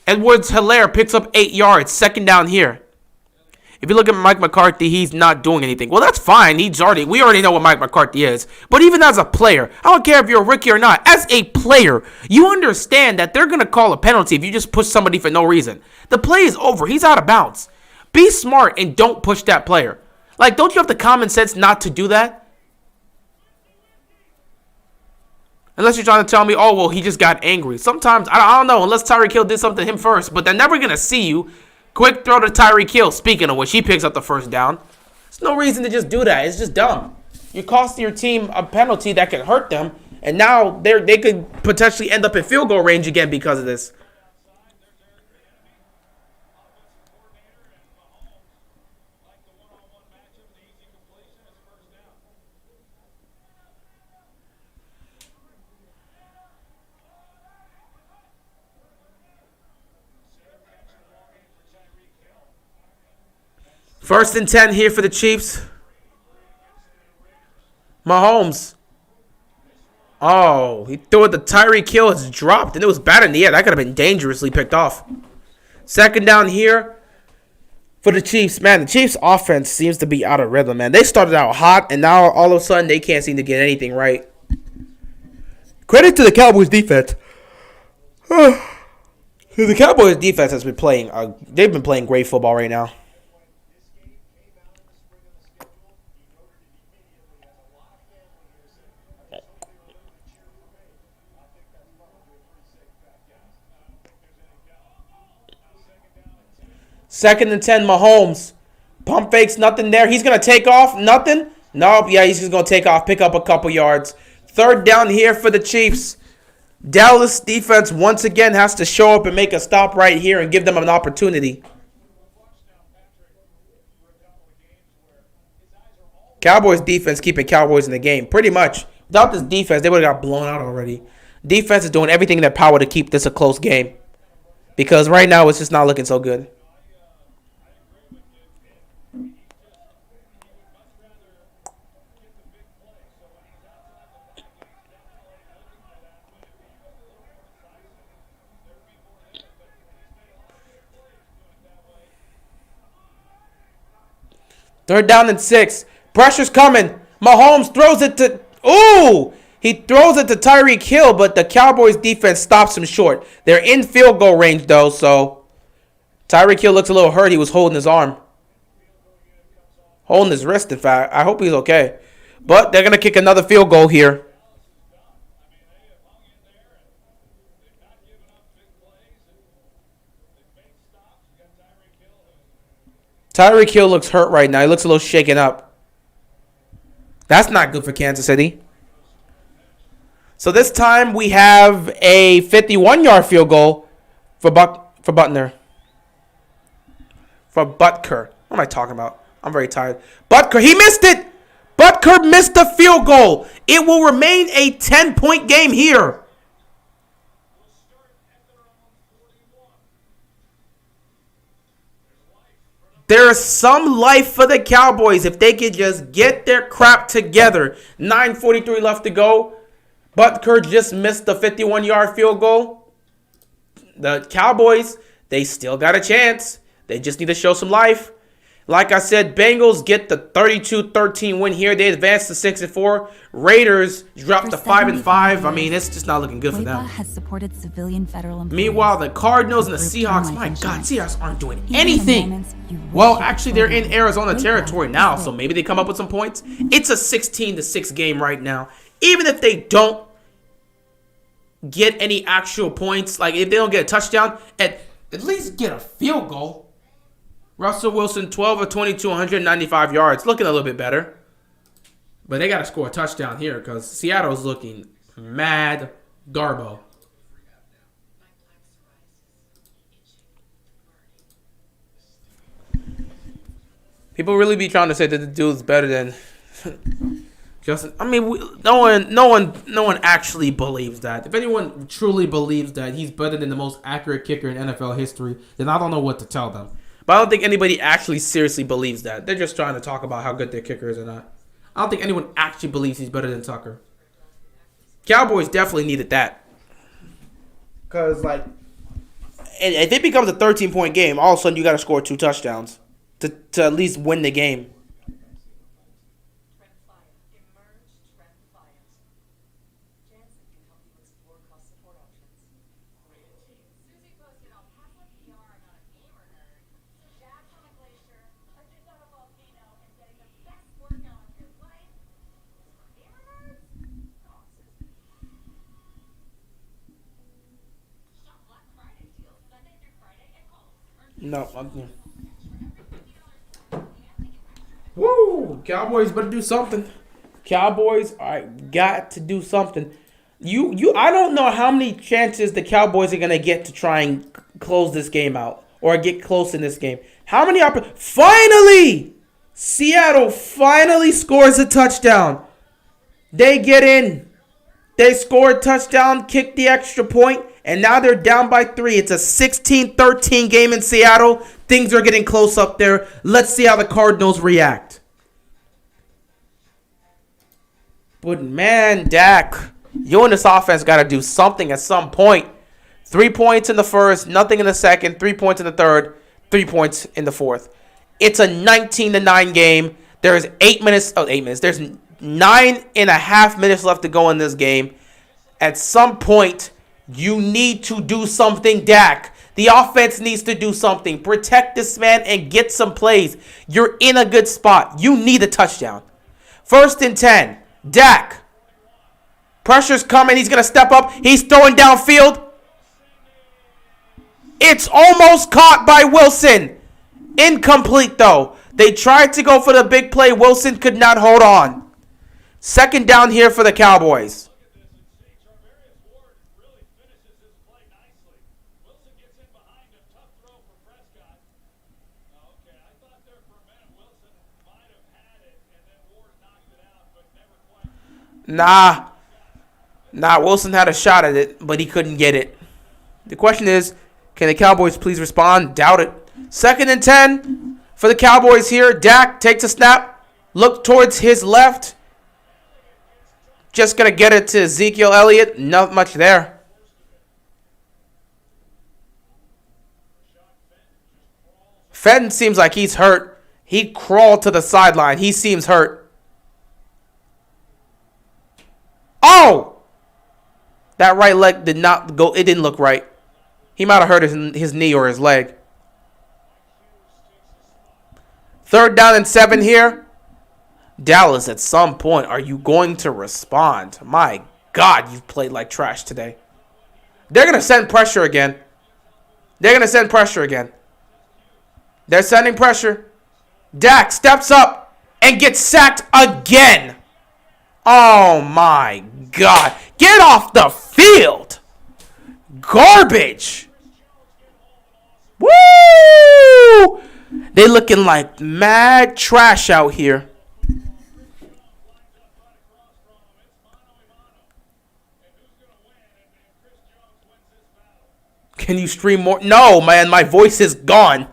Edwards-Helaire picks up 8 yards. Second down here. If you look at Mike McCarthy, he's not doing anything. Well, that's fine. We already know what Mike McCarthy is. But even as a player, I don't care if you're a rookie or not. As a player, you understand that they're going to call a penalty if you just push somebody for no reason. The play is over. He's out of bounds. Be smart and don't push that player. Like, don't you have the common sense not to do that? Unless you're trying to tell me, oh, well, he just got angry. Sometimes, I don't know, unless Tyreek Hill did something to him first. But they're never going to see you. Quick throw to Tyreek Hill. Speaking of which, he picks up the first down. There's no reason to just do that. It's just dumb. You're costing your team a penalty that could hurt them. And now they could potentially end up in field goal range again because of this. First and 10 here for the Chiefs. Mahomes. Oh, he threw it to Tyreek Hill. It's dropped, and it was bad in the air. That could have been dangerously picked off. Second down here for the Chiefs. Man, the Chiefs' offense seems to be out of rhythm, man. They started out hot, and now all of a sudden they can't seem to get anything right. Credit to the Cowboys' defense. The Cowboys' defense has been playing. They've been playing great football right now. Second and 10, Mahomes. Pump fakes, nothing there. He's going to take off, nothing. Nope, yeah, he's just going to take off, pick up a couple yards. Third down here for the Chiefs. Dallas defense once again has to show up and make a stop right here and give them an opportunity. Cowboys defense keeping Cowboys in the game. Pretty much. Without this defense, they would have got blown out already. Defense is doing everything in their power to keep this a close game. Because right now it's just not looking so good. Third down and 6. Pressure's coming. Mahomes throws it to... Ooh! He throws it to Tyreek Hill, but the Cowboys defense stops him short. They're in field goal range, though, so... Tyreek Hill looks a little hurt. He was holding his arm. Holding his wrist, in fact. I hope he's okay. But they're going to kick another field goal here. Tyreek Hill looks hurt right now. He looks a little shaken up. That's not good for Kansas City. So this time we have a 51-yard field goal for Butker. For Butker. What am I talking about? I'm very tired. Butker, he missed it. Butker missed the field goal. It will remain a 10-point game here. There's some life for the Cowboys if they could just get their crap together. 9:43 left to go. Butker just missed the 51-yard field goal. The Cowboys, they still got a chance. They just need to show some life. Like I said, Bengals get the 32-13 win here. They advance to 6-4. Raiders drop to 5-5. I mean, it's just not looking good for them. Has supported civilian federal employees. Meanwhile, the Cardinals and the Seahawks, my God, Seahawks aren't doing anything. Well, actually, they're in Arizona territory now, so maybe they come up with some points. It's a 16-6 game right now. Even if they don't get any actual points, like if they don't get a touchdown, at least get a field goal. Russell Wilson, 12 of 22, 195 yards. Looking a little bit better. But they got to score a touchdown here because Seattle's looking mad garbo. People really be trying to say that the dude's better than Justin. I mean, no one actually believes that. If anyone truly believes that he's better than the most accurate kicker in NFL history, then I don't know what to tell them. But I don't think anybody actually seriously believes that. They're just trying to talk about how good their kicker is or not. I don't think anyone actually believes he's better than Tucker. Cowboys definitely needed that. Because, like, if it becomes a 13-point game, all of a sudden you got to score 2 touchdowns to at least win the game. No. Woo! Cowboys better do something. Cowboys, all right, got to do something. I don't know how many chances the Cowboys are gonna get to try and close this game out or get close in this game. How many finally, Seattle finally scores a touchdown. They get in. They score a touchdown, kick the extra point, and now they're down by 3. It's a 16-13 game in Seattle. Things are getting close up there. Let's see how the Cardinals react. But man, Dak, you and this offense got to do something at some point. 3 points in the first, nothing in the second, 3 points in the third, 3 points in the fourth. It's a 19-9 game. There's 8 minutes. There's 9.5 minutes left to go in this game. At some point, you need to do something, Dak. The offense needs to do something. Protect this man and get some plays. You're in a good spot. You need a touchdown. 1st and 10. Dak. Pressure's coming. He's going to step up. He's throwing downfield. It's almost caught by Wilson. Incomplete, though. They tried to go for the big play. Wilson could not hold on. 2nd down here for the Cowboys. Nah, Wilson had a shot at it, but he couldn't get it. The question is, can the Cowboys please respond? Doubt it. 2nd and 10 for the Cowboys here. Dak takes a snap, look towards his left. Just going to get it to Ezekiel Elliott. Not much there. Fenton seems like he's hurt. He crawled to the sideline. He seems hurt. Oh! That right leg did not go. It didn't look right. He might have hurt his knee or his leg. 3rd down and 7 here. Dallas, at some point, are you going to respond? My God, you've played like trash today. They're going to send pressure again. They're sending pressure. Dak steps up and gets sacked again. Oh, my God. Get off the field. Garbage. Woo! They looking like mad trash out here. Can you stream more? No, man, my voice is gone.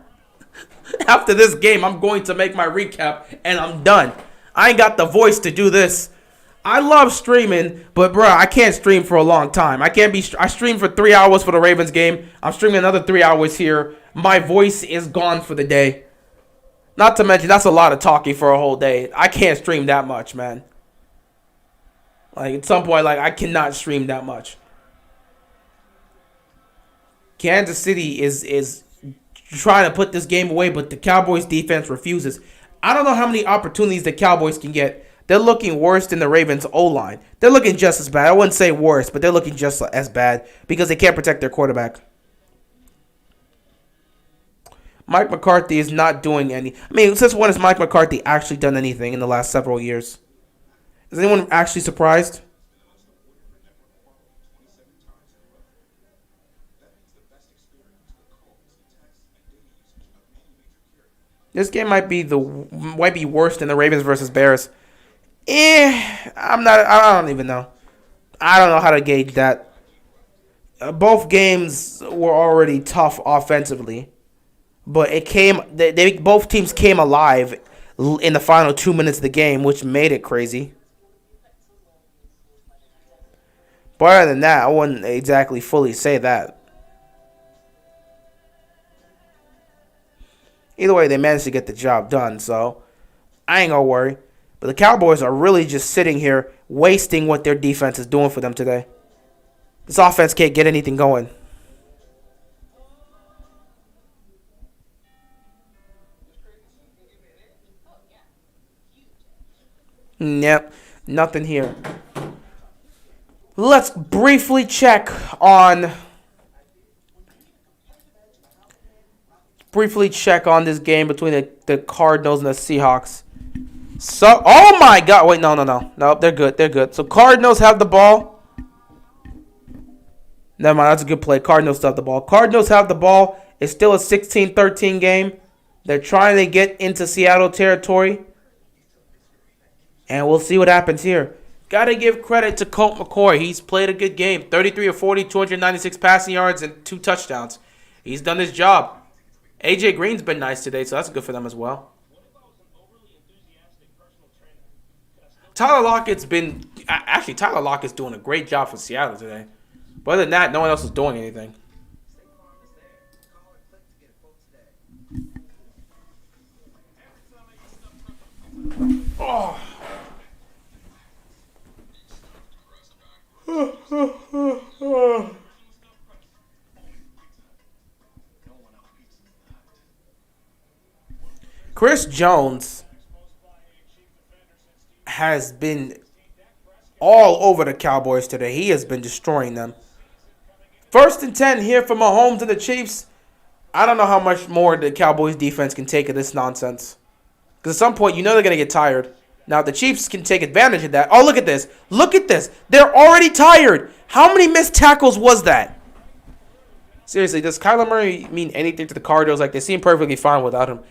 After this game, I'm going to make my recap, and I'm done. I ain't got the voice to do this. I love streaming, but bro, I can't stream for a long time. I streamed for 3 hours for the Ravens game. I'm streaming another 3 hours here. My voice is gone for the day. Not to mention, that's a lot of talking for a whole day. I can't stream that much, man. Like, at some point, like, I cannot stream that much. Kansas City is trying to put this game away, but the Cowboys defense refuses. I don't know how many opportunities the Cowboys can get. They're looking worse than the Ravens' O-line. They're looking just as bad. I wouldn't say worse, but they're looking just as bad because they can't protect their quarterback. Mike McCarthy is not doing any. I mean, since when has Mike McCarthy actually done anything in the last several years? Is anyone actually surprised? This game might be worse than the Ravens versus Bears. I don't even know. I don't know how to gauge that. Both games were already tough offensively, but both teams came alive in the final 2 minutes of the game, which made it crazy. But other than that, I wouldn't exactly fully say that. Either way, they managed to get the job done, so I ain't gonna worry. But the Cowboys are really just sitting here wasting what their defense is doing for them today. This offense can't get anything going. Yep, nothing here. Let's briefly check on this game between the Cardinals and the Seahawks. So, oh my God! Wait, no, they're good. So Cardinals have the ball. Never mind, that's a good play. Cardinals still have the ball. Cardinals have the ball. It's still a 16-13 game. They're trying to get into Seattle territory. And we'll see what happens here. Got to give credit to Colt McCoy. He's played a good game. 33 of 40, 296 passing yards, and 2 touchdowns. He's done his job. A.J. Green's been nice today, so that's good for them as well. Tyler Lockett's doing a great job for Seattle today. But other than that, no one else is doing anything. Oh. Chris Jones has been all over the Cowboys today. He has been destroying them. 1st and 10 here for Mahomes and the Chiefs. I don't know how much more the Cowboys defense can take of this nonsense. Because at some point, they're going to get tired. Now, the Chiefs can take advantage of that. Oh, look at this. Look at this. They're already tired. How many missed tackles was that? Seriously, does Kyler Murray mean anything to the Cardinals? Like, they seem perfectly fine without him.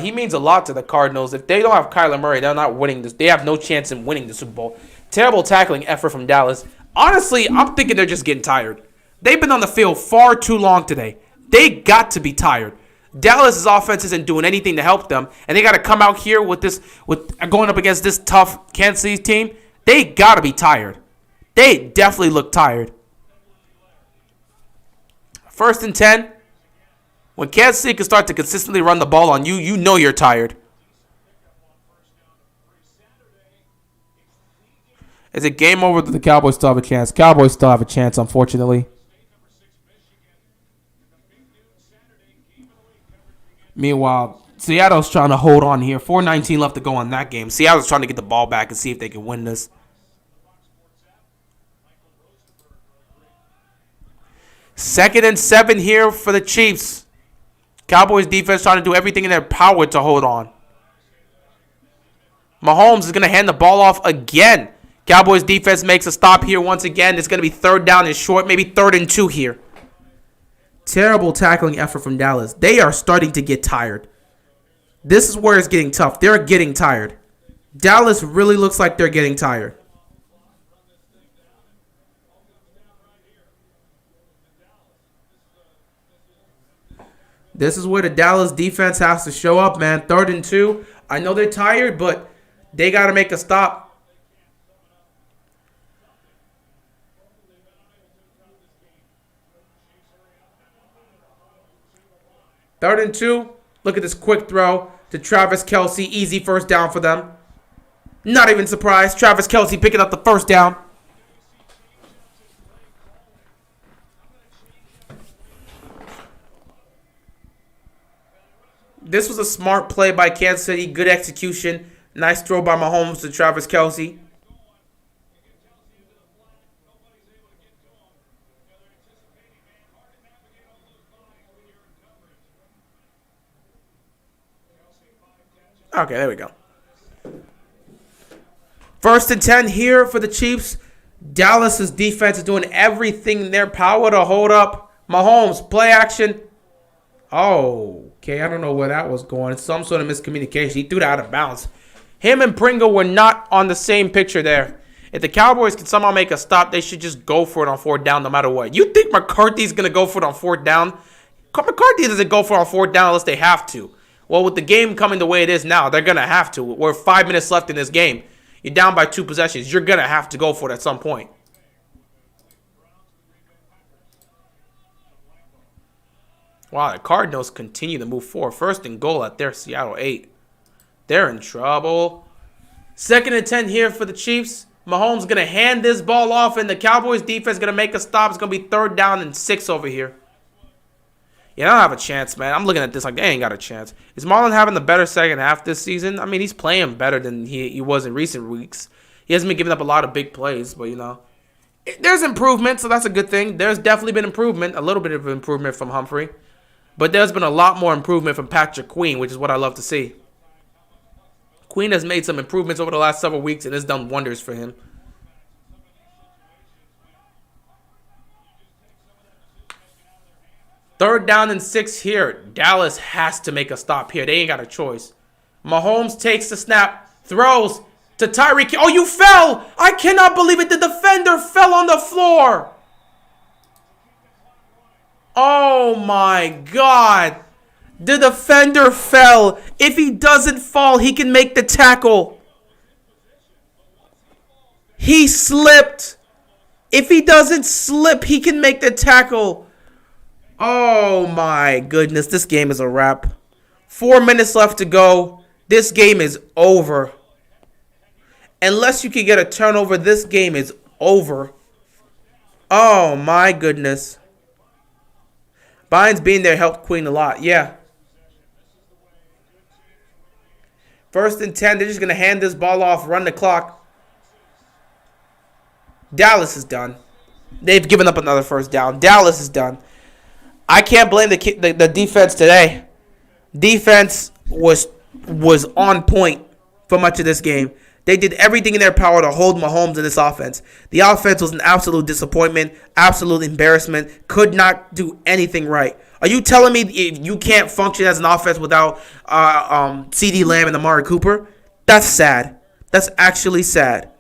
He means a lot to the Cardinals. If they don't have Kyler Murray, they're not winning this. They have no chance in winning the Super Bowl. Terrible tackling effort from Dallas. Honestly, I'm thinking they're just getting tired. They've been on the field far too long today. They got to be tired. Dallas's offense isn't doing anything to help them, and they got to come out here with going up against this tough Kansas City team. They got to be tired. They definitely look tired. 1st and 10. When Kansas City can start to consistently run the ball on you, you know you're tired. Is it game over that the Cowboys still have a chance? Cowboys still have a chance, unfortunately. Meanwhile, Seattle's trying to hold on here. 4:19 left to go on that game. Seattle's trying to get the ball back and see if they can win this. 2nd and 7 here for the Chiefs. Cowboys defense trying to do everything in their power to hold on. Mahomes is going to hand the ball off again. Cowboys defense makes a stop here once again. It's going to be 3rd down and short, maybe 3rd and 2 here. Terrible tackling effort from Dallas. They are starting to get tired. This is where it's getting tough. They're getting tired. Dallas really looks like they're getting tired. This is where the Dallas defense has to show up, man. 3rd and 2. I know they're tired, but they got to make a stop. Third and 2. Look at this quick throw to Travis Kelce. Easy 1st down for them. Not even surprised. Travis Kelce picking up the 1st down. This was a smart play by Kansas City. Good execution. Nice throw by Mahomes to Travis Kelce. Okay, there we go. 1st and 10 here for the Chiefs. Dallas's defense is doing everything in their power to hold up Mahomes. Play action. Oh, okay. I don't know where that was going. Some sort of miscommunication. He threw that out of bounds. Him and Pringle were not on the same picture there. If the Cowboys can somehow make a stop, they should just go for it on fourth down no matter what. You think McCarthy's going to go for it on fourth down? McCarthy doesn't go for it on fourth down unless they have to. Well, with the game coming the way it is now, they're going to have to. We're 5 minutes left in this game. You're down by 2 possessions. You're going to have to go for it at some point. Wow, the Cardinals continue to move forward. First and goal at their Seattle 8. They're in trouble. 2nd and 10 here for the Chiefs. Mahomes going to hand this ball off, and the Cowboys defense going to make a stop. It's going to be 3rd down and 6 over here. Yeah, I don't have a chance, man. I'm looking at this like they ain't got a chance. Is Marlon having the better second half this season? I mean, he's playing better than he was in recent weeks. He hasn't been giving up a lot of big plays, but, you know. There's improvement, so that's a good thing. There's definitely been improvement, a little bit of improvement from Humphrey. But there's been a lot more improvement from Patrick Queen, which is what I love to see. Queen has made some improvements over the last several weeks, and it's done wonders for him. Third down and 6 here. Dallas has to make a stop here. They ain't got a choice. Mahomes takes the snap, throws to Tyreek. Oh, you fell! I cannot believe it. The defender fell on the floor. Oh, my God. The defender fell. If he doesn't fall, he can make the tackle. He slipped. If he doesn't slip, he can make the tackle. Oh, my goodness. This game is a wrap. 4 minutes left to go. This game is over. Unless you can get a turnover, this game is over. Oh, my goodness. Bynes being there helped Queen a lot. Yeah. 1st and 10. They're just going to hand this ball off, run the clock. Dallas is done. They've given up another 1st down. Dallas is done. I can't blame the defense today. Defense was on point for much of this game. They did everything in their power to hold Mahomes in this offense. The offense was an absolute disappointment, absolute embarrassment, could not do anything right. Are you telling me you can't function as an offense without CeeDee Lamb and Amari Cooper? That's sad. That's actually sad.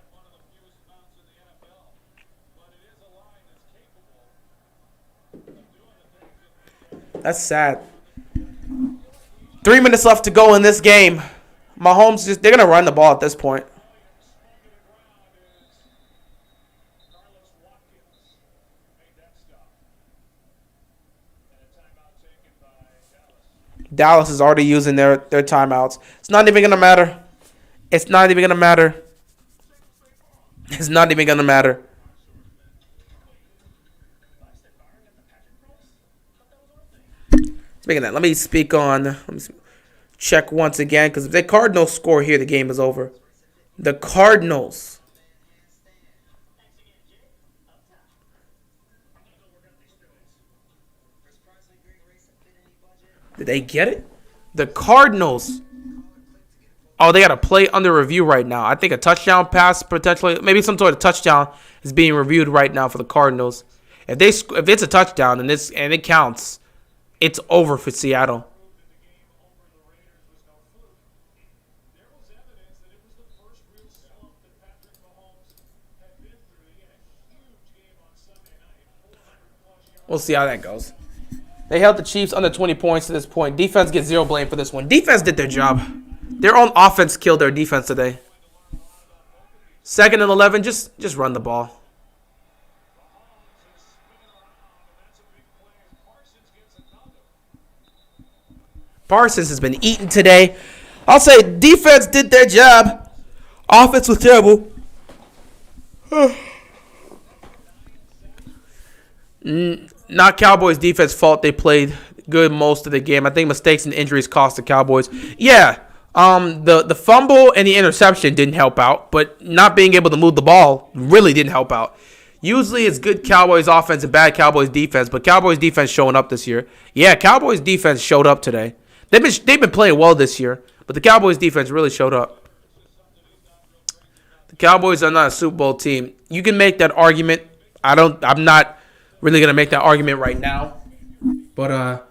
That's sad. 3 minutes left to go in this game. Mahomes, they're going to run the ball at this point. Dallas is already using their timeouts. It's not even going to matter. It's not even going to matter. It's not even going to matter. Speaking of that, let me check once again, because if the Cardinals score here, the game is over. The Cardinals. Did they get it? The Cardinals. Oh, they got a play under review right now. I think a touchdown pass potentially, maybe some sort of touchdown is being reviewed right now for the Cardinals. If it's a touchdown and it counts, it's over for Seattle. We'll see how that goes. They held the Chiefs under 20 points to this point. Defense gets zero blame for this one. Defense did their job. Their own offense killed their defense today. 2nd and 11, just run the ball. Parsons has been eaten today. I'll say defense did their job. Offense was terrible. Not Cowboys defense fault. They played good most of the game. I think mistakes and injuries cost the Cowboys. Yeah, the fumble and the interception didn't help out, but not being able to move the ball really didn't help out. Usually it's good Cowboys offense and bad Cowboys defense, but Cowboys defense showing up this year. Yeah, Cowboys defense showed up today. They've been playing well this year, but the Cowboys defense really showed up. The Cowboys are not a Super Bowl team. You can make that argument. I'm not really gonna make that argument right now, but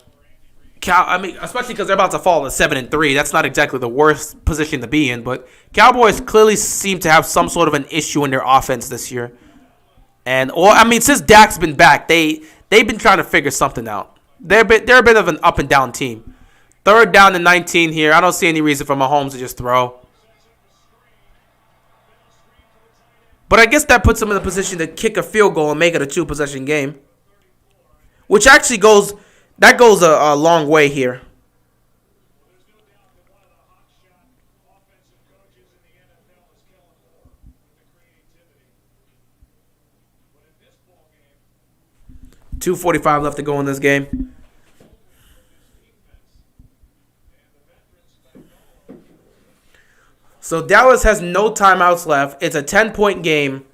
especially because they're about to fall to 7-3. That's not exactly the worst position to be in. But Cowboys clearly seem to have some sort of an issue in their offense this year. Since Dak's been back, they've been trying to figure something out. They're a bit of an up and down team. 3rd down and 19 here. I don't see any reason for Mahomes to just throw. But I guess that puts them in a position to kick a field goal and make it a 2-possession game. Which actually goes a long way here. $2:45 left to go in this game. So Dallas has no timeouts left. It's a 10-point game.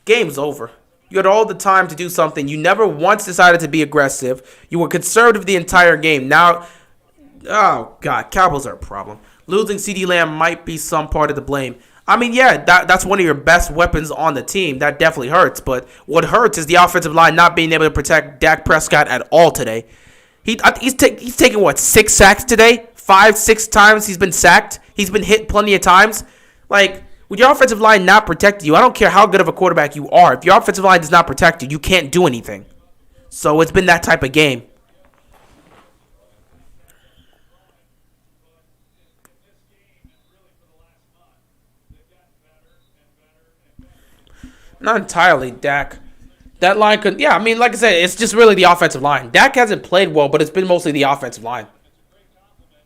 Game's over. You had all the time to do something. You never once decided to be aggressive. You were conservative the entire game. Now, oh, God, Cowboys are a problem. Losing CeeDee Lamb might be some part of the blame. I mean, yeah, that's one of your best weapons on the team. That definitely hurts. But what hurts is the offensive line not being able to protect Dak Prescott at all today. He's taken, 6 sacks today? 5-6 times he's been sacked. He's been hit plenty of times. Like, with your offensive line not protecting you, I don't care how good of a quarterback you are. If your offensive line does not protect you, you can't do anything. So it's been that type of game. Not entirely, Dak. That line could, yeah, I mean, like I said, it's just really the offensive line. Dak hasn't played well, but it's been mostly the offensive line.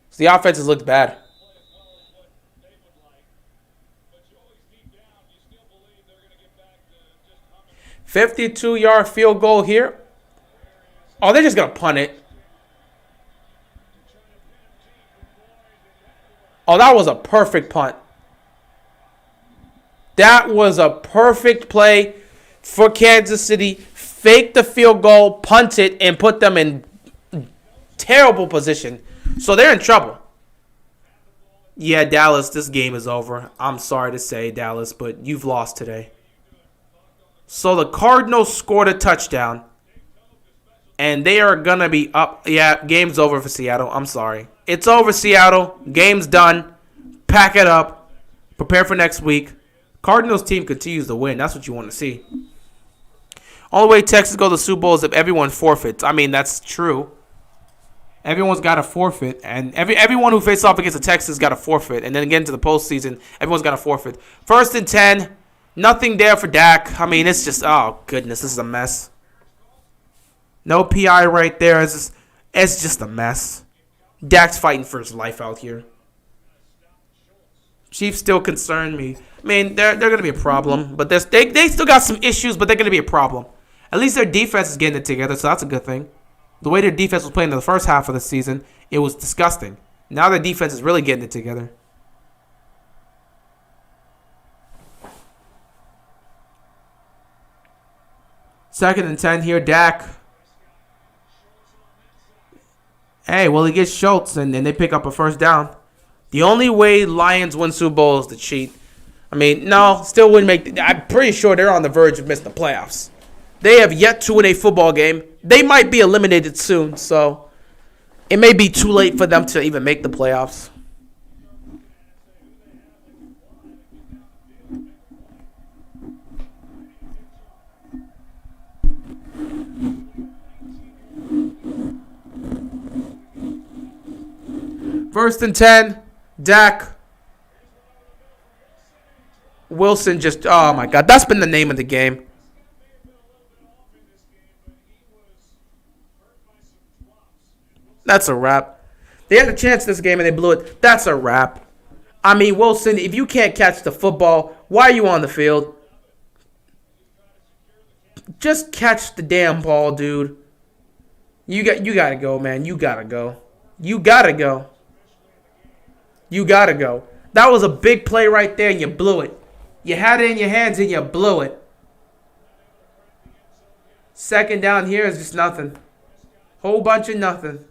So the offense has looked bad. 52-yard field goal here. Oh, they're just going to punt it. Oh, that was a perfect punt. That was a perfect play for Kansas City. Fake the field goal, punt it, and put them in terrible position. So they're in trouble. Yeah, Dallas, this game is over. I'm sorry to say, Dallas, but you've lost today. So the Cardinals scored a touchdown. And they are going to be up. Yeah, game's over for Seattle. I'm sorry. It's over, Seattle. Game's done. Pack it up. Prepare for next week. Cardinals team continues to win. That's what you want to see. Only way Texas go to the Super Bowl is if everyone forfeits. I mean, that's true. Everyone's got to forfeit. And everyone who faces off against the Texans got to forfeit. And then again to the postseason, everyone's got to forfeit. 1st and 10. Nothing there for Dak. I mean, it's just, oh, goodness, this is a mess. No PI right there. It's just a mess. Dak's fighting for his life out here. Chiefs still concern me. I mean, they're going to be a problem. But they still got some issues, but they're going to be a problem. At least their defense is getting it together, so that's a good thing. The way their defense was playing in the first half of the season, it was disgusting. Now their defense is really getting it together. Second and 10 here, Dak. Hey, well, he gets Schultz, and they pick up a first down. The only way Lions win Super Bowl is to cheat. I mean, no, still wouldn't make. I'm pretty sure they're on the verge of missing the playoffs. They have yet to win a football game. They might be eliminated soon, so it may be too late for them to even make the playoffs. First and 10, Dak. Wilson just, oh my God, that's been the name of the game. That's a wrap. They had a chance this game and they blew it. That's a wrap. I mean, Wilson, if you can't catch the football, why are you on the field? Just catch the damn ball, dude. You gotta go, man. You gotta go. You gotta go. You gotta go. That was a big play right there, and you blew it. You had it in your hands, and you blew it. Second down here is just nothing. Whole bunch of nothing.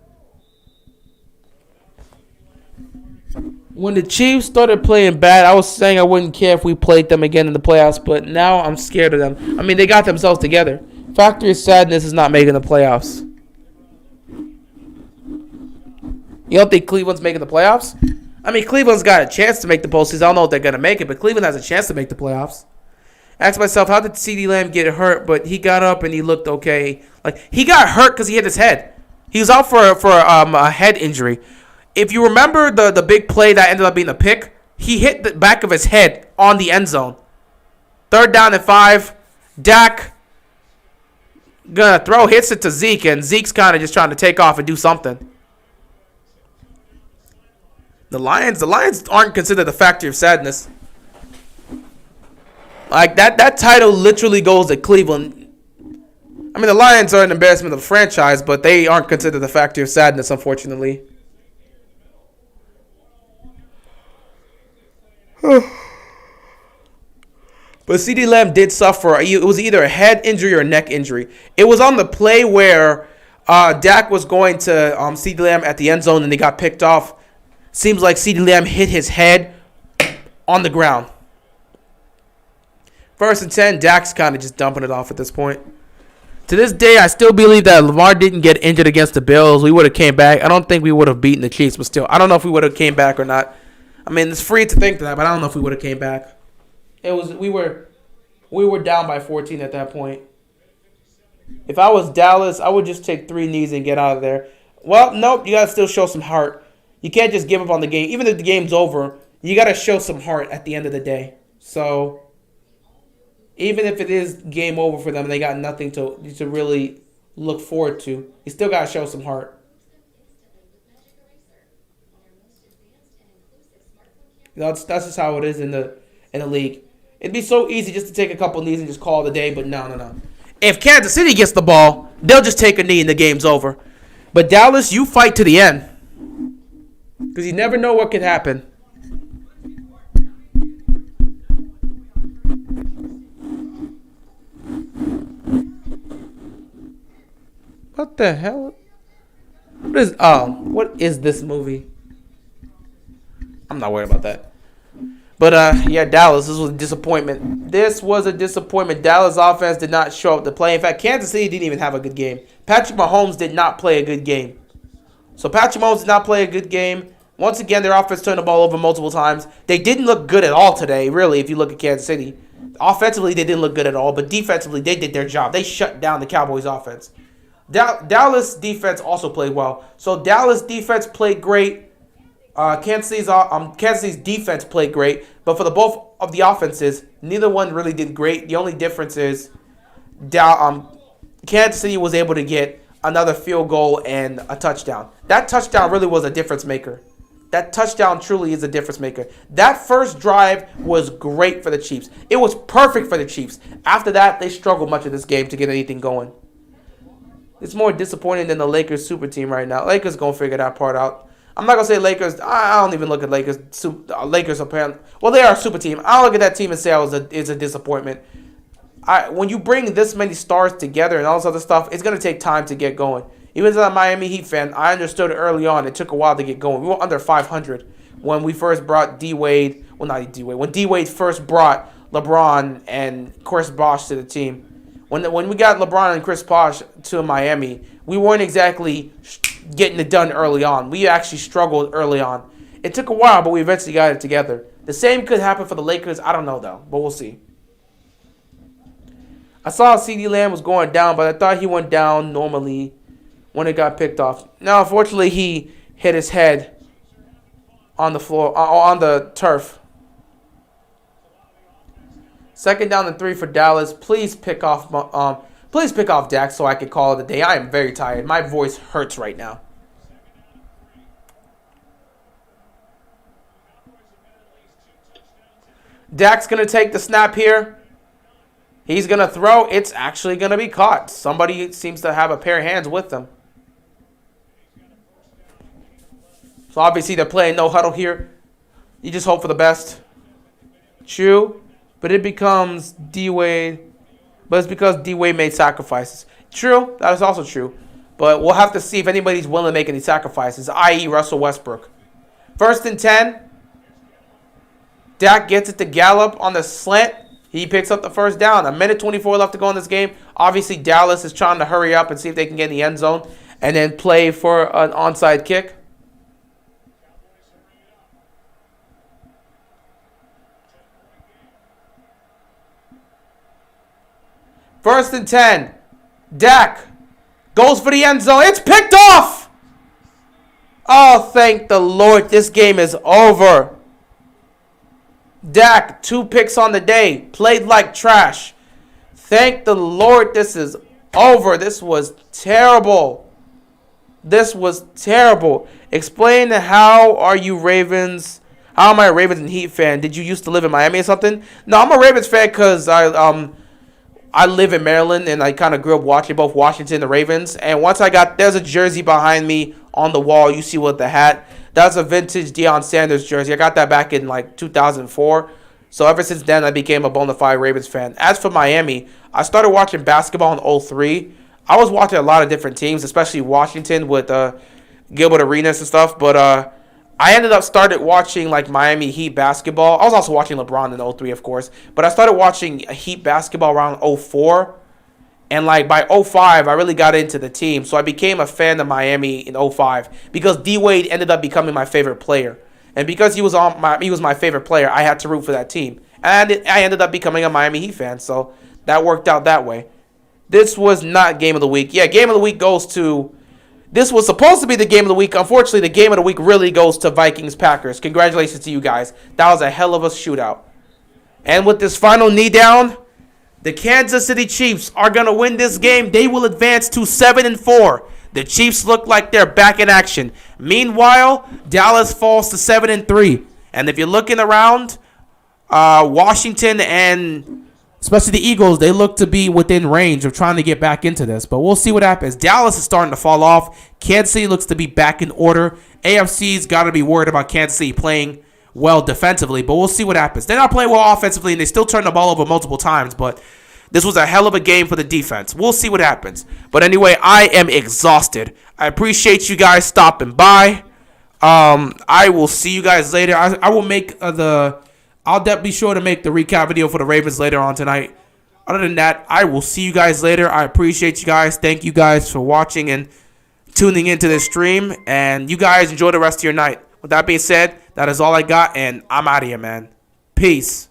When the Chiefs started playing bad, I was saying I wouldn't care if we played them again in the playoffs, but now I'm scared of them. I mean, they got themselves together. Factory of Sadness is not making the playoffs. You don't think Cleveland's making the playoffs? I mean, Cleveland's got a chance to make the postseason. I don't know if they're going to make it, but Cleveland has a chance to make the playoffs. Ask myself, how did CeeDee Lamb get hurt? But he got up and he looked okay. Like, he got hurt because he hit his head. He was out for a head injury. If you remember the big play that ended up being a pick, he hit the back of his head on the end zone. 3rd down and 5. Dak gonna throw, hits it to Zeke, and Zeke's kind of just trying to take off and do something. The Lions aren't considered the factory of sadness. Like, that title literally goes to Cleveland. I mean, the Lions are an embarrassment of the franchise, but they aren't considered the factory of sadness, unfortunately. But CeeDee Lamb did suffer. It was either a head injury or a neck injury. It was on the play where Dak was going to CeeDee Lamb at the end zone and they got picked off. Seems like CeeDee Lamb hit his head on the ground. 1st and 10, Dak's kind of just dumping it off at this point. To this day, I still believe that Lamar didn't get injured against the Bills. We would have came back. I don't think we would have beaten the Chiefs, but still, I don't know if we would have came back or not. I mean, it's free to think that, but I don't know if we would have came back. We were down by 14 at that point. If I was Dallas, I would just take 3 knees and get out of there. Well, nope, you got to still show some heart. You can't just give up on the game. Even if the game's over, you got to show some heart at the end of the day. So, even if it is game over for them and they got nothing to really look forward to, you still got to show some heart. That's just how it is in the league. It'd be so easy just to take a couple knees and just call it a day, but no. If Kansas City gets the ball, they'll just take a knee and the game's over. But Dallas, you fight to the end. Because you never know what could happen. What the hell? What is this movie? I'm not worried about that. But, yeah, Dallas, this was a disappointment. Dallas offense did not show up to play. In fact, Kansas City didn't even have a good game. Patrick Mahomes did not play a good game. So, Patrick Mahomes did not play a good game. Once again, their offense turned the ball over multiple times. They didn't look good at all today, really, if you look at Kansas City. Offensively, they didn't look good at all. But defensively, they did their job. They shut down the Cowboys offense. Dallas defense also played well. So, Dallas defense played great. Kansas City's defense played great, but for the both of the offenses, neither one really did great. The only difference is Kansas City was able to get another field goal and a touchdown. That touchdown really was a difference maker. That touchdown truly is a difference maker. That first drive was great for the Chiefs. It was perfect for the Chiefs. After that, they struggled much of this game to get anything going. It's more disappointing than the Lakers super team right now. Lakers going to figure that part out. I'm not going to say Lakers. I don't even look at Lakers. Lakers apparently. Well, they are a super team. I don't look at that team and say it's a disappointment. When you bring this many stars together and all this other stuff, it's going to take time to get going. Even as a Miami Heat fan, I understood early on. It took a while to get going. We were under 500 when we first brought D-Wade. Well, not D-Wade. When D-Wade first brought LeBron and Chris Bosh to the team. When we got LeBron and Chris Bosh to Miami, we weren't exactly getting it done early on. We actually struggled early on. It took a while, but we eventually got it together. The same could happen for the Lakers. I don't know, though, but we'll see. I saw CeeDee Lamb was going down, but I thought he went down normally when it got picked off. Now, unfortunately, he hit his head on the floor, on the turf. 2nd down and 3 for Dallas. Please pick off Dak so I can call it a day. I am very tired. My voice hurts right now. Dak's going to take the snap here. He's going to throw. It's actually going to be caught. Somebody seems to have a pair of hands with them. So obviously they're playing no huddle here. You just hope for the best. True. But it becomes D-Wade. But it's because D-Wade made sacrifices. True. That is also true. But we'll have to see if anybody's willing to make any sacrifices, i.e. Russell Westbrook. 1st and 10. Dak gets it to Gallup on the slant. He picks up the first down. 1:24 left to go in this game. Obviously, Dallas is trying to hurry up and see if they can get in the end zone and then play for an onside kick. First and 10. Dak goes for the end zone. It's picked off. Oh, thank the Lord. This game is over. Dak, 2 picks on the day. Played like trash. Thank the Lord this is over. This was terrible. This was terrible. Explain how are you Ravens... How am I a Ravens and Heat fan? Did you used to live in Miami or something? No, I'm a Ravens fan because I live in Maryland and I kind of grew up watching both Washington and the Ravens. And once there's a jersey behind me on the wall. You see with the hat. That's a vintage Deion Sanders jersey. I got that back in like 2004. So ever since then, I became a bona fide Ravens fan. As for Miami, I started watching basketball in 2003. I was watching a lot of different teams, especially Washington with Gilbert Arenas and stuff. But I ended up started watching like Miami Heat basketball. I was also watching LeBron in 2003, of course. But I started watching Heat basketball around 2004. And like by 2005, I really got into the team. So I became a fan of Miami in 2005 because D-Wade ended up becoming my favorite player. And because he was my favorite player, I had to root for that team. And I ended up becoming a Miami Heat fan. So that worked out that way. This was not Game of the Week. Yeah, Game of the Week goes to... This was supposed to be the Game of the Week. Unfortunately, the Game of the Week really goes to Vikings-Packers. Congratulations to you guys. That was a hell of a shootout. And with this final knee down, the Kansas City Chiefs are going to win this game. They will advance to 7-4. The Chiefs look like they're back in action. Meanwhile, Dallas falls to 7-3. And if you're looking around, Washington and especially the Eagles, they look to be within range of trying to get back into this. But we'll see what happens. Dallas is starting to fall off. Kansas City looks to be back in order. AFC's got to be worried about Kansas City playing well defensively. But we'll see what happens. They're not playing well offensively, and they still turn the ball over multiple times. But this was a hell of a game for the defense. We'll see what happens. But anyway, I am exhausted. I appreciate you guys stopping by. I will see you guys later. I will make I'll definitely be sure to make the recap video for the Ravens later on tonight. Other than that, I will see you guys later. I appreciate you guys. Thank you guys for watching and tuning into this stream. And you guys enjoy the rest of your night. With that being said, that is all I got, and I'm out of here, man. Peace.